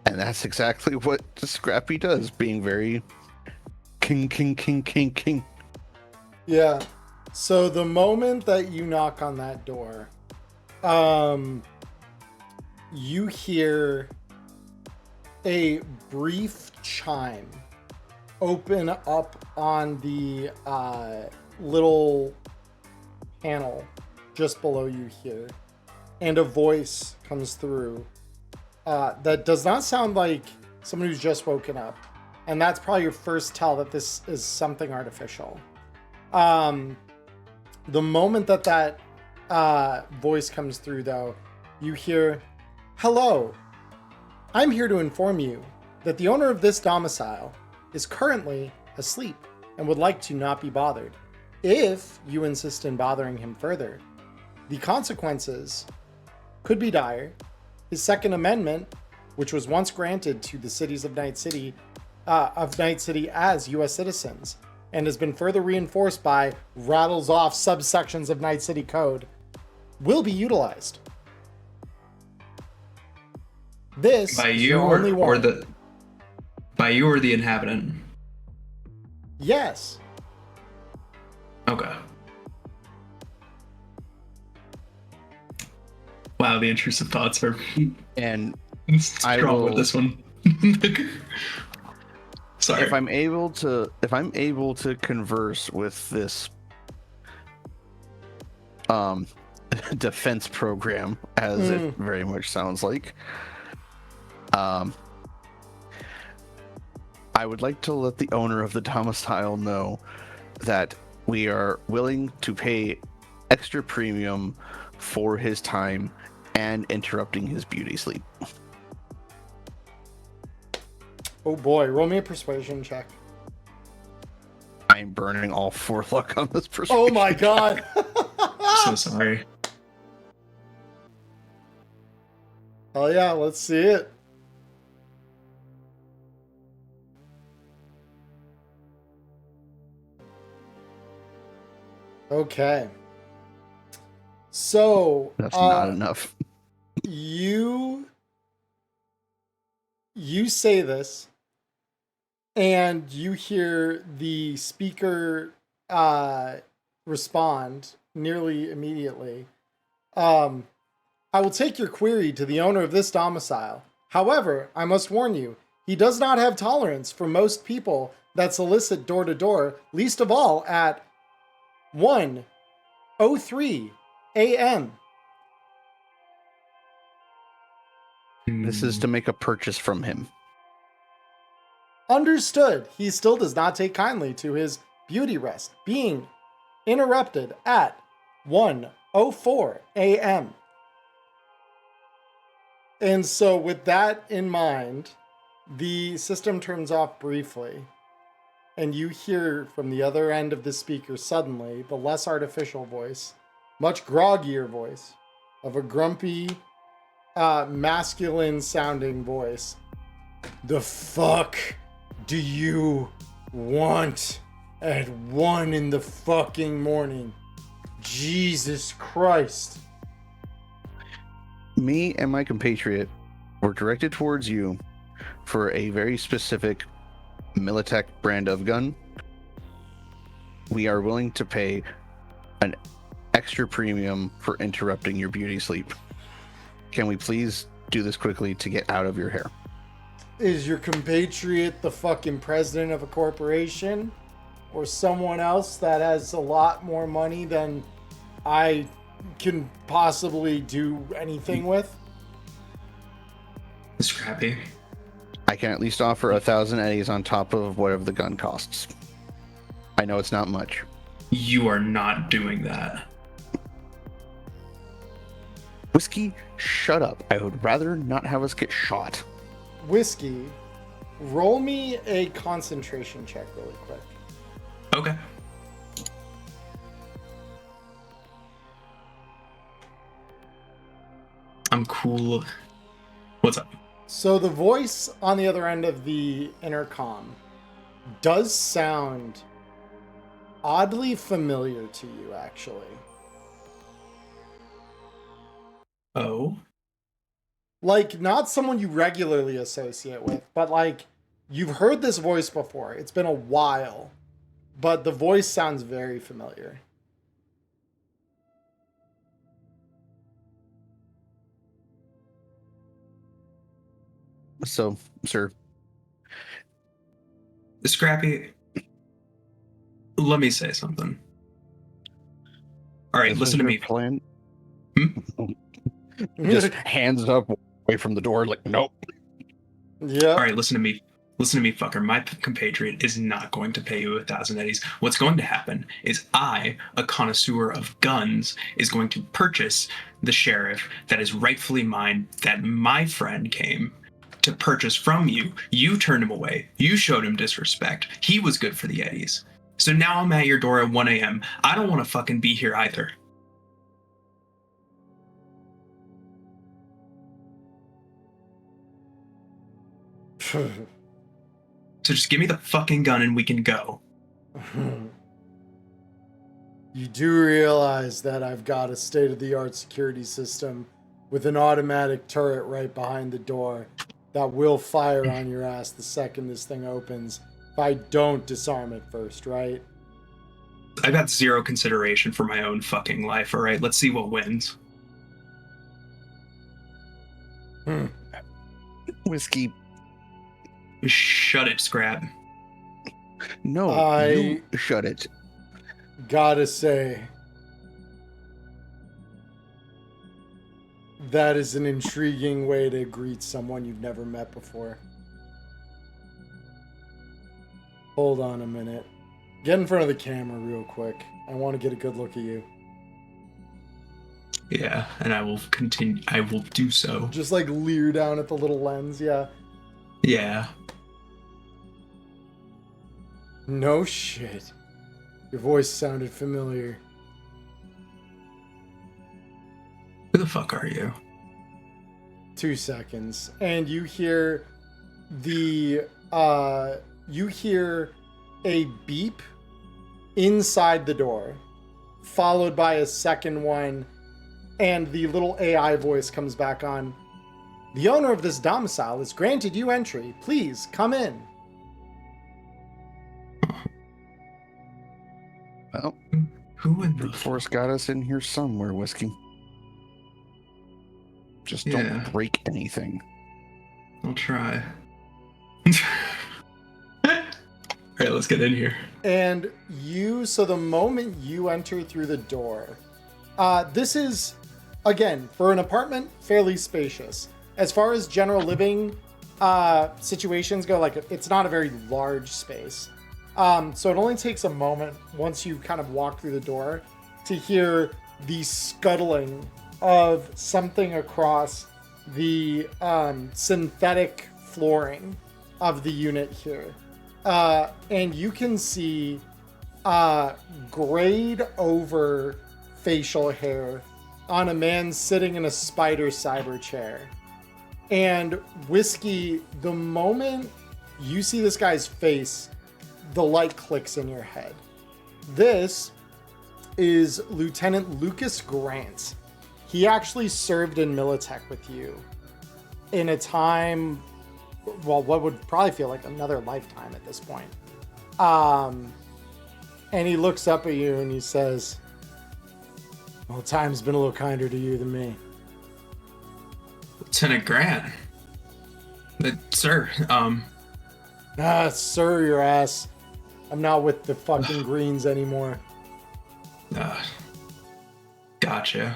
And that's exactly what Scrappy does, being very king. Yeah. So the moment that you knock on that door, you hear a brief chime open up on the little panel just below you here, and a voice comes through that does not sound like someone who's just woken up, and that's probably your first tell that this is something artificial. The moment that voice comes through, though, you hear, "Hello, I'm here to inform you that the owner of this domicile is currently asleep and would like to not be bothered. If you insist in bothering him further, the consequences could be dire. His Second Amendment, which was once granted to the cities of Night City as U.S. citizens, and has been further reinforced by rattles off subsections of Night City Code, will be utilized. This by is you your only warning." By you or the inhabitant? Yes. Okay. Wow, the intrusive thoughts are And strong with this one. Sorry. if I'm able to converse with this defense program, as it very much sounds like, I would like to let the owner of the domicile know that we are willing to pay extra premium for his time and interrupting his beauty sleep. Oh boy, roll me a persuasion check. I'm burning all 4 luck on this persuasion. Oh my god. So sorry. Oh yeah, let's see it. Okay. So That's not enough. You say this, and you hear the speaker respond nearly immediately. I will take your query to the owner of this domicile. However, I must warn you, he does not have tolerance for most people that solicit door to door, least of all at 1:03 a.m. This is to make a purchase from him. Understood. He still does not take kindly to his beauty rest being interrupted at 1:04 a.m. And so with that in mind, The system turns off briefly, and you hear from the other end of the speaker suddenly the less artificial voice, much groggier voice of a grumpy, masculine sounding voice. The fuck do you want at 1 in the fucking morning? Jesus Christ. Me and my compatriot were directed towards you for a very specific Militech brand of gun. We are willing to pay an extra premium for interrupting your beauty sleep. Can we please do this quickly to get out of your hair? Is your compatriot the fucking president of a corporation? Or someone else that has a lot more money than I can possibly do anything with? Scrappy. I can at least offer 1,000 eddies on top of whatever the gun costs. I know it's not much. You are not doing that. Whiskey, shut up. I would rather not have us get shot. Whiskey, roll me a concentration check really quick. Okay. I'm cool. What's up? So the voice on the other end of the intercom does sound oddly familiar to you, actually. Oh? Like, not someone you regularly associate with, but like, you've heard this voice before. It's been a while, but the voice sounds very familiar. So, sir, Scrappy, let me say something. All right, this listen is to your me. plan. Hmm? Just hands up away from the door, like, nope. Yeah. All right, listen to me. Listen to me, fucker. My compatriot is not going to pay you 1,000 eddies. What's going to happen is I, a connoisseur of guns, is going to purchase the sheriff that is rightfully mine, that my friend came to purchase from you. You turned him away. You showed him disrespect. He was good for the eddies. So now I'm at your door at 1 a.m. I don't want to fucking be here either. So just give me the fucking gun and we can go. You do realize that I've got a state-of-the-art security system with an automatic turret right behind the door that will fire on your ass the second this thing opens if I don't disarm it first, right? I've got zero consideration for my own fucking life, all right? Let's see what wins. Whiskey, Shut it, Scrap. no, you shut it. Gotta say, that is an intriguing way to greet someone you've never met before. Hold on a minute. Get in front of the camera real quick. I want to get a good look at you. Yeah, and I will continue. I will do so. Just like leer down at the little lens, yeah. Yeah. No shit. Your voice sounded familiar. Who the fuck are you? 2 seconds. And you hear the, you hear a beep inside the door, followed by a second one, and the little AI voice comes back on. The owner of this domicile has granted you entry. Please, come in. Well, Who in the brute force got us in here somewhere, Whiskey. Just don't Yeah. break anything. I'll try. Alright, let's get in here. And you, so the moment you enter through the door, this is, again, for an apartment, fairly spacious. As far as general living situations go, like, it's not a very large space. So it only takes a moment once you kind of walk through the door to hear the scuttling of something across the synthetic flooring of the unit here. And you can see grayed over facial hair on a man sitting in a spider cyber chair. And Whiskey, the moment you see this guy's face, the light clicks in your head. This is Lieutenant Lucas Grant. He actually served in Militech with you in a time, well, what would probably feel like another lifetime at this point. And he looks up at you and he says, well, time's been a little kinder to you than me. Lieutenant Grant. Sir, Sir, your ass. I'm not with the fucking Greens anymore. Gotcha.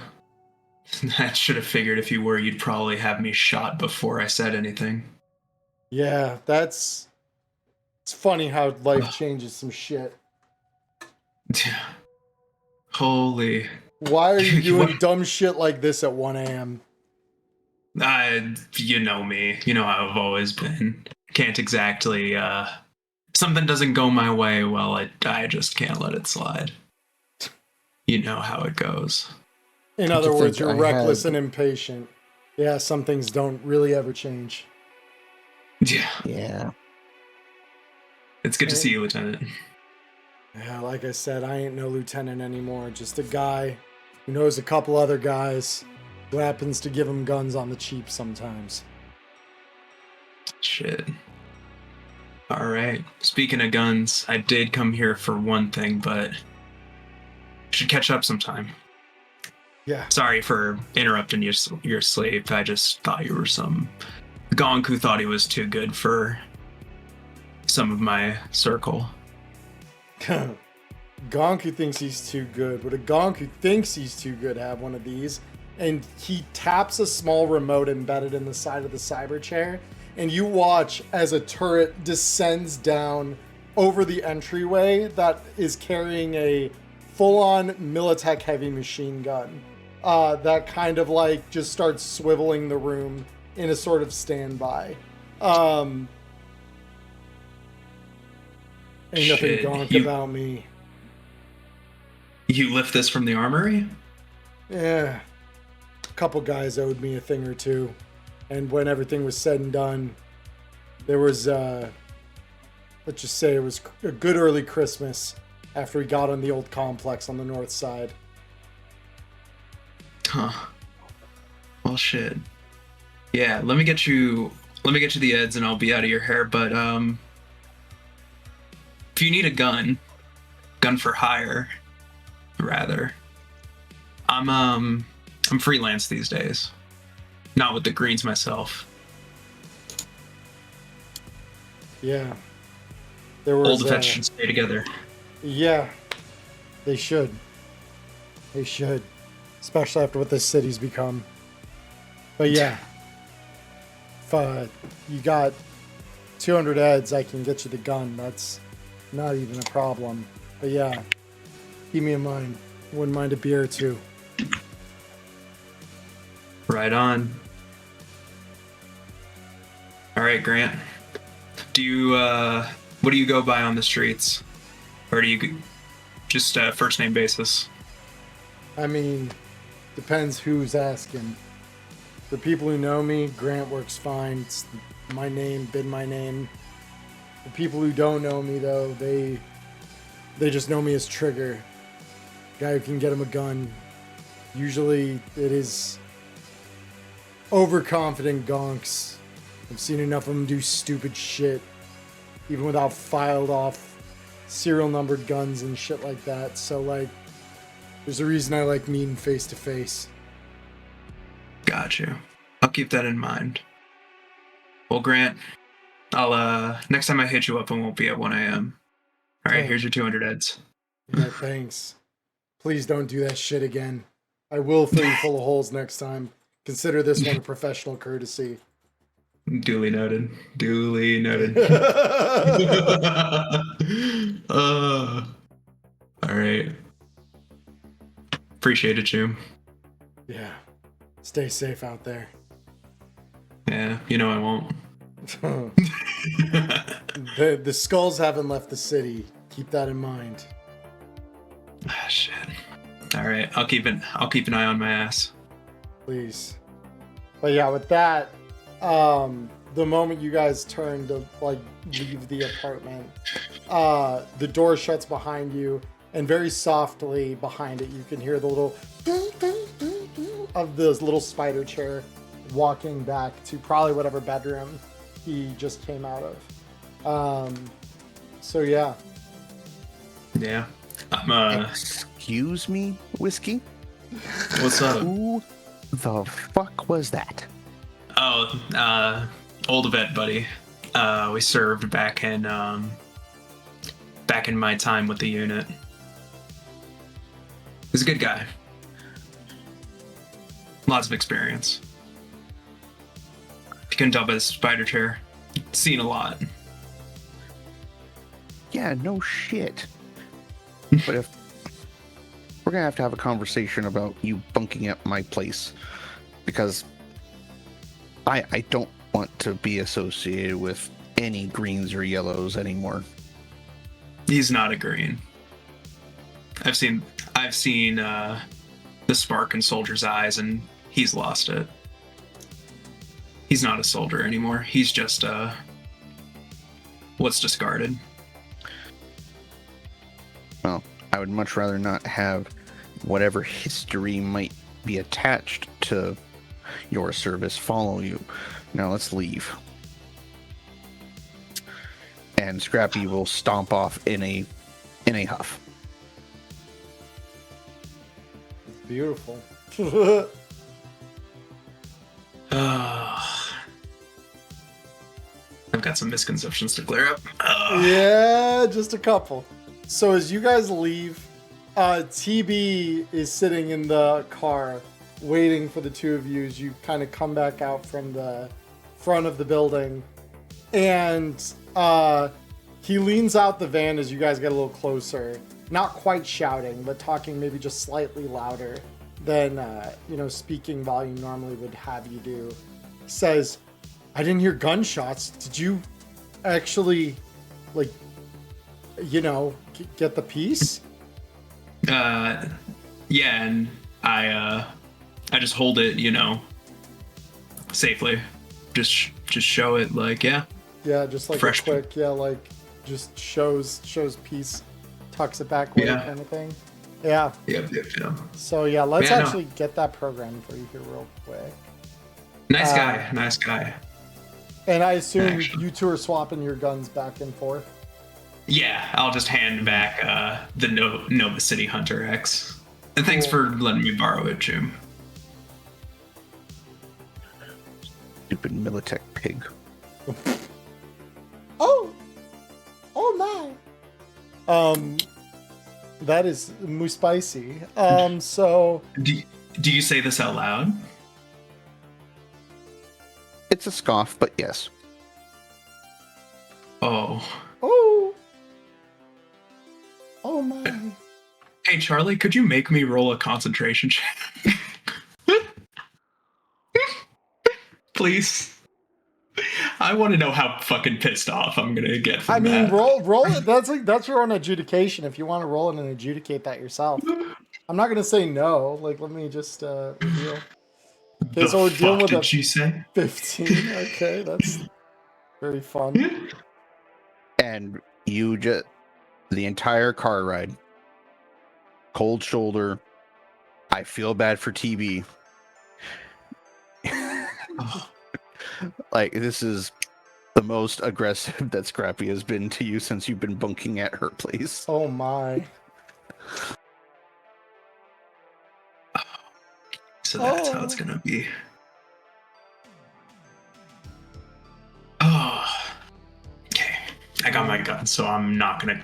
I should have figured if you were, you'd probably have me shot before I said anything. Yeah, it's funny how life changes some shit. Holy. Why are you doing dumb shit like this at 1 a.m.? You know me. You know how I've always been. Can't exactly, something doesn't go my way, well, I just can't let it slide. You know how it goes. In other words, you're reckless and impatient. Yeah, some things don't really ever change. Yeah. It's good to see you, Lieutenant. Yeah, like I said, I ain't no lieutenant anymore. Just a guy who knows a couple other guys who happens to give him guns on the cheap sometimes. Shit. All right. Speaking of guns, I did come here for one thing, but should catch up sometime. Yeah. Sorry for interrupting your sleep. I just thought you were some gonk who thought he was too good for some of my circle. Gonk who thinks he's too good. Would a gonk who thinks he's too good have one of these? And he taps a small remote embedded in the side of the cyber chair, and you watch as a turret descends down over the entryway that is carrying a full-on Militech heavy machine gun that kind of like just starts swiveling the room in a sort of standby. Ain't nothing gonk about me. You lift this from the armory? Yeah. A couple guys owed me a thing or two. And when everything was said and done, there was, let's just say it was a good early Christmas after we got on the old complex on the north side. Huh. Well, shit. Yeah, let me get you the eds and I'll be out of your hair, but, if you need a gun for hire, rather, I'm freelance these days. Not with the Greens myself. Yeah. There was, old vets should stay together. Yeah. They should. They should. Especially after what this city's become. But yeah. If you got 200 eds, I can get you the gun. That's not even a problem. But yeah. Keep me in mind. Wouldn't mind a beer or two. Right on. All right, Grant. Do you, what do you go by on the streets? Or do you just first name basis? I mean, depends who's asking. The people who know me, Grant works fine. It's my name, been my name. The people who don't know me, though, they just know me as Trigger. Guy who can get him a gun. Usually it is overconfident gonks. I've seen enough of them do stupid shit, even without filed off serial numbered guns and shit like that. So, like, there's a reason I like meeting face to face. Got you. I'll keep that in mind. Well, Grant, I'll, next time I hit you up, it won't be at 1 a.m. All right, here's your 200 eds. Yeah, thanks. Please don't do that shit again. I will fill you full of holes next time. Consider this one a professional courtesy. Duly noted. Duly noted. All right. Appreciate it, Jim. Yeah. Stay safe out there. Yeah, you know I won't. The skulls haven't left the city. Keep that in mind. Ah, shit. All right, I'll keep an eye on my ass. Please. But yeah, with that, the moment you guys turn to like leave the apartment, the door shuts behind you, and very softly behind it, you can hear the little of this little spider chair walking back to probably whatever bedroom he just came out of. So yeah. Yeah. I'm Excuse me, Whiskey? What's up? Who the fuck was that? Oh, old vet buddy. We served back in my time with the unit. He's a good guy. Lots of experience. You can tell by the spider chair. Seen a lot. Yeah, no shit. But if we're gonna have to have a conversation about you bunking at my place, because I don't want to be associated with any greens or yellows anymore. He's not a green. I've seen the spark in Soldier's eyes, and he's lost it. He's not a soldier anymore. He's just what's discarded. Well, I would much rather not have whatever history might be attached to your service follow you. Now let's leave. And Scrappy will stomp off in a huff. Beautiful. I've got some misconceptions to clear up. Yeah, just a couple. So as you guys leave, TB is sitting in the car waiting for the two of you as you kind of come back out from the front of the building. And he leans out the van as you guys get a little closer. Not quite shouting, but talking maybe just slightly louder than, speaking volume normally would have you do. He says, I didn't hear gunshots. Did you actually, get the piece? Yeah, and I just hold it, safely. Just show it, yeah. Yeah, just like fresh. a quick, just shows peace, tucks it back away, kind of thing. Yeah. Yep. So yeah, let's actually get that programmed for you here real quick. Nice guy. And I assume you two are swapping your guns back and forth. Yeah, I'll just hand back the Nova City Hunter X. And thanks for letting me borrow it, Jim. Stupid Militech pig. Oh my. That is muy spicy. So Do you say this out loud? It's a scoff, but yes. Oh my. Hey Charlie, could you make me roll a concentration check? Please. I want to know how fucking pissed off I'm gonna get from that. roll it. That's your own adjudication. If you want to roll it and adjudicate that yourself, I'm not gonna say no. Let me just reveal. Okay, so we're dealing with did she say? 15. Okay, that's very fun. And you just the entire car ride, cold shoulder. I feel bad for TB. This is the most aggressive that Scrappy has been to you since you've been bunking at her place. Oh my. So that's how it's gonna be. Oh, okay. I got my gun, so I'm not gonna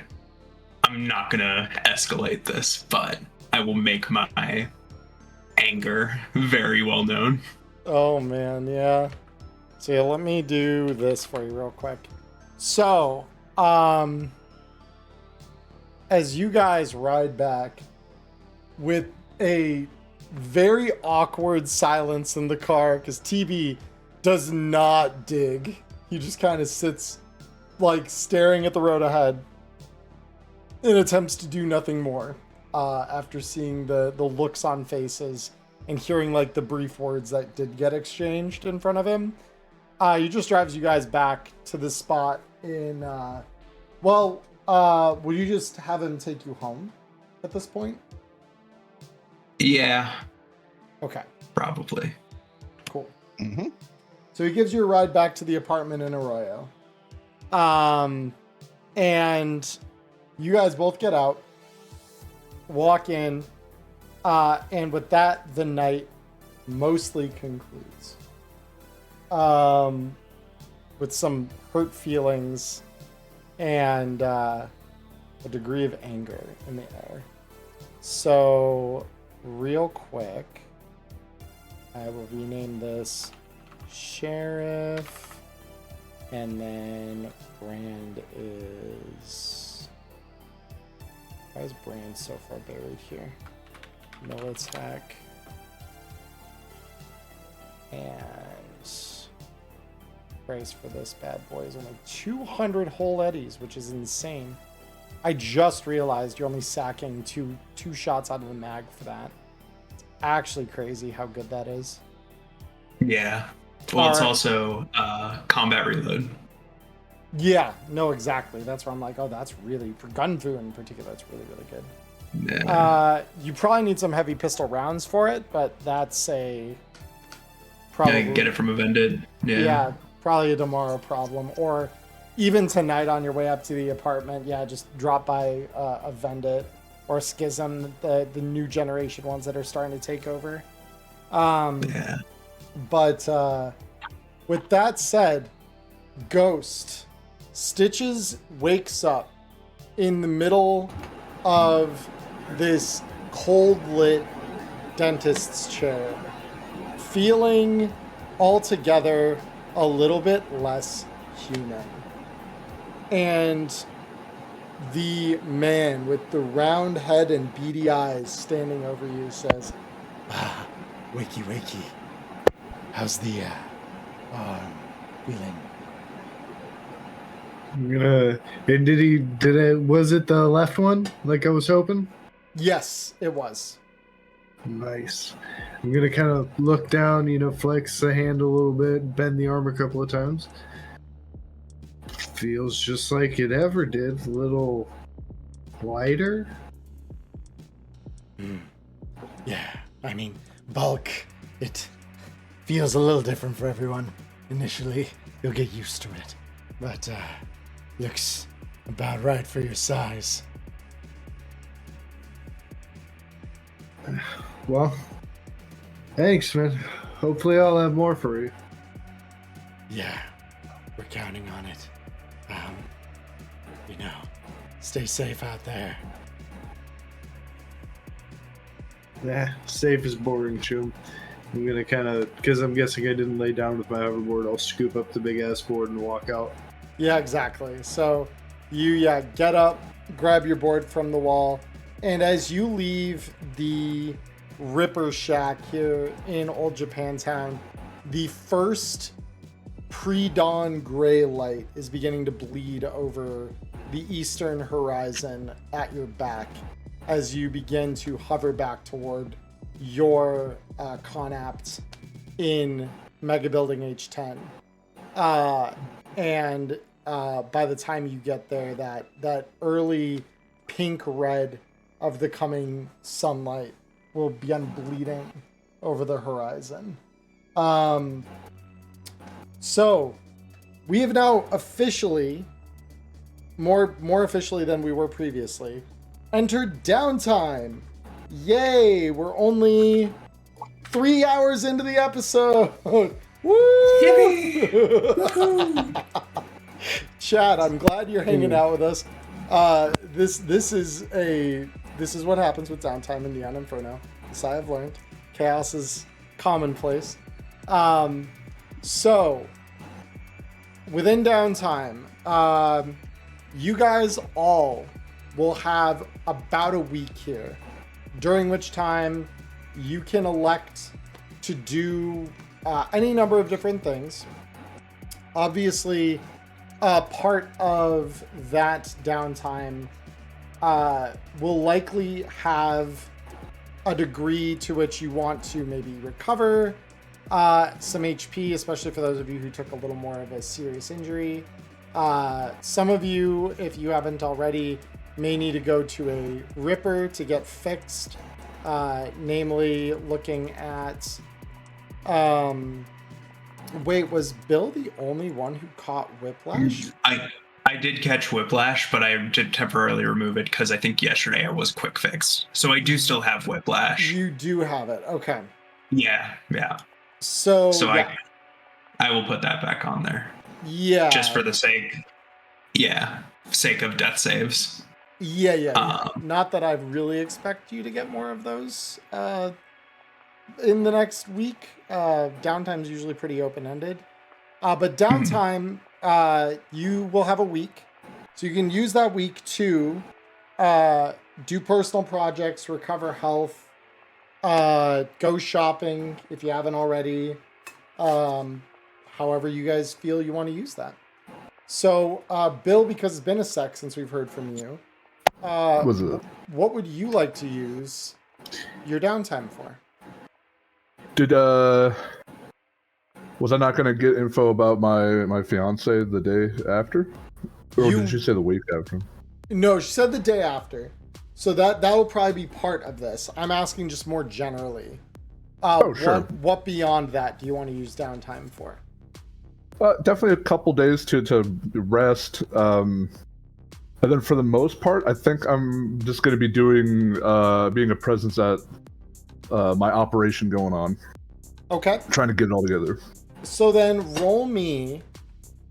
escalate this, but I will make my anger very well known. Oh man, yeah. So yeah, let me do this for you real quick. So, as you guys ride back with a very awkward silence in the car, because TB does not dig he just kind of sits, like, staring at the road ahead and attempts to do nothing more after seeing the looks on faces and hearing, like, the brief words that did get exchanged in front of him. He just drives you guys back to the spot in, would you just have him take you home at this point? Yeah, Okay, probably. cool. Mm-hmm. So he gives you a ride back to the apartment in Arroyo. And you guys both get out, walk in, and with that, the night mostly concludes. With some hurt feelings and a degree of anger in the air. So, real quick, I will rename this Sheriff, and then Brand is... Why is Brand so far buried here? Militech. And price for this bad boy is only 200 whole eddies, which is insane. I just realized you're only sacking two shots out of the mag for that. It's actually crazy how good that is. Yeah. Well, it's also combat reload. Yeah, no, exactly. That's where I'm like, oh, that's really, for gun fu in particular, it's really, really good. Yeah. You probably need some heavy pistol rounds for it, but that's Yeah, probably... get it from a vended. Yeah, probably a tomorrow problem. Or even tonight on your way up to the apartment, just drop by a Vendit or Schism, the new generation ones that are starting to take over. Yeah. But with that said, Ghost, Stitches wakes up in the middle of this cold-lit dentist's chair, feeling altogether a little bit less human. And the man with the round head and beady eyes standing over you says, wakey, wakey. How's the arm feeling? I'm gonna. And was it the left one like I was hoping? Yes, it was. Nice. I'm gonna kind of look down, flex the hand a little bit, bend the arm a couple of times. Feels just like it ever did. A little lighter. Yeah, I mean, bulk. It feels a little different for everyone. Initially, you'll get used to it. But, looks about right for your size. Well, thanks, man. Hopefully I'll have more for you. Yeah, we're counting on it. Stay safe out there. Yeah, safe is boring, Chum. I'm gonna kind of, because I'm guessing I didn't lay down with my hoverboard, I'll scoop up the big ass board and walk out. Yeah, exactly. So you, get up, grab your board from the wall, and as you leave the Ripper Shack here in Old Japantown, the first pre-dawn gray light is beginning to bleed over the eastern horizon at your back as you begin to hover back toward your Conapt in Mega Building H10. And by the time you get there, that early pink-red of the coming sunlight will begin bleeding over the horizon. So we have now officially, more officially than we were previously, entered downtime. Yay! We're only 3 hours into the episode. Woo! Chad, I'm glad you're hanging out with us. This is what happens with downtime in Neon Inferno. This I have learned. Chaos is commonplace. So within downtime, you guys all will have about a week here, during which time you can elect to do any number of different things. obviously, part of that downtime will likely have a degree to which you want to maybe recover some HP, especially for those of you who took a little more of a serious injury. Some of you, if you haven't already, may need to go to a Ripper to get fixed, namely looking at... wait, was Bill the only one who caught Whiplash? I did catch Whiplash, but I did temporarily remove it because I think yesterday I was quick fixed. So I do still have Whiplash. You do have it. Okay. Yeah. So yeah. I will put that back on there. Yeah. Just for the sake of death saves. Yeah. Not that I really expect you to get more of those in the next week. Downtime's usually pretty open-ended. But downtime, you will have a week. So you can use that week to do personal projects, recover health, go shopping if you haven't already. However you guys feel you want to use that. So, Bill, because it's been a sec since we've heard from you, what would you like to use your downtime for? Was I not going to get info about my fiance the day after? Or did she say the week after? No, she said the day after. So that will probably be part of this. I'm asking just more generally. Sure. What beyond that do you want to use downtime for? Definitely a couple days to rest. And then for the most part, I think I'm just going to be doing being a presence at my operation going on. Okay. Trying to get it all together. So then roll me,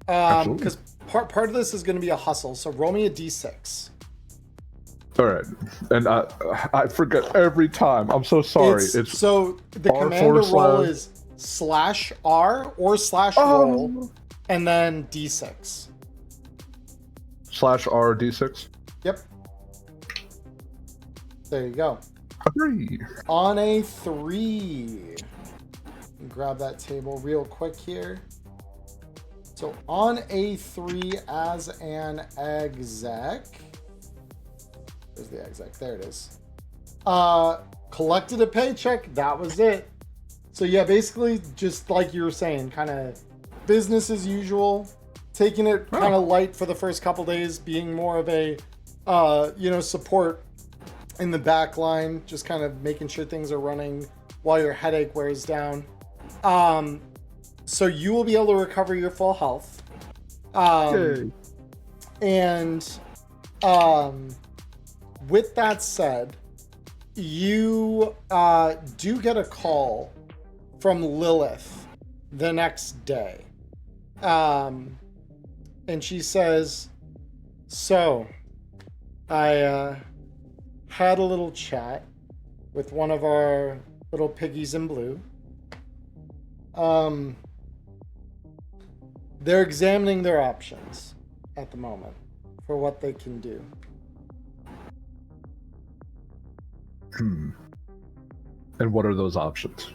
because part of this is going to be a hustle. So roll me a d6. All right, and I forget every time. I'm so sorry. It's so the commander roll is /R or /roll, and then d6. /R d6. Yep. There you go. 3. On a 3. Grab that table real quick here. So on a 3 as an exec. Where's the exec? There it is. Collected a paycheck. That was it. So yeah, basically just like you were saying, kind of business as usual. Taking it kind of light for the first couple days, being more of a support in the back line, just kind of making sure things are running while your headache wears down. So you will be able to recover your full health. And with that said, you do get a call from Lilith the next day. And she says, so I had a little chat with one of our little piggies in blue. They're examining their options at the moment for what they can do. And what are those options?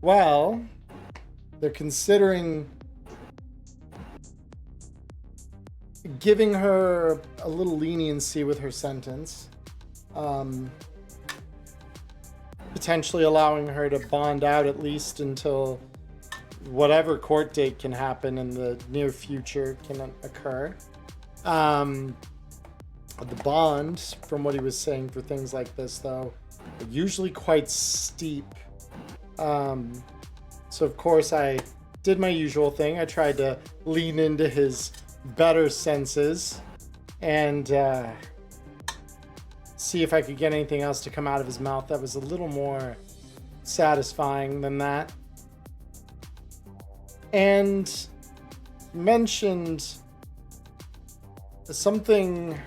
Well, they're considering giving her a little leniency with her sentence. Potentially allowing her to bond out at least until whatever court date can happen in the near future can occur. The bond, from what he was saying for things like this, though, are usually quite steep. So of course I did my usual thing. I tried to lean into his better senses and see if I could get anything else to come out of his mouth that was a little more satisfying than that. And mentioned something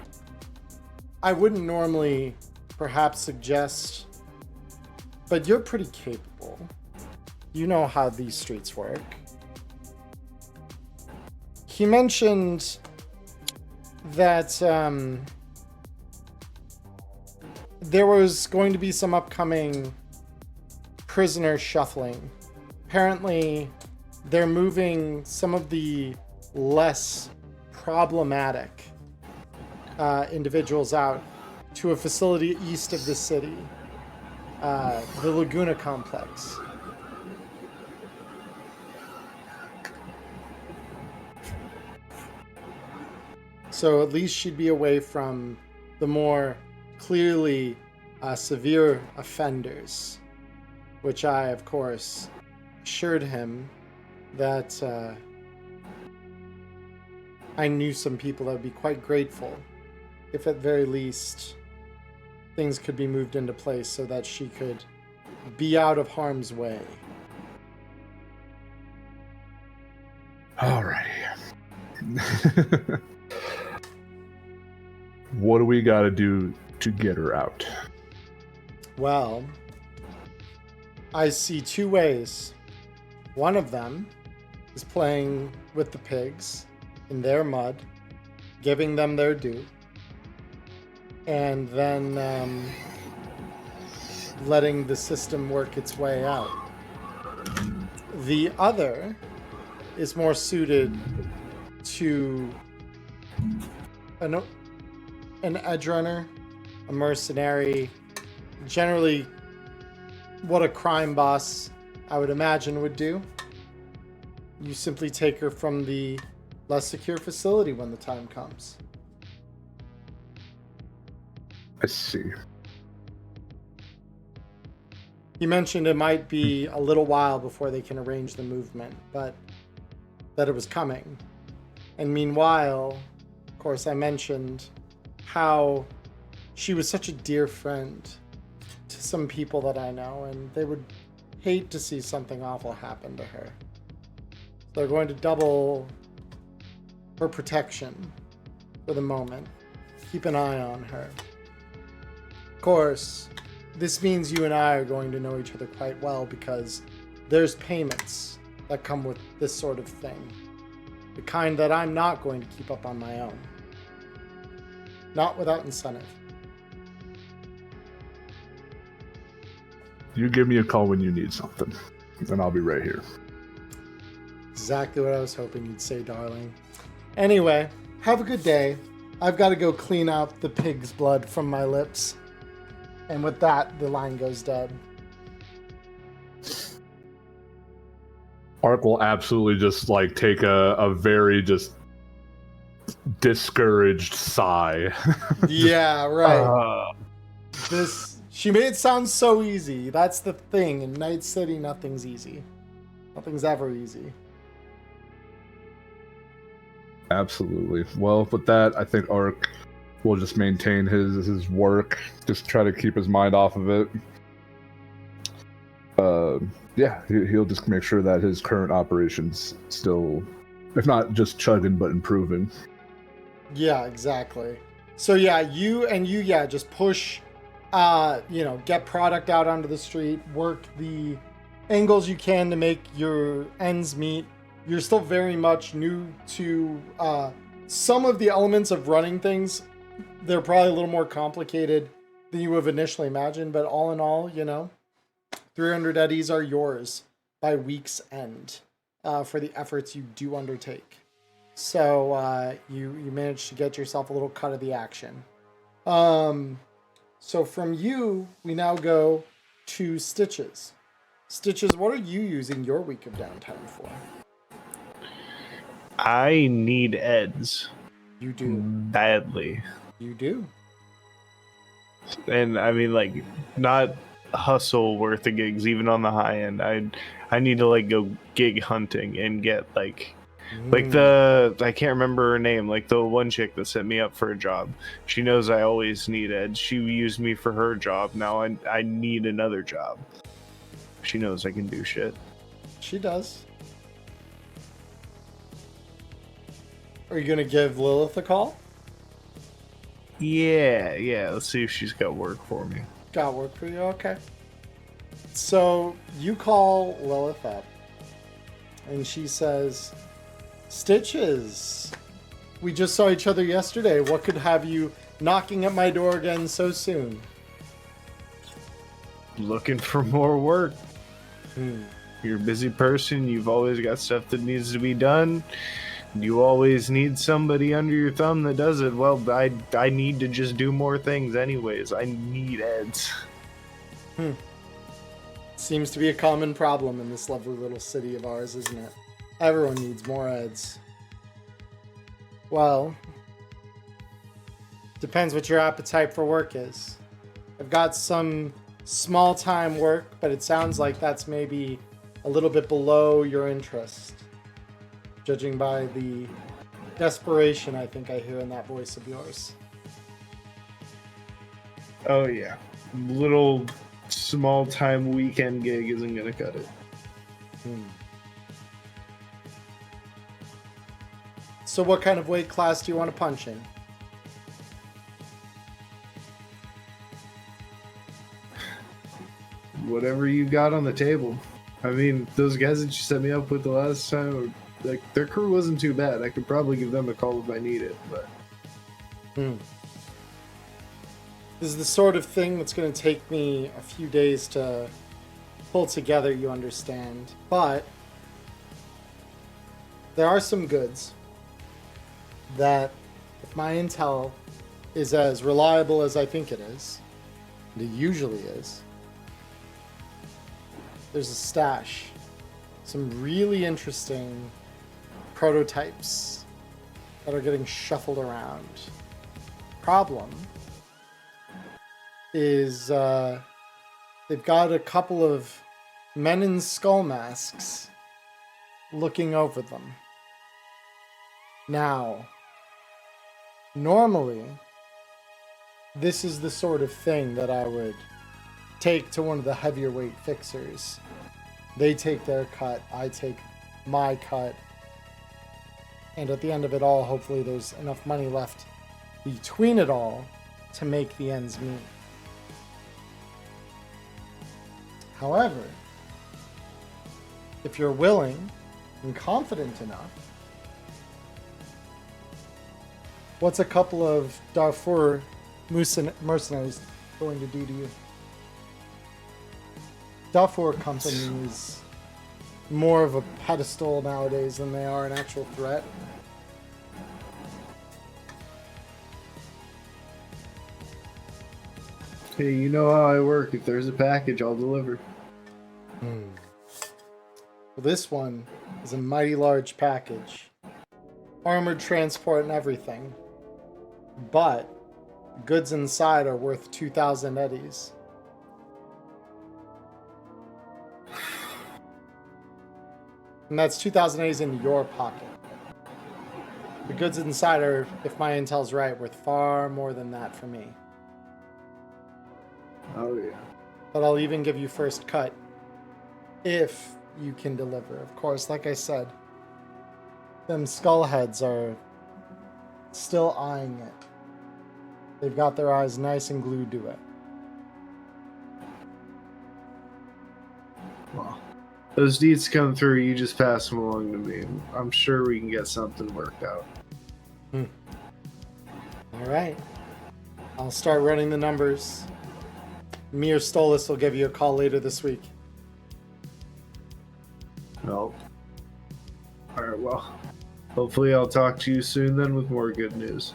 I wouldn't normally perhaps suggest, but you're pretty capable. You know how these streets work. He mentioned that there was going to be some upcoming prisoner shuffling. Apparently, they're moving some of the less problematic individuals out to a facility east of the city, the Laguna Complex. So at least she'd be away from the more clearly severe offenders, which I, of course, assured him that I knew some people that would be quite grateful if at very least things could be moved into place so that she could be out of harm's way. Alrighty. What do we got to do to get her out? Well, I see two ways. One of them is playing with the pigs in their mud, giving them their due, and then letting the system work its way out. The other is more suited to an edge runner, a mercenary, generally what a crime boss, I would imagine, would do. You simply take her from the less secure facility when the time comes. I see. He mentioned it might be a little while before they can arrange the movement, but that it was coming. And meanwhile, of course, I mentioned how she was such a dear friend to some people that I know, and they would hate to see something awful happen to her. They're going to double her protection for the moment. Keep an eye on her. Of course, this means you and I are going to know each other quite well because there's payments that come with this sort of thing. The kind that I'm not going to keep up on my own. Not without incentive. You give me a call when you need something, and I'll be right here. Exactly what I was hoping you'd say, darling. Anyway, have a good day. I've got to go clean out the pig's blood from my lips. And with that, the line goes dead. Ark will absolutely just like take a very just discouraged sigh. Yeah, right. She made it sound so easy. That's the thing. In Night City, nothing's easy. Nothing's ever easy. Absolutely. Well, with that, I think Ark will just maintain his work, just try to keep his mind off of it. Yeah, he'll just make sure that his current operations still, if not just chugging, but improving. Yeah, exactly. So yeah, you just push, get product out onto the street, work the angles you can to make your ends meet. You're still very much new to some of the elements of running things. They're probably a little more complicated than you would have initially imagined, but all in all, 300 eddies are yours by week's end for the efforts you do undertake. So you managed to get yourself a little cut of the action. So from you, we now go to Stitches. Stitches, what are you using your week of downtime for? I need eds. You do. Badly. You do. And I mean, like, not hustle worth of gigs, even on the high end. I need to like go gig hunting and get like I can't remember her name, like the one chick that set me up for a job. She knows I always need eds. She used me for her job. Now I need another job. She knows I can do shit. She does. Are you gonna give Lilith a call? Yeah. Let's see if she's got work for me. Got work for you? Okay. So you call Lilith up, and she says, Stitches, we just saw each other yesterday. What could have you knocking at my door again so soon? Looking for more work. You're a busy person. You've always got stuff that needs to be done. you always need somebody under your thumb that does it. Well, I need to just do more things anyways. I need heads. Seems to be a common problem in this lovely little city of ours, isn't it? Everyone needs more heads. Well, depends what your appetite for work is. I've got some small-time work, but it sounds like that's maybe a little bit below your interest, judging by the desperation I think I hear in that voice of yours. Oh yeah, little small-time weekend gig isn't gonna cut it. So what kind of weight class do you want to punch in? Whatever you got on the table. I mean, those guys that you set me up with the last time, like, their crew wasn't too bad. I could probably give them a call if I need it, but... This is the sort of thing that's going to take me a few days to pull together, you understand. But there are some goods that, if my intel is as reliable as I think it is, and it usually is, there's a stash. Some really interesting prototypes that are getting shuffled around. Problem is they've got a couple of men in skull masks looking over them. Now, normally, this is the sort of thing that I would take to one of the heavier weight fixers. They take their cut, I take my cut, and at the end of it all, hopefully there's enough money left between it all to make the ends meet. However, if you're willing and confident enough, what's a couple of Darfur mercenaries going to do to you? Darfur company is more of a pedestal nowadays than they are an actual threat. Hey, you know how I work. If there's a package, I'll deliver. Well, this one is a mighty large package. Armored transport and everything. But goods inside are worth 2,000 eddies. And that's 2,000 eddies in your pocket. The goods inside are, if my intel's right, worth far more than that for me. Oh, yeah. But I'll even give you first cut if you can deliver. Of course, like I said, them skullheads are still eyeing it. They've got their eyes nice and glued to it. Well, those deeds come through, you just pass them along to me. I'm sure we can get something worked out. All right. I'll start running the numbers. Mir Stolas will give you a call later this week. No. Alright, well. Hopefully I'll talk to you soon then with more good news.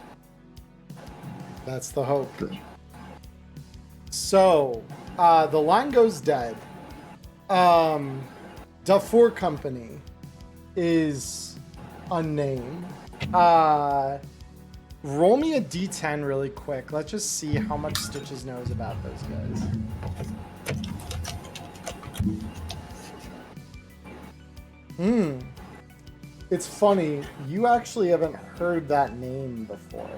That's the hope. So, the line goes dead. Darfur Company is unnamed. Roll me a d10 really quick. Let's just see how much Stitches knows about those guys. It's funny. You actually haven't heard that name before.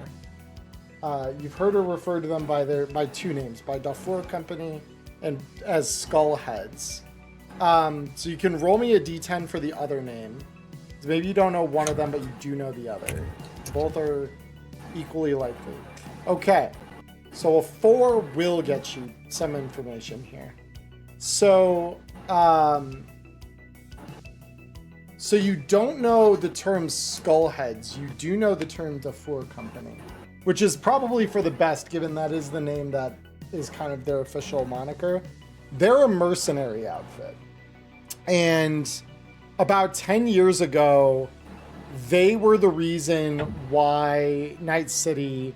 You've heard her refer to them by two names, by Darfur Company and as Skullheads. So you can roll me a d10 for the other name. So maybe you don't know one of them, but you do know the other. Both are equally likely. Okay, so a 4 will get you some information here. So, so you don't know the term Skullheads. You do know the term Darfur Company, which is probably for the best, given that is the name that is kind of their official moniker. They're a mercenary outfit. And about 10 years ago, they were the reason why Night City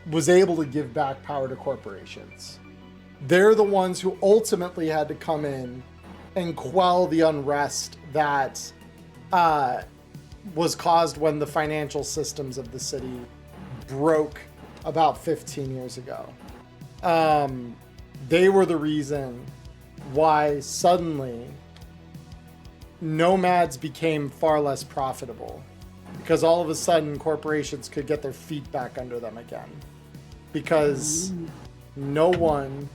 was able to give back power to corporations. They're the ones who ultimately had to come in and quell the unrest that was caused when the financial systems of the city broke about 15 years ago. They were the reason why suddenly nomads became far less profitable, because all of a sudden corporations could get their feet back under them again, because no one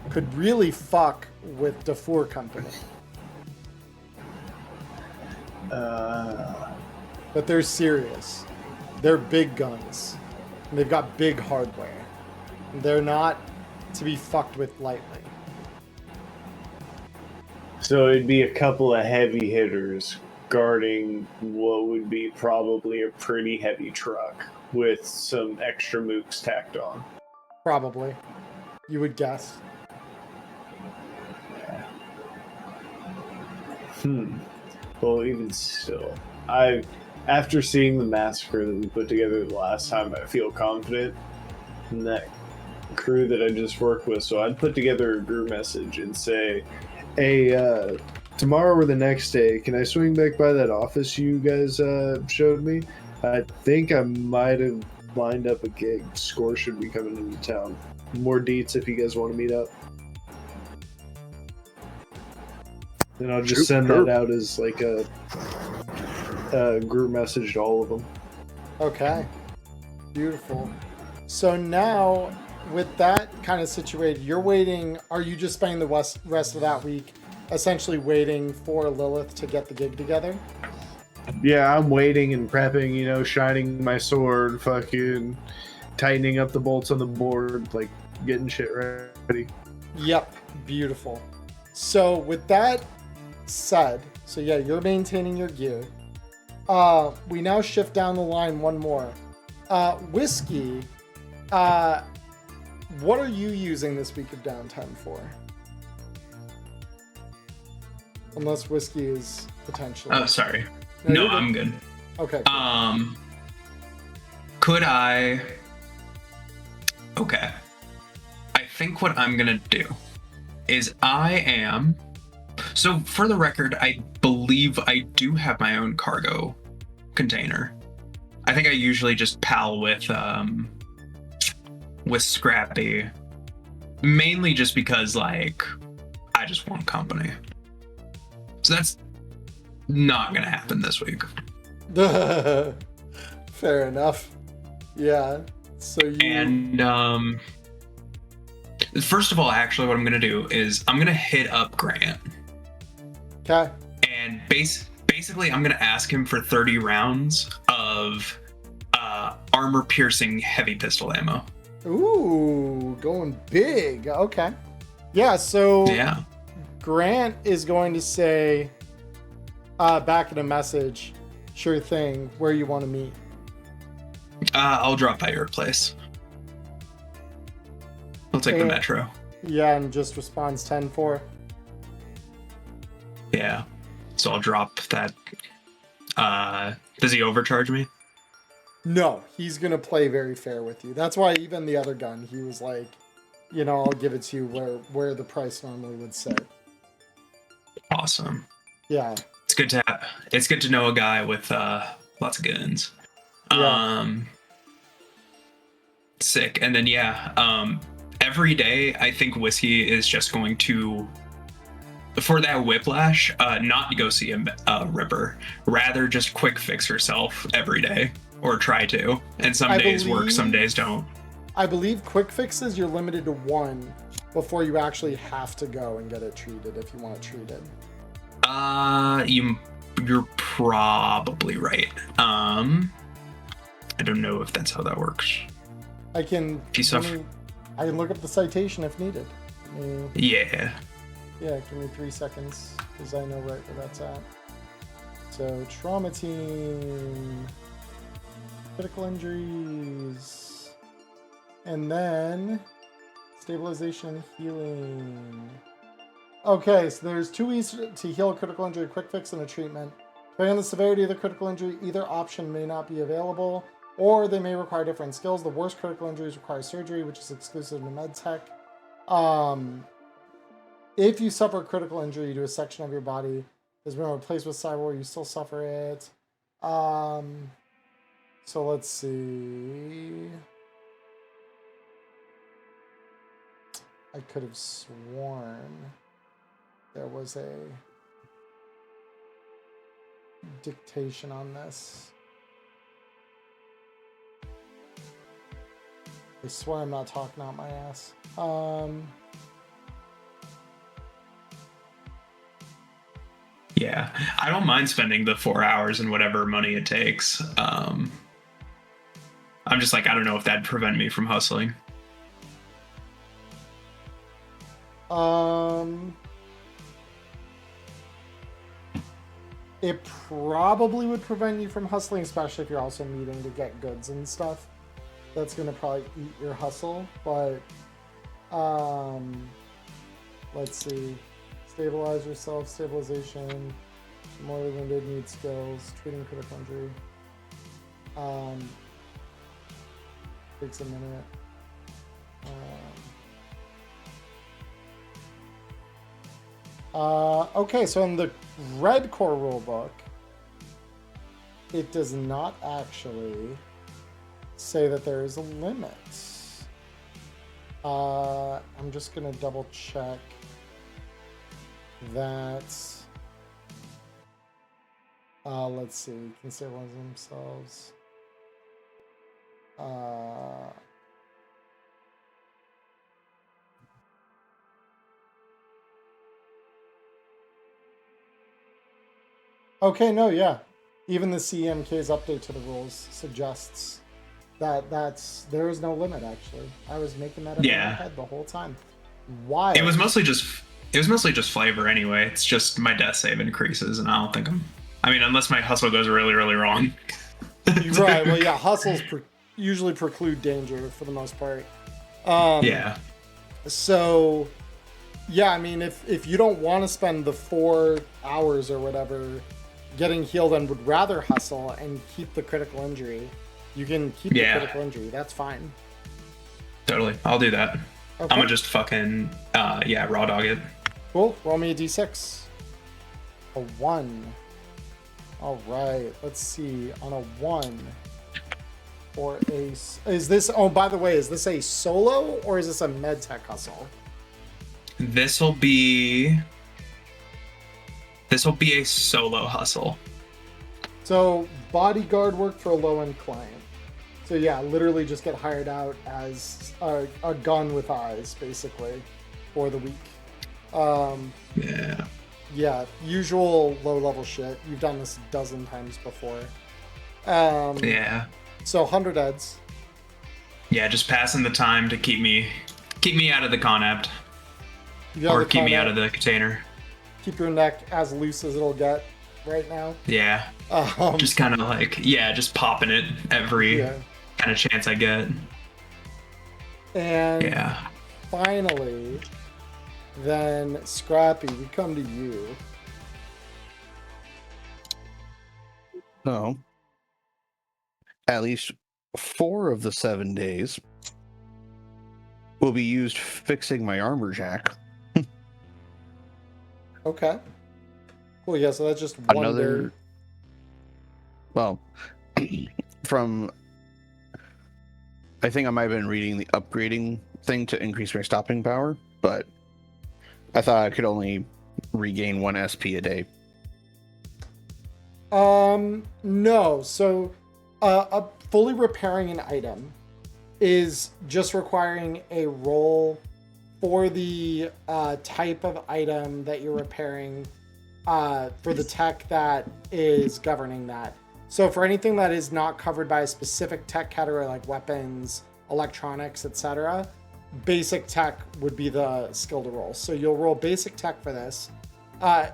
could really fuck with Darfur Company. But they're serious. They're big guns. And they've got big hardware. They're not to be fucked with lightly. So it'd be a couple of heavy hitters guarding what would be probably a pretty heavy truck with some extra mooks tacked on. Probably. You would guess. Well, even still, after seeing the massacre that we put together the last time, I feel confident in that crew that I just worked with. So I'd put together a group message and say, hey, tomorrow or the next day, can I swing back by that office you guys showed me? I think I might have lined up a gig. Score should be coming into town. More deets if you guys want to meet up. And I'll just send that out as like a group message to all of them. Okay. Beautiful. So now, with that kind of situated, you're waiting. Are you just spending the rest of that week essentially waiting for Lilith to get the gig together? Yeah, I'm waiting and prepping, shining my sword, fucking tightening up the bolts on the board, like getting shit ready. Yep. Beautiful. So with that said, so yeah, you're maintaining your gear. We now shift down the line one more. Whiskey, what are you using this week of downtime for? Unless Whiskey is potentially... Oh, sorry. No, I'm good. Okay. Cool. Could I... Okay. I think what I'm gonna do is so for the record, I believe I do have my own cargo container. I think I usually just pal with Scrappy, mainly just because I just want company. So that's not gonna happen this week. Fair enough. Yeah. So you... And first of all, actually, what I'm gonna do is I'm gonna hit up Grant. Okay. And basically, I'm gonna ask him for 30 rounds of armor-piercing heavy pistol ammo. Ooh, going big. Okay. Yeah. So Yeah. Grant is going to say, back in a message, sure thing, where you want to meet. I'll drop by your place. I'll take the metro. Yeah, and just responds 10-4. Yeah. So I'll drop that. Does he overcharge me? No, he's going to play very fair with you. That's why even the other gun, he was like, I'll give it to you where the price normally would sit. Awesome. Yeah. It's good to know a guy with lots of guns. Yeah. Sick. And then every day I think Whiskey is just going to, for that whiplash, not to go see a Ripper, rather just quick fix herself every day, or try to. And some days work, some days don't. I believe quick fixes you're limited to one before you actually have to go and get it treated if you want it treated. You're probably right. I don't know if that's how that works. I can look up the citation if needed. Yeah. Yeah, give me 3 seconds because I know right where that's at. So trauma team, critical injuries, and then stabilization, healing. Okay, so there's 2 ways to heal a critical injury: quick fix and a treatment. Depending on the severity of the critical injury, either option may not be available, or they may require different skills. The worst critical injuries require surgery, which is exclusive to medtech. If you suffer a critical injury to a section of your body has been replaced with cyber, you still suffer it. So let's see. I could have sworn there was a dictation on this. I swear I'm not talking out my ass. Yeah, I don't mind spending the 4 hours and whatever money it takes. I'm just like, I don't know if that'd prevent me from hustling. It probably would prevent you from hustling, especially if you're also needing to get goods and stuff. That's gonna probably eat your hustle, but let's see. Stabilize yourself, stabilization, more wounded, need skills, treating critical injury. Takes a minute. Okay, so in the red core rulebook, it does not actually say that there is a limit. I'm just gonna double check that. Let's see, can stabilize themselves. Okay, no, yeah. Even the CMK's update to the rules suggests that there is no limit, actually. I was making that up in my head the whole time. Why? It was mostly just flavor anyway. It's just my death save increases, and I don't think I mean, unless my hustle goes really, really wrong. Right, well, yeah, hustles usually preclude danger for the most part. Yeah. So, yeah, I mean, if you don't want to spend the 4 hours or whatever getting healed and would rather hustle and keep the critical injury, you can keep the critical injury. That's fine. Totally. I'll do that. Okay. I'm gonna just fucking, raw dog it. Cool. Roll me a d6. A 1. All right. Let's see. On a 1. Or is this, oh, by the way, is this a solo or is this a medtech hustle? This'll be a solo hustle. So bodyguard work for a low-end client. So yeah, literally just get hired out as a gun with eyes, basically, for the week. Yeah, usual low-level shit. You've done this a dozen times before. So 100 eds. Yeah, just passing the time to keep me out of the conapt. Or keep me out of the container. Keep your neck as loose as it'll get right now. Yeah. Just kind of like, just popping it every kind of chance I get. And finally, then Scrappy, we come to you. So, at least 4 of the 7 days will be used fixing my armor jack. Okay. Cool, yeah, so that's just one day. Well, from... I think I might have been reading the upgrading thing to increase my stopping power, but I thought I could only regain 1 SP a day. No. So, fully repairing an item is just requiring a roll for the type of item that you're repairing, for the tech that is governing that. So for anything that is not covered by a specific tech category like weapons, electronics, etc., basic tech would be the skill to roll. So you'll roll basic tech for this.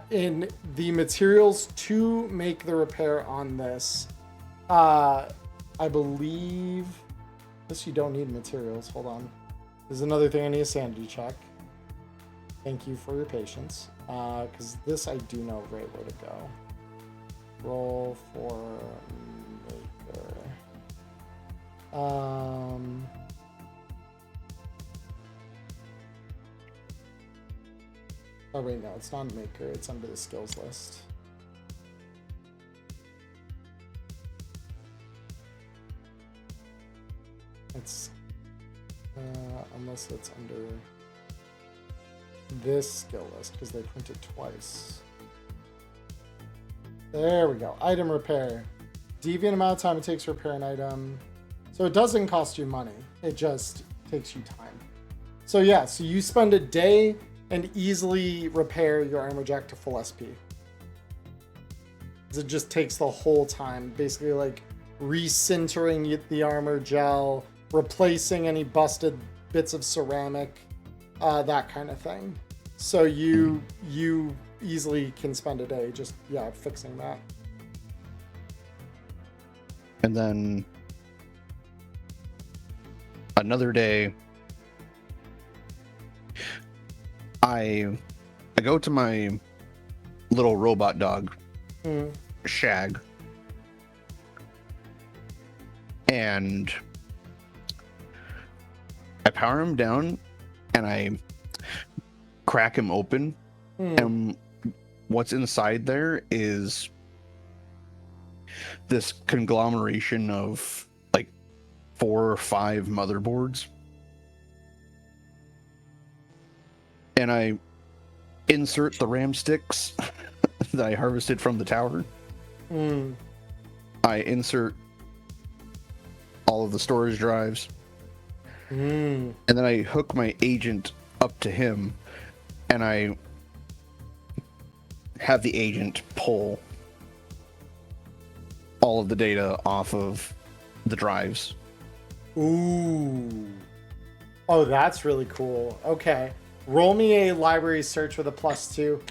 In the materials to make the repair on this, I believe this you don't need materials. Hold on. There's another thing I need a sanity check. Thank you for your patience. Because this I do know right where to go. Roll for maker. Oh wait, no, it's not maker. It's under the skills list. It's unless it's under this skill list because they print it twice. There we go. Item repair. Deviant amount of time it takes to repair an item. So it doesn't cost you money. It just takes you time. So yeah, so you spend a day and easily repair your armor jack to full SP. It just takes the whole time, basically like recintering the armor gel, replacing any busted bits of ceramic, that kind of thing. So you easily can spend a day just fixing that. And then another day, I go to my little robot dog, Shag, and I power him down and I crack him open, and what's inside there is this conglomeration of like 4 or 5 motherboards. And I insert the RAM sticks that I harvested from the tower. I insert all of the storage drives. And then I hook my agent up to him, and I have the agent pull all of the data off of the drives. Ooh. Oh, that's really cool. Okay. Roll me a library search with a +2.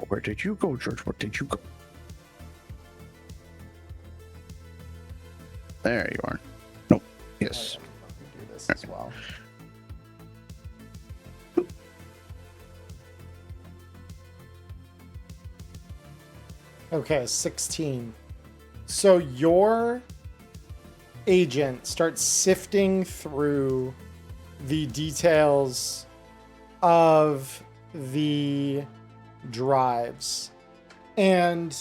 Where did you go, George? Where did you go? There you are. Nope. Yes. Oh, yeah, do this as well. Okay, 16. So your agent starts sifting through the details of the drives. And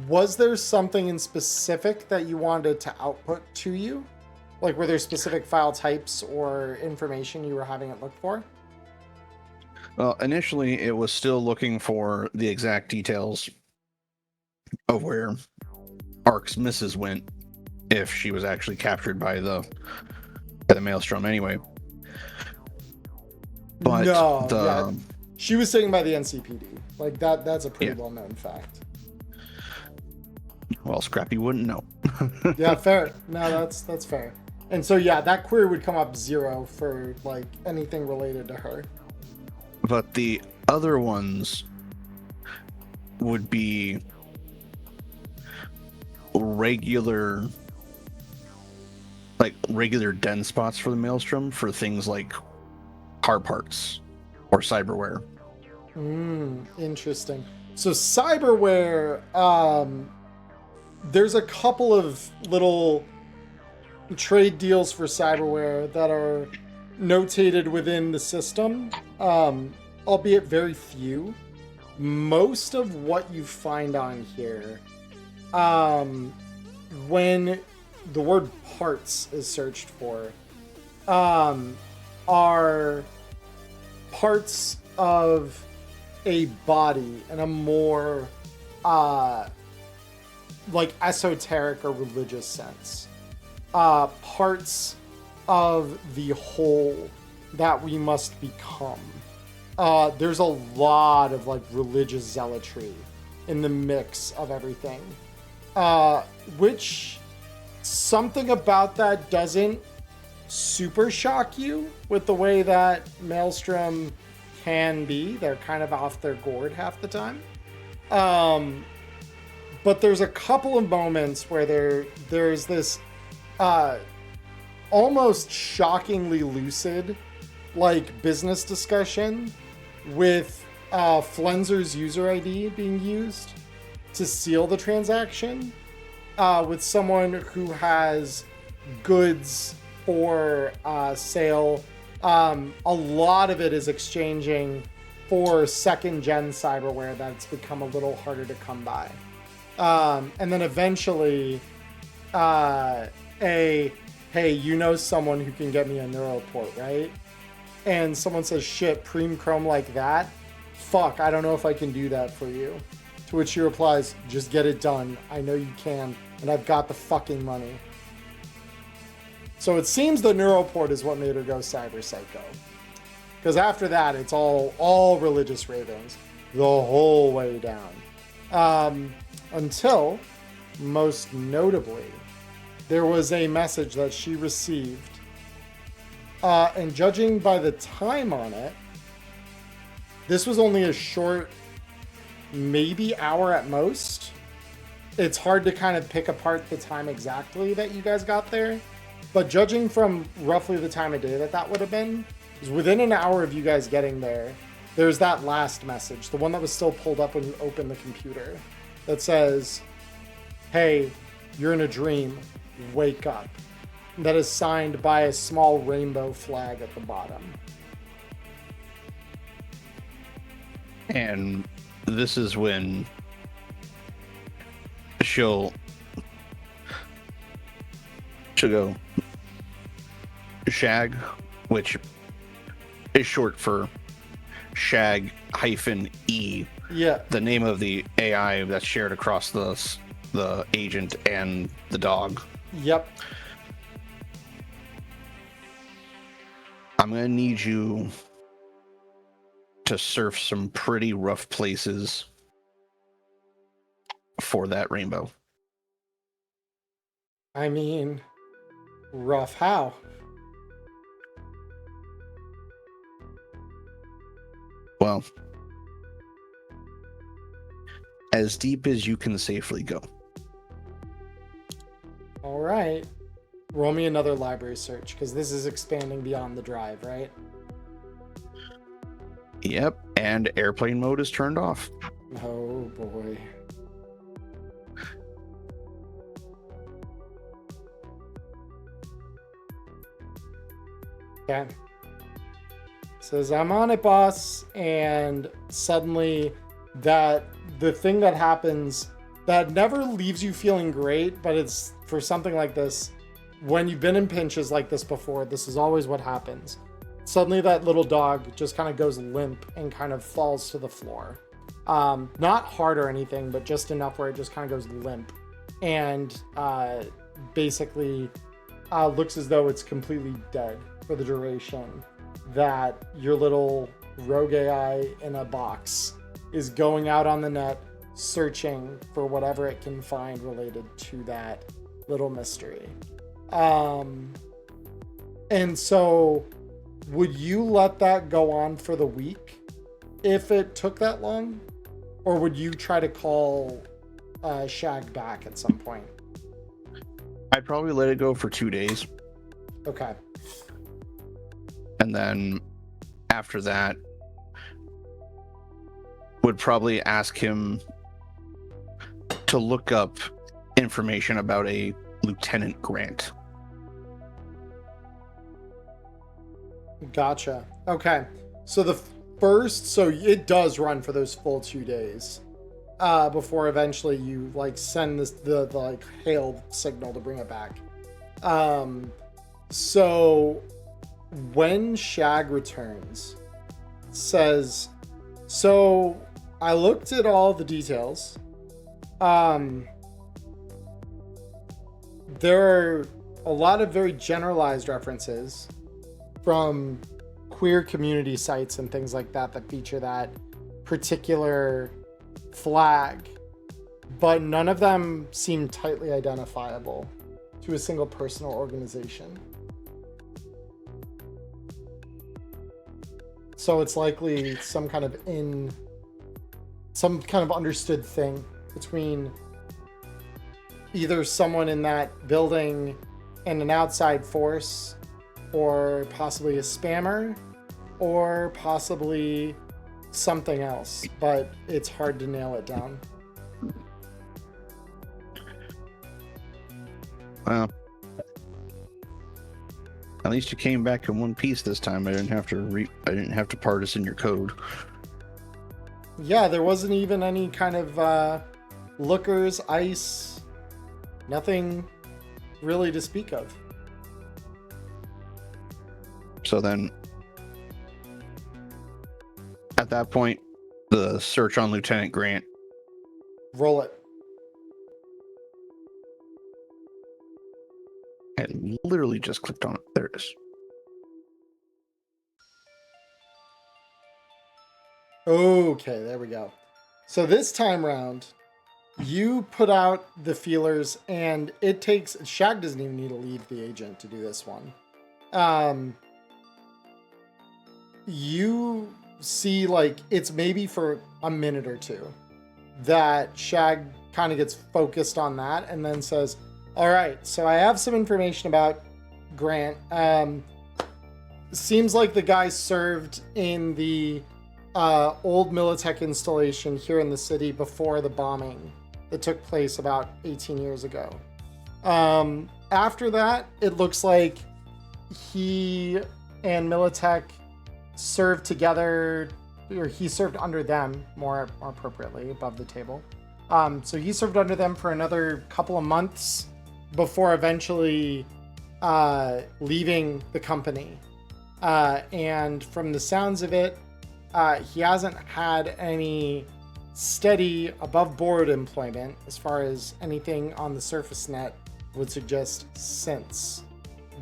was there something in specific that you wanted to output to you? Like, were there specific file types or information you were having it look for? Well, initially it was still looking for the exact details of where Ark's missus went, if she was actually captured by the Maelstrom anyway. But no, she was taken by the NCPD. Like that's a pretty well-known fact. Well, Scrappy wouldn't know. Yeah, fair. No, that's fair. And so that query would come up 0 for like anything related to her. But the other ones would be regular den spots for the Maelstrom for things like car parts or cyberware. Interesting. So cyberware, there's a couple of little trade deals for cyberware that are notated within the system, albeit very few. Most of what you find on here, when the word parts is searched for, are parts of a body in a more like esoteric or religious sense. Parts of the whole that we must become. There's a lot of like religious zealotry in the mix of everything, which something about that doesn't super shock you with the way that Maelstrom can be. They're kind of off their gourd half the time. But there's a couple of moments where there's this almost shockingly lucid like business discussion with Flenzer's user ID being used to seal the transaction with someone who has goods for sale. A lot of it is exchanging for second-gen cyberware that's become a little harder to come by. And then eventually, hey, you know someone who can get me a neuroport, right? And someone says, shit, Preem Chrome like that? Fuck, I don't know if I can do that for you. To which she replies, just get it done. I know you can, and I've got the fucking money. So it seems the neuroport is what made her go cyber psycho. Because after that, it's all religious ravings the whole way down. Until, most notably, there was a message that she received. And judging by the time on it, this was only a short, maybe hour at most. It's hard to kind of pick apart the time exactly that you guys got there. But judging from roughly the time of day that would have been, is within an hour of you guys getting there, there's that last message, the one that was still pulled up when you open the computer, that says, hey, you're in a dream, wake up. That is signed by a small rainbow flag at the bottom. And this is when she'll go Shag, which is short for Shag-E. Yeah. The name of the AI that's shared across the agent and the dog. Yep. I'm going to need you to surf some pretty rough places for that rainbow. I mean, rough how? Well, as deep as you can safely go. All right. Roll me another library search, because this is expanding beyond the drive, right? Yep, and airplane mode is turned off. Oh, boy. Okay. Says, I'm on it, boss. And suddenly the thing that happens that never leaves you feeling great, but it's for something like this, when you've been in pinches like this before, this is always what happens. Suddenly that little dog just kind of goes limp and kind of falls to the floor. Not hard or anything, but just enough where it just kind of goes limp. And basically looks as though it's completely dead for the duration that your little rogue AI in a box is going out on the net searching for whatever it can find related to that little mystery. And so would you let that go on for the week if it took that long? Or would you try to call Shag back at some point? I'd probably let it go for 2 days. Okay. And then after that, would probably ask him to look up information about a Lieutenant Grant. Gotcha. Okay. So so it does run for those full 2 days before eventually you like send the like hail signal to bring it back. So when Shag returns, says, so I looked at all the details. There are a lot of very generalized references from queer community sites and things like that that feature that particular flag, but none of them seem tightly identifiable to a single person or organization. So it's likely some kind of understood thing between either someone in that building and an outside force, or possibly a spammer, or possibly something else, but it's hard to nail it down. Well, at least you came back in one piece this time. I didn't have to partisan your code. Yeah, there wasn't even any kind of lookers, ice, nothing really to speak of. So then, at that point, the search on Lieutenant Grant. Roll it. I literally just clicked on it. There it is. Okay, there we go. So this time round, you put out the feelers, and it takes... Shag doesn't even need to lead the agent to do this one. You see, like, it's maybe for a minute or two that Shag kind of gets focused on that and then says, all right, so I have some information about Grant. Seems like the guy served in the old Militech installation here in the city before the bombing that took place about 18 years ago. After that, it looks like he and Militech served together, or he served under them, more appropriately, above the table. So he served under them for another couple of months before eventually leaving the company. And from the sounds of it, he hasn't had any steady above board employment as far as anything on the surface net would suggest since.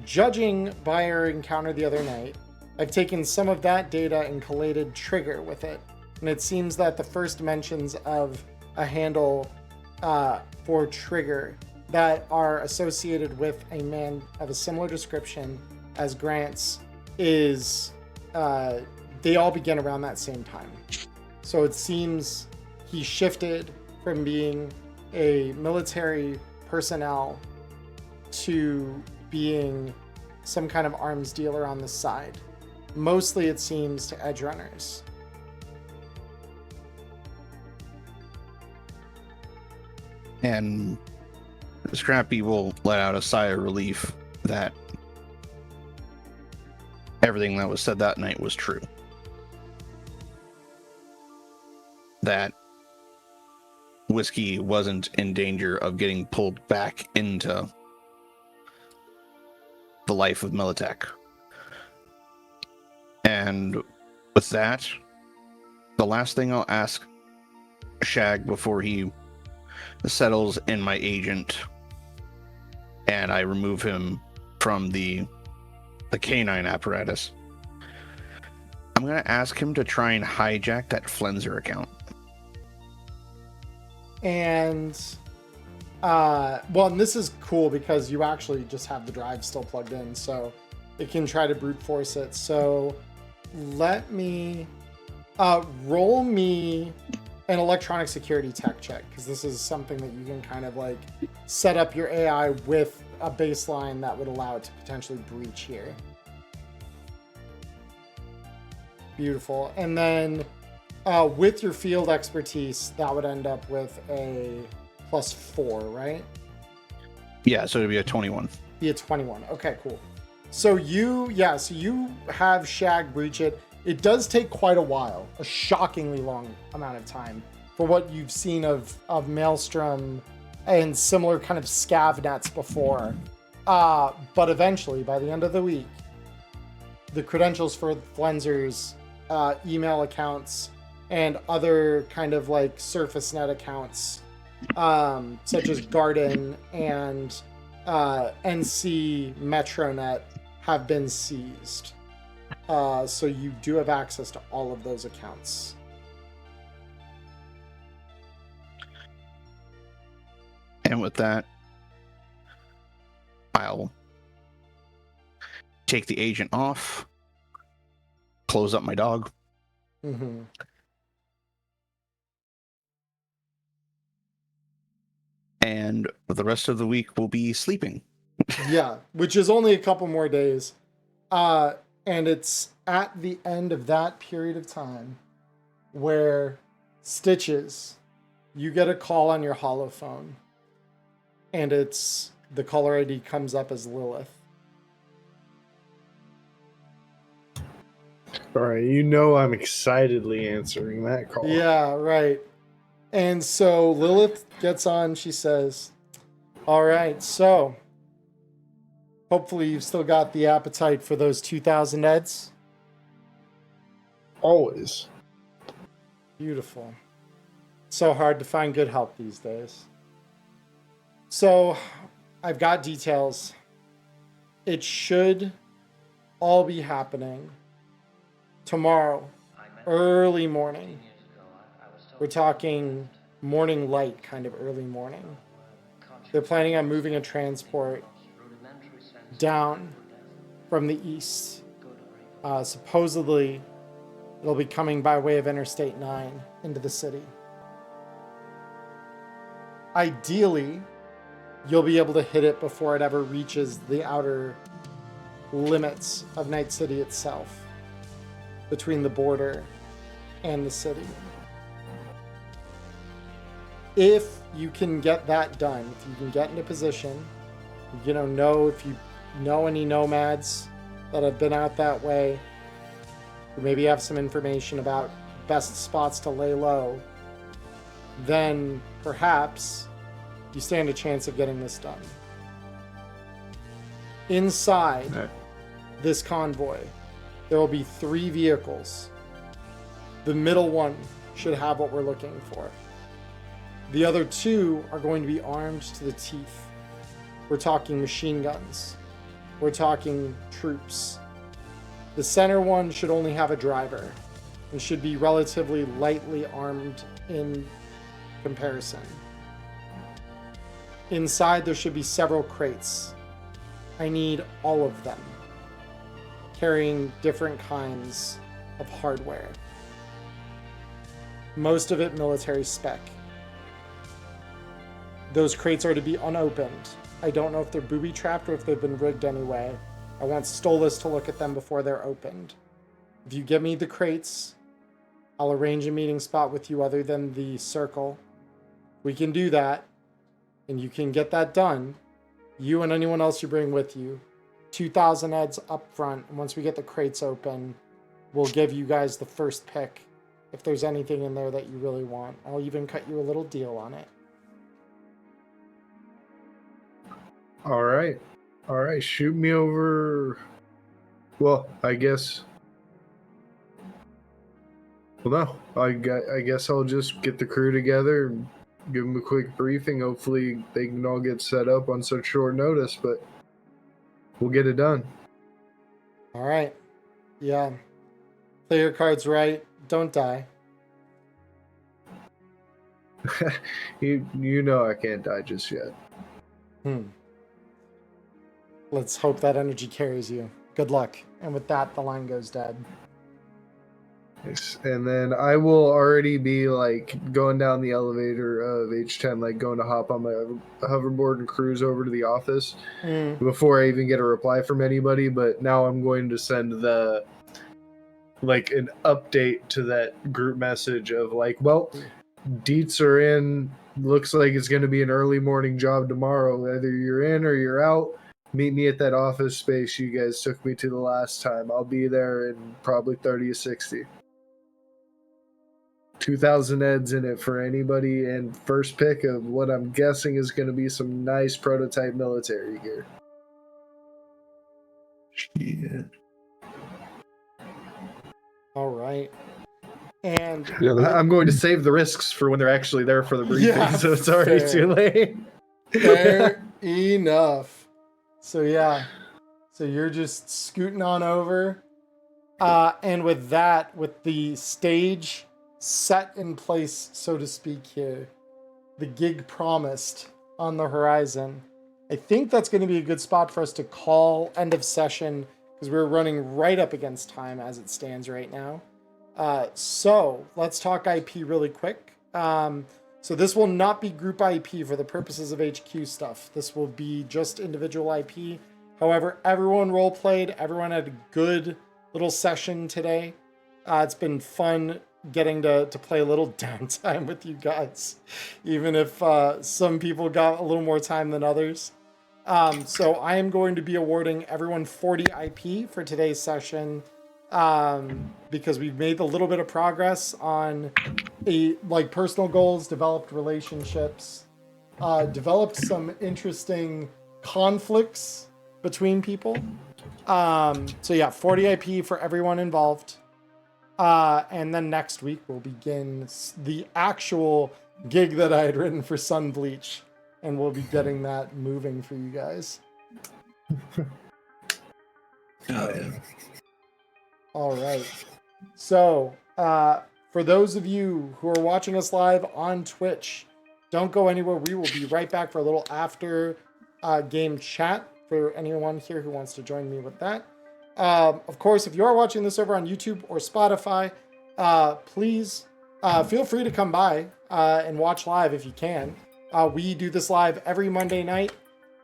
Judging by our encounter the other night, I've taken some of that data and collated Trigger with it, and it seems that the first mentions of a handle for Trigger that are associated with a man of a similar description as Grant's is they all begin around that same time. So it seems he shifted from being a military personnel to being some kind of arms dealer on the side. Mostly, it seems, to edge runners. And Scrappy will let out a sigh of relief that everything that was said that night was true. That Whiskey wasn't in danger of getting pulled back into the life of Militech. And with that, the last thing I'll ask Shag before he settles in my agent and I remove him from the canine apparatus, I'm going to ask him to try and hijack that Flenser account. And and this is cool because you actually just have the drive still plugged in, so it can try to brute force it. So let me roll me an electronic security tech check, because this is something that you can kind of like set up your AI with a baseline that would allow it to potentially breach here. Beautiful. And then with your field expertise, that would end up with a +4, right? Yeah, so it'd be a 21. Be a 21. Okay, cool. So you have Shag breach it. It does take quite a while, a shockingly long amount of time for what you've seen of Maelstrom and similar kind of scav nets before. But eventually, by the end of the week, the credentials for Flenser's email accounts and other kind of like surface net accounts, such as Garden and NC Metronet, have been seized. So you do have access to all of those accounts. And with that, I'll take the agent off, close up my dog. Mm-hmm. And the rest of the week will be sleeping. Yeah, which is only a couple more days. And it's at the end of that period of time where Stitches, you get a call on your holophone, and it's the caller ID comes up as Lilith. All right, you know I'm excitedly answering that call. Yeah, right. And so Lilith gets on. She says, all right, so hopefully you've still got the appetite for those 2,000 eds. Always. Beautiful. So hard to find good help these days. So I've got details. It should all be happening tomorrow, early morning. We're talking morning light, kind of early morning. They're planning on moving a transport down from the east. Supposedly, it'll be coming by way of Interstate 9 into the city. Ideally, you'll be able to hit it before it ever reaches the outer limits of Night City itself, between the border and the city. If you can get that done, if you can get into position, know if you know any nomads that have been out that way, or maybe have some information about best spots to lay low, then perhaps you stand a chance of getting this done. Inside this convoy, there will be 3 vehicles. The middle one should have what we're looking for. The other 2 are going to be armed to the teeth. We're talking machine guns. We're talking troops. The center one should only have a driver and should be relatively lightly armed in comparison. Inside, there should be several crates. I need all of them, carrying different kinds of hardware. Most of it military spec. Those crates are to be unopened. I don't know if they're booby-trapped or if they've been rigged anyway. I want Stolas to look at them before they're opened. If you give me the crates, I'll arrange a meeting spot with you other than the circle. We can do that, and you can get that done. You and anyone else you bring with you. 2,000 eds up front, and once we get the crates open, we'll give you guys the first pick if there's anything in there that you really want. I'll even cut you a little deal on it. All right. Shoot me over. Well, I guess. Well, no. I guess I'll just get the crew together and give them a quick briefing. Hopefully, they can all get set up on such short notice, but we'll get it done. All right. Yeah. Play your cards right. Don't die. You know I can't die just yet. Let's hope that energy carries you. Good luck. And with that, the line goes dead. Yes. And then I will already be going down the elevator of H10, going to hop on my hoverboard and cruise over to the office before I even get a reply from anybody. But now I'm going to send an update to that group message of well, deets are in. Looks like it's going to be an early morning job tomorrow. Whether you're in or you're out, meet me at that office space you guys took me to the last time. I'll be there in probably 30 to 60. 2,000 eds in it for anybody, and first pick of what I'm guessing is going to be some nice prototype military gear. Yeah. All right. And I'm going to save the risks for when they're actually there for the briefing, so it's already too late. Fair enough. So yeah. So you're just scooting on over. And with that, with the stage set in place, so to speak here, the gig promised on the horizon, I think that's going to be a good spot for us to call end of session, because we're running right up against time as it stands right now. So let's talk IP really quick. So this will not be group IP for the purposes of HQ stuff. This will be just individual IP. However, everyone role played. Everyone had a good little session today. It's been fun getting to play a little downtime with you guys, even if some people got a little more time than others. So I am going to be awarding everyone 40 IP for today's session, because we've made a little bit of progress on personal goals, developed relationships, developed some interesting conflicts between people. So yeah, 40 IP for everyone involved. And then next week we'll begin the actual gig that I had written for Sun Bleach, and we'll be getting that moving for you guys. Oh, yeah. All right. So, for those of you who are watching us live on Twitch, don't go anywhere. We will be right back for a little after game chat for anyone here who wants to join me with that. Of course, if you are watching this over on YouTube or Spotify, please feel free to come by and watch live if you can. We do this live every Monday night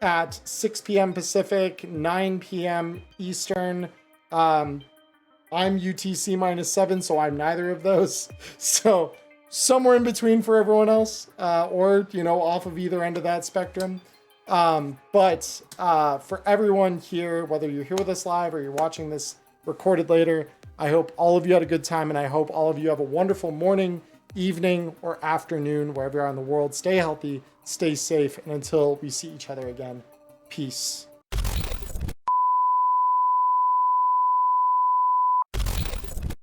at 6 p.m. Pacific, 9 p.m. Eastern. I'm UTC -7, so I'm neither of those. So somewhere in between for everyone else, or, off of either end of that spectrum. But for everyone here, whether you're here with us live or you're watching this recorded later, I hope all of you had a good time, and I hope all of you have a wonderful morning, evening, or afternoon, wherever you are in the world. Stay healthy, stay safe, and until we see each other again, peace.